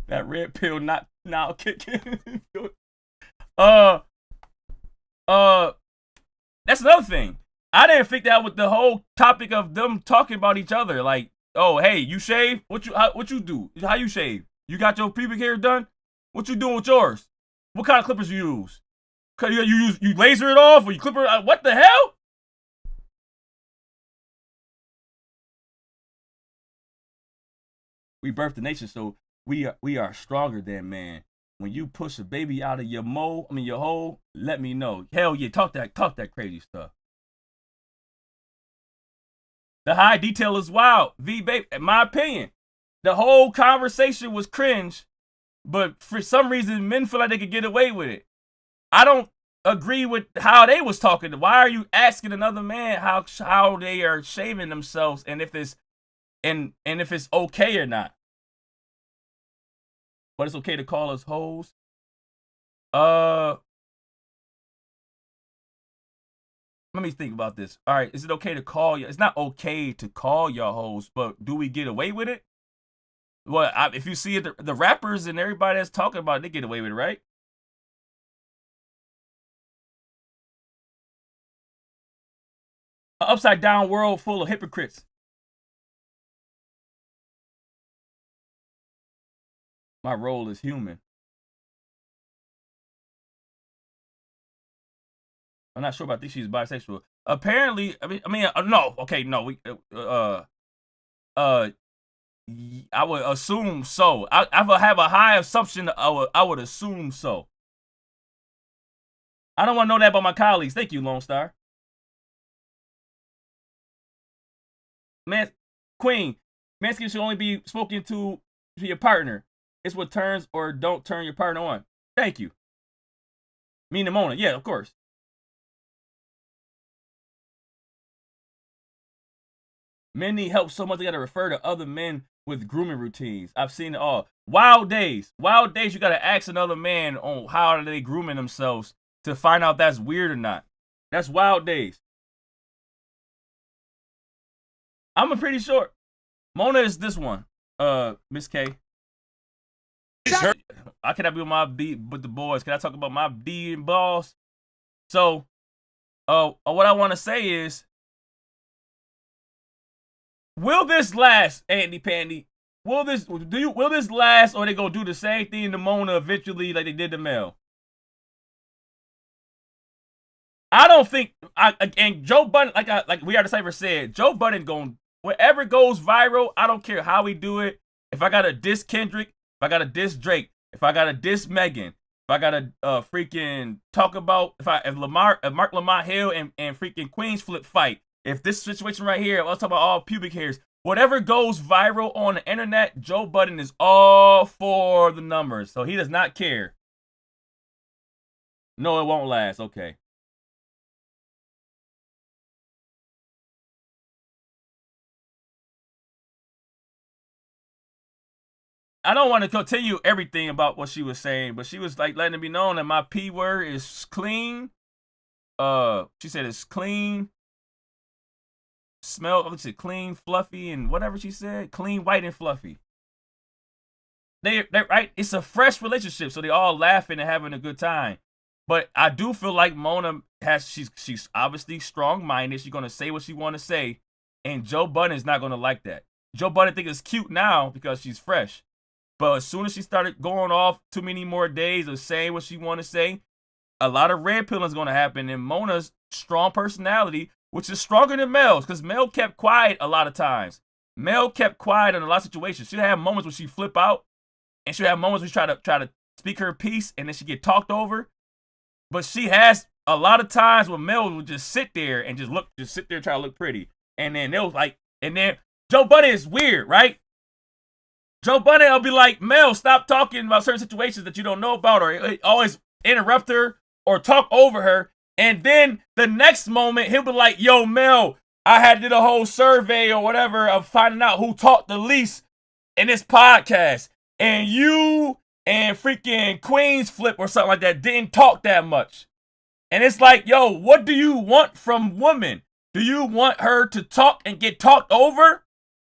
That red pill not now kicking. That's another thing. I didn't think that with the whole topic of them talking about each other. Like, oh, hey, you shave? What you do? How you shave? You got your pubic hair done? What you doing with yours? What kind of clippers you use? You laser it off or you clip it? What the hell? We birthed the nation, so we are stronger than man. When you push a baby out of your your hole, let me know. Hell yeah, talk that crazy stuff. The high detail is wild. Baby, in my opinion, the whole conversation was cringe, but for some reason, men feel like they could get away with it. I don't agree with how they was talking. Why are you asking another man how they are shaving themselves and if it's if it's okay or not? But it's okay to call us hoes. Let me think about this. All right, is it okay to call you? It's not okay to call y'all hoes, but do we get away with it? Well, if you see it, the rappers and everybody that's talking about it, they get away with it, right? An upside down world full of hypocrites. My role is human. I'm not sure about this. She's bisexual. Apparently, no. Okay, no. I would assume so. I have a high assumption. I would assume so. I don't want to know that about my colleagues. Thank you, Lone Star. Man, Queen, manscaping should only be spoken to your partner. It's what turns or don't turn your partner on. Thank you. Me and Mona. Yeah, of course. Men need help so much they gotta refer to other men with grooming routines. I've seen it all. Wild days. Wild days, you gotta ask another man on how are they grooming themselves to find out that's weird or not. That's wild days. I'm pretty sure. Mona is this one. Miss K. I cannot be with my B with the boys. Can I talk about my D and balls? So, what I want to say is, will this last, Andy Pandy? will this last, or they gonna do the same thing to Mona eventually like they did to Mel? I don't think and Joe Budden, like We Are the Cypher said, Joe Budden going wherever goes viral. I don't care how we do it. If I gotta diss Kendrick, if I gotta diss Drake, if I gotta diss Megan, if I gotta freaking talk about if Mark Lamont Hill and freaking Queens Flip fight, if this situation right here, let's talk about all pubic hairs. Whatever goes viral on the internet, Joe Budden is all for the numbers, so he does not care. No, it won't last. Okay. I don't want to continue everything about what she was saying, but she was like letting it be known that my P word is clean. She said it's clean. Let's see, clean, fluffy, and whatever she said. Clean, white, and fluffy. They're right. It's a fresh relationship, so they all laughing and having a good time. But I do feel like Mona she's obviously strong-minded. She's gonna say what she want to say, and Joe Budden is not gonna like that. Joe Budden think it's cute now because she's fresh. But as soon as she started going off too many more days of saying what she want to say, a lot of red pilling is going to happen. And Mona's strong personality, which is stronger than Mel's, because Mel kept quiet a lot of times. Mel kept quiet in a lot of situations. She'd have moments where she flip out, and she'd have moments where she try to speak her piece, and then she get talked over. But she has a lot of times where Mel would just sit there and just sit there and try to look pretty. And then then Joe Budden is weird, right? Joe Budden will be like, Mel, stop talking about certain situations that you don't know about, or always interrupt her or talk over her. And then the next moment, he'll be like, yo, Mel, I had to do the whole survey or whatever of finding out who talked the least in this podcast. And you and freaking Queens Flip or something like that didn't talk that much. And it's like, yo, what do you want from women? Do you want her to talk and get talked over?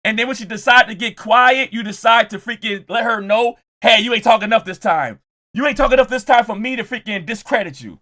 And then when she decide to get quiet, you decide to freaking let her know, hey, you ain't talking enough this time. You ain't talking enough this time for me to freaking discredit you.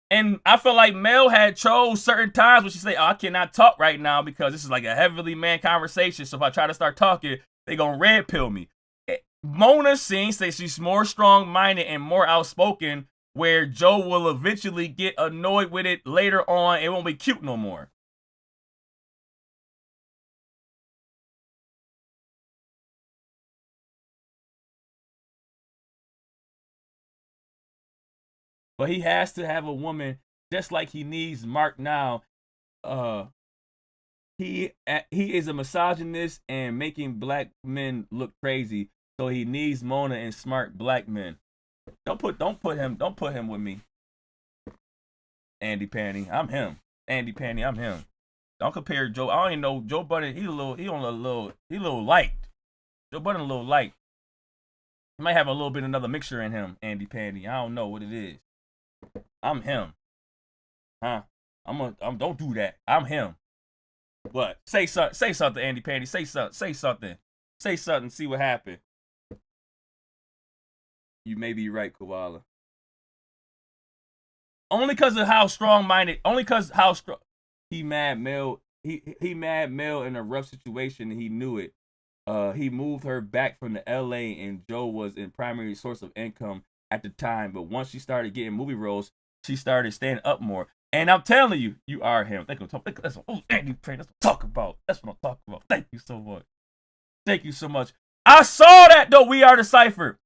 And I feel like Mel had chose certain times when she say, oh, I cannot talk right now because this is like a heavily man conversation. So if I try to start talking, they gonna red pill me. Mona seems that she's more strong-minded and more outspoken, where Joe will eventually get annoyed with it later on. It won't be cute no more. But he has to have a woman, just like he needs Mark now. He is a misogynist and making black men look crazy. So he needs Mona and smart black men. Don't put him with me. Andy Panty, I'm him. Andy Panty, I'm him. Don't compare Joe. I don't even know Joe Budden. He a little light. Joe Budden a little light. He might have a little bit another mixture in him. Andy Panty. I don't know what it is. I'm him. Huh? Don't do that. I'm him. What? Say something, Andy Panty. Say something. Say something. See what happened. You may be right, Koala. Only because of how strong-minded. Only because how strong. He mad Mel. He mad Mel in a rough situation. And he knew it. He moved her back from the LA, and Joe was in primary source of income at the time. But once she started getting movie roles, she started standing up more. And I'm telling you, you are him. That's what Andy Panty. That's what I'm talking about. That's what I'm talking about. Thank you so much. Thank you so much. I saw that though. We Are the Cypher.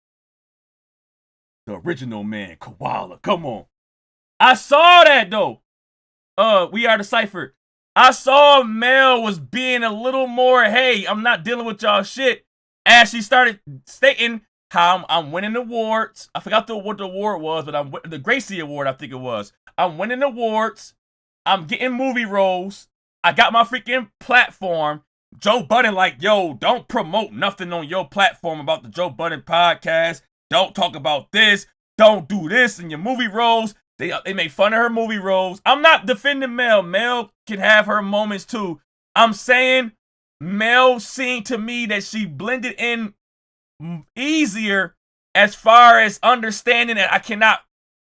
The original man, Koala. Come on. I saw that though. We Are the Cypher. I saw Mel was being a little more, hey, I'm not dealing with y'all shit. As she started stating how I'm winning awards. I forgot what the award was, but the Gracie Award, I think it was. I'm winning awards. I'm getting movie roles. I got my freaking platform. Joe Budden like, yo, don't promote nothing on your platform about the Joe Budden podcast. Don't talk about this. Don't do this in your movie roles. They make fun of her movie roles. I'm not defending Mel. Mel can have her moments too. I'm saying Mel seemed to me that she blended in easier as far as understanding that I cannot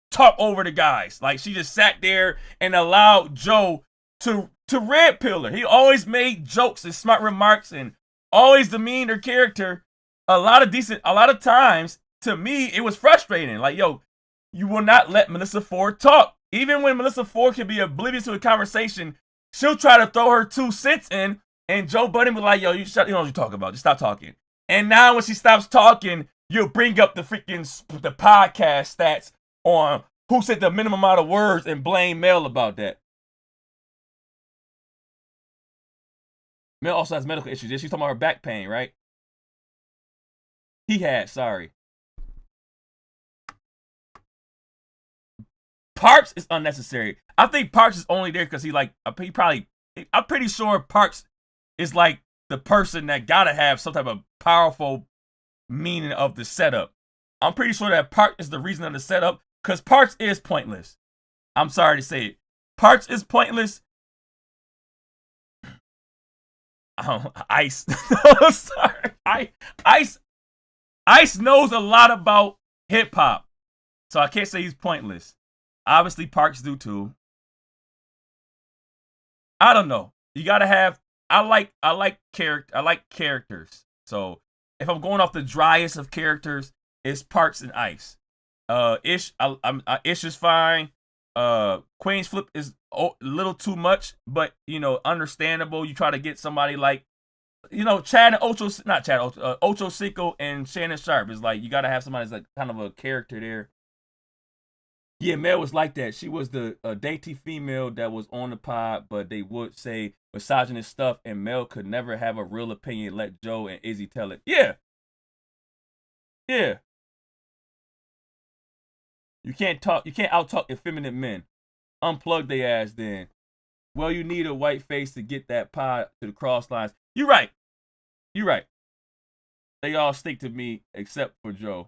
talk over the guys. Like, she just sat there and allowed Joe to red pill her. He always made jokes and smart remarks and always demeaned her character. A lot of times, to me, it was frustrating. Like, yo, you will not let Melissa Ford talk. Even when Melissa Ford can be oblivious to the conversation, she'll try to throw her 2 cents in, and Joe Budden was like, yo, you know what you're talking about. Just stop talking. And now when she stops talking, you'll bring up the podcast stats on who said the minimum amount of words and blame Mel about that. Mel also has medical issues. Yeah, she's talking about her back pain, right? Sorry. Parks is unnecessary. I think Parks is only there because I'm pretty sure Parks is like the person that gotta have some type of powerful meaning of the setup. I'm pretty sure that Parks is the reason of the setup because Parks is pointless. I'm sorry to say it. Parks is pointless. Ice. No, sorry. Ice knows a lot about hip hop, so I can't say he's pointless. Obviously, Parks do too. I don't know. You gotta have. I like characters. So if I'm going off the driest of characters, it's Parks and Ice. Ish is fine. Queen's Flip is a little too much, but understandable. You try to get somebody like, Chad and Ocho Cinco and Shannon Sharp is like, you gotta have somebody that's like kind of a character there. Yeah, Mel was like that. She was the dainty female that was on the pod, but they would say misogynist stuff, and Mel could never have a real opinion. Let Joe and Izzy tell it. Yeah. You can't out-talk effeminate men. Unplug they ass then. Well, you need a white face to get that pod to the cross lines. You're right. They all stick to me except for Joe.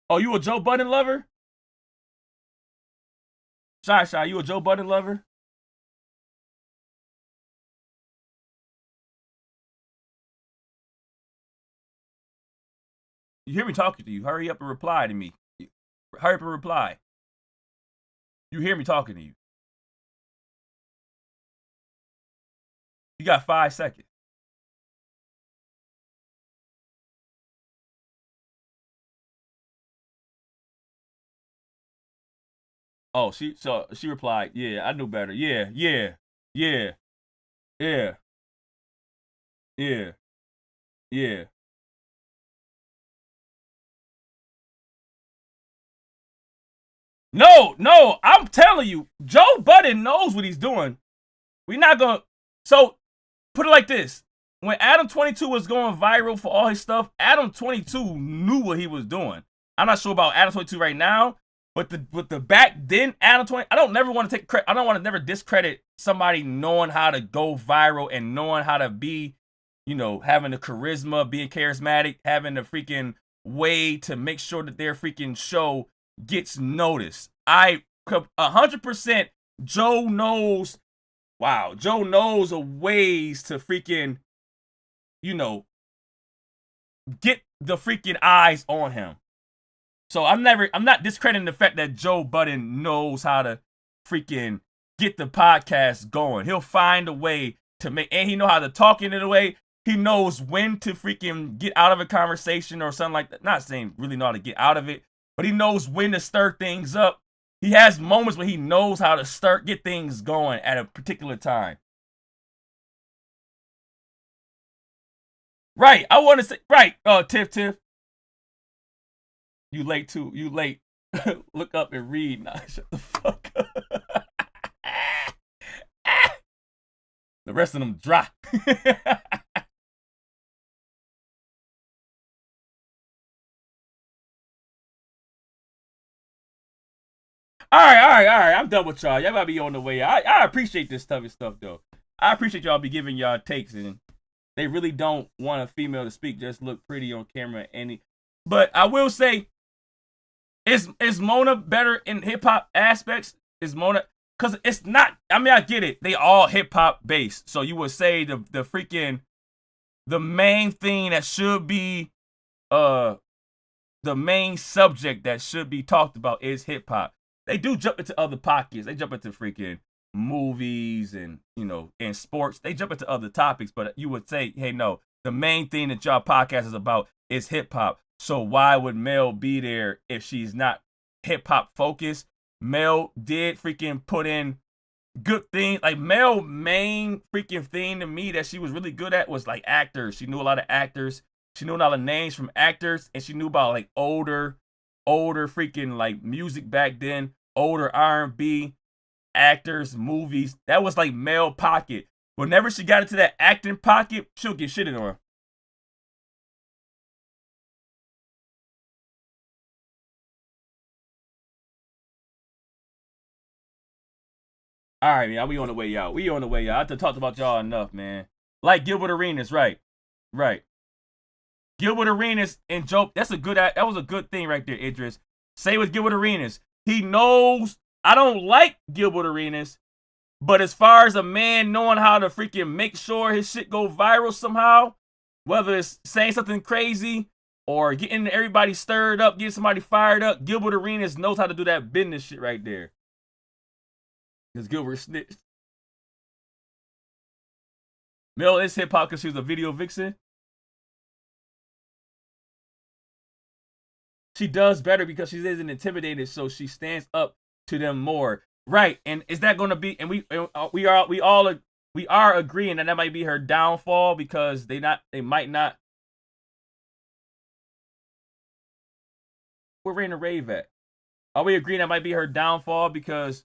Oh, you a Joe Budden lover? Shy, you a Joe Budden lover? You hear me talking to you. Hurry up and reply to me. Hurry up and reply. You hear me talking to you. You got 5 seconds. Oh, she replied, yeah, I knew better. Yeah. No, I'm telling you, Joe Budden knows what he's doing. We're not gonna. So, put it like this: when Adam 22 was going viral for all his stuff, Adam 22 knew what he was doing. I'm not sure about Adam 22 right now, but the back then Adam 20, I don't never want to take credit. I don't want to never discredit somebody knowing how to go viral and knowing how to be, having the charisma, being charismatic, having the freaking way to make sure that their freaking show gets noticed. 100% Joe knows. Wow, Joe knows of ways to freaking, get the freaking eyes on him. So I'm not discrediting the fact that Joe Budden knows how to freaking get the podcast going. He'll find a way to make, and he know how to talk in a way. He knows when to freaking get out of a conversation or something like that. Not saying really know how to get out of it, but he knows when to stir things up. He has moments where he knows how to get things going at a particular time. Right, I want to say, right, Tiff. You late too. You late. Look up and read. Nah, shut the fuck up. The rest of them dry. All right. I'm done with y'all. Y'all gotta be on the way. I appreciate this stuff though. I appreciate y'all be giving y'all takes, and they really don't want a female to speak, just look pretty on camera. But I will say, is Mona better in hip hop aspects? Is Mona, because it's not. I mean, I get it. They all hip hop based. So you would say the freaking the main thing that should be the main subject that should be talked about is hip hop. They do jump into other pockets. They jump into freaking movies and, you know, and sports. They jump into other topics, but you would say, hey, no, the main thing that y'all podcast is about is hip hop. So why would Mel be there if she's not hip hop focused? Mel did freaking put in good things. Like, Mel main freaking thing to me that she was really good at was like actors. She knew a lot of actors. She knew a lot of names from actors, and she knew about like older freaking like music back then, older R&B actors, movies. That was like Mel pocket. Whenever she got into that acting pocket, she'll get shitted on. All right, man. We on the way out. We on the way out. I talked about y'all enough, man. Like Gilbert Arenas, right? Gilbert Arenas and Joe. That was a good thing right there, Idris. Say with Gilbert Arenas, he knows. I don't like Gilbert Arenas, but as far as a man knowing how to freaking make sure his shit go viral somehow, whether it's saying something crazy or getting everybody stirred up, getting somebody fired up, Gilbert Arenas knows how to do that business shit right there. Because Gilbert snitched. Mel is hip hop because she was a video vixen. She does better because she isn't intimidated, so she stands up to them more. Right, and is that going to be? And we are agreeing that might be her downfall because they might not. Where Rain and Rave at? Are we agreeing that might be her downfall because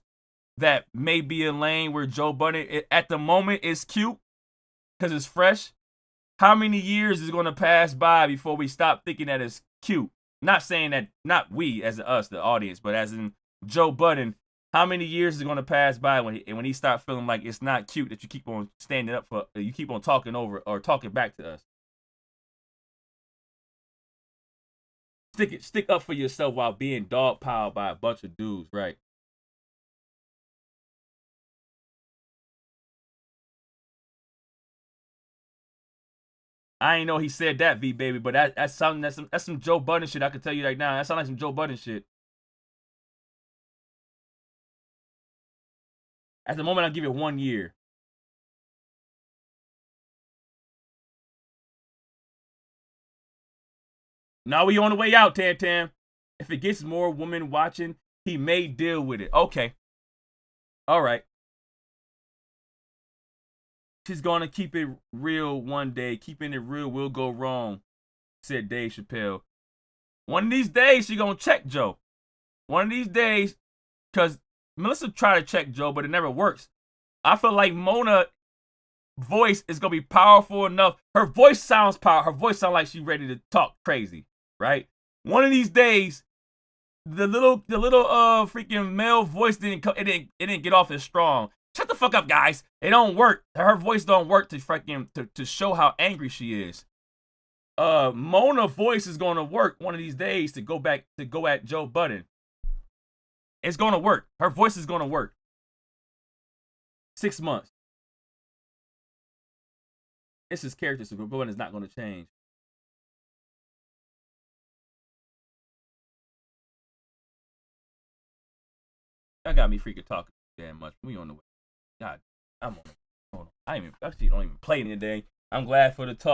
that may be a lane where Joe Budden at the moment is cute because it's fresh? How many years is going to pass by before we stop thinking that it's cute? Not saying that, not we as us, the audience, but as in Joe Budden. How many years is going to pass by when he start feeling like it's not cute that you keep on standing up for, you keep on talking over or talking back to us? Stick up for yourself while being dogpiled by a bunch of dudes, right? I ain't know he said that, V baby, but that's some Joe Budden shit. I can tell you right now. That sounds like some Joe Budden shit. At the moment, I'll give it 1 year. Now we on the way out, Tam Tam. If it gets more women watching, he may deal with it. Okay. All right. She's gonna keep it real one day. Keeping it real will go wrong, said Dave Chappelle. One of these days, she gonna check Joe. One of these days, because Melissa tried to check Joe, but it never works. I feel like Mona's voice is gonna be powerful enough. Her voice sounds powerful. Her voice sounds like she's ready to talk crazy, right? One of these days, the little freaking male voice didn't get off as strong. Shut the fuck up, guys. It don't work. Her voice don't work to freaking to show how angry she is. Mona's voice is gonna work one of these days to go at Joe Budden. It's gonna work. Her voice is gonna work. 6 months. It's his character, so Joe Budden is not gonna change. That got me freaking talking damn much. We on the way. God, I'm on it. Hold on. I don't even play today. I'm glad for the talk.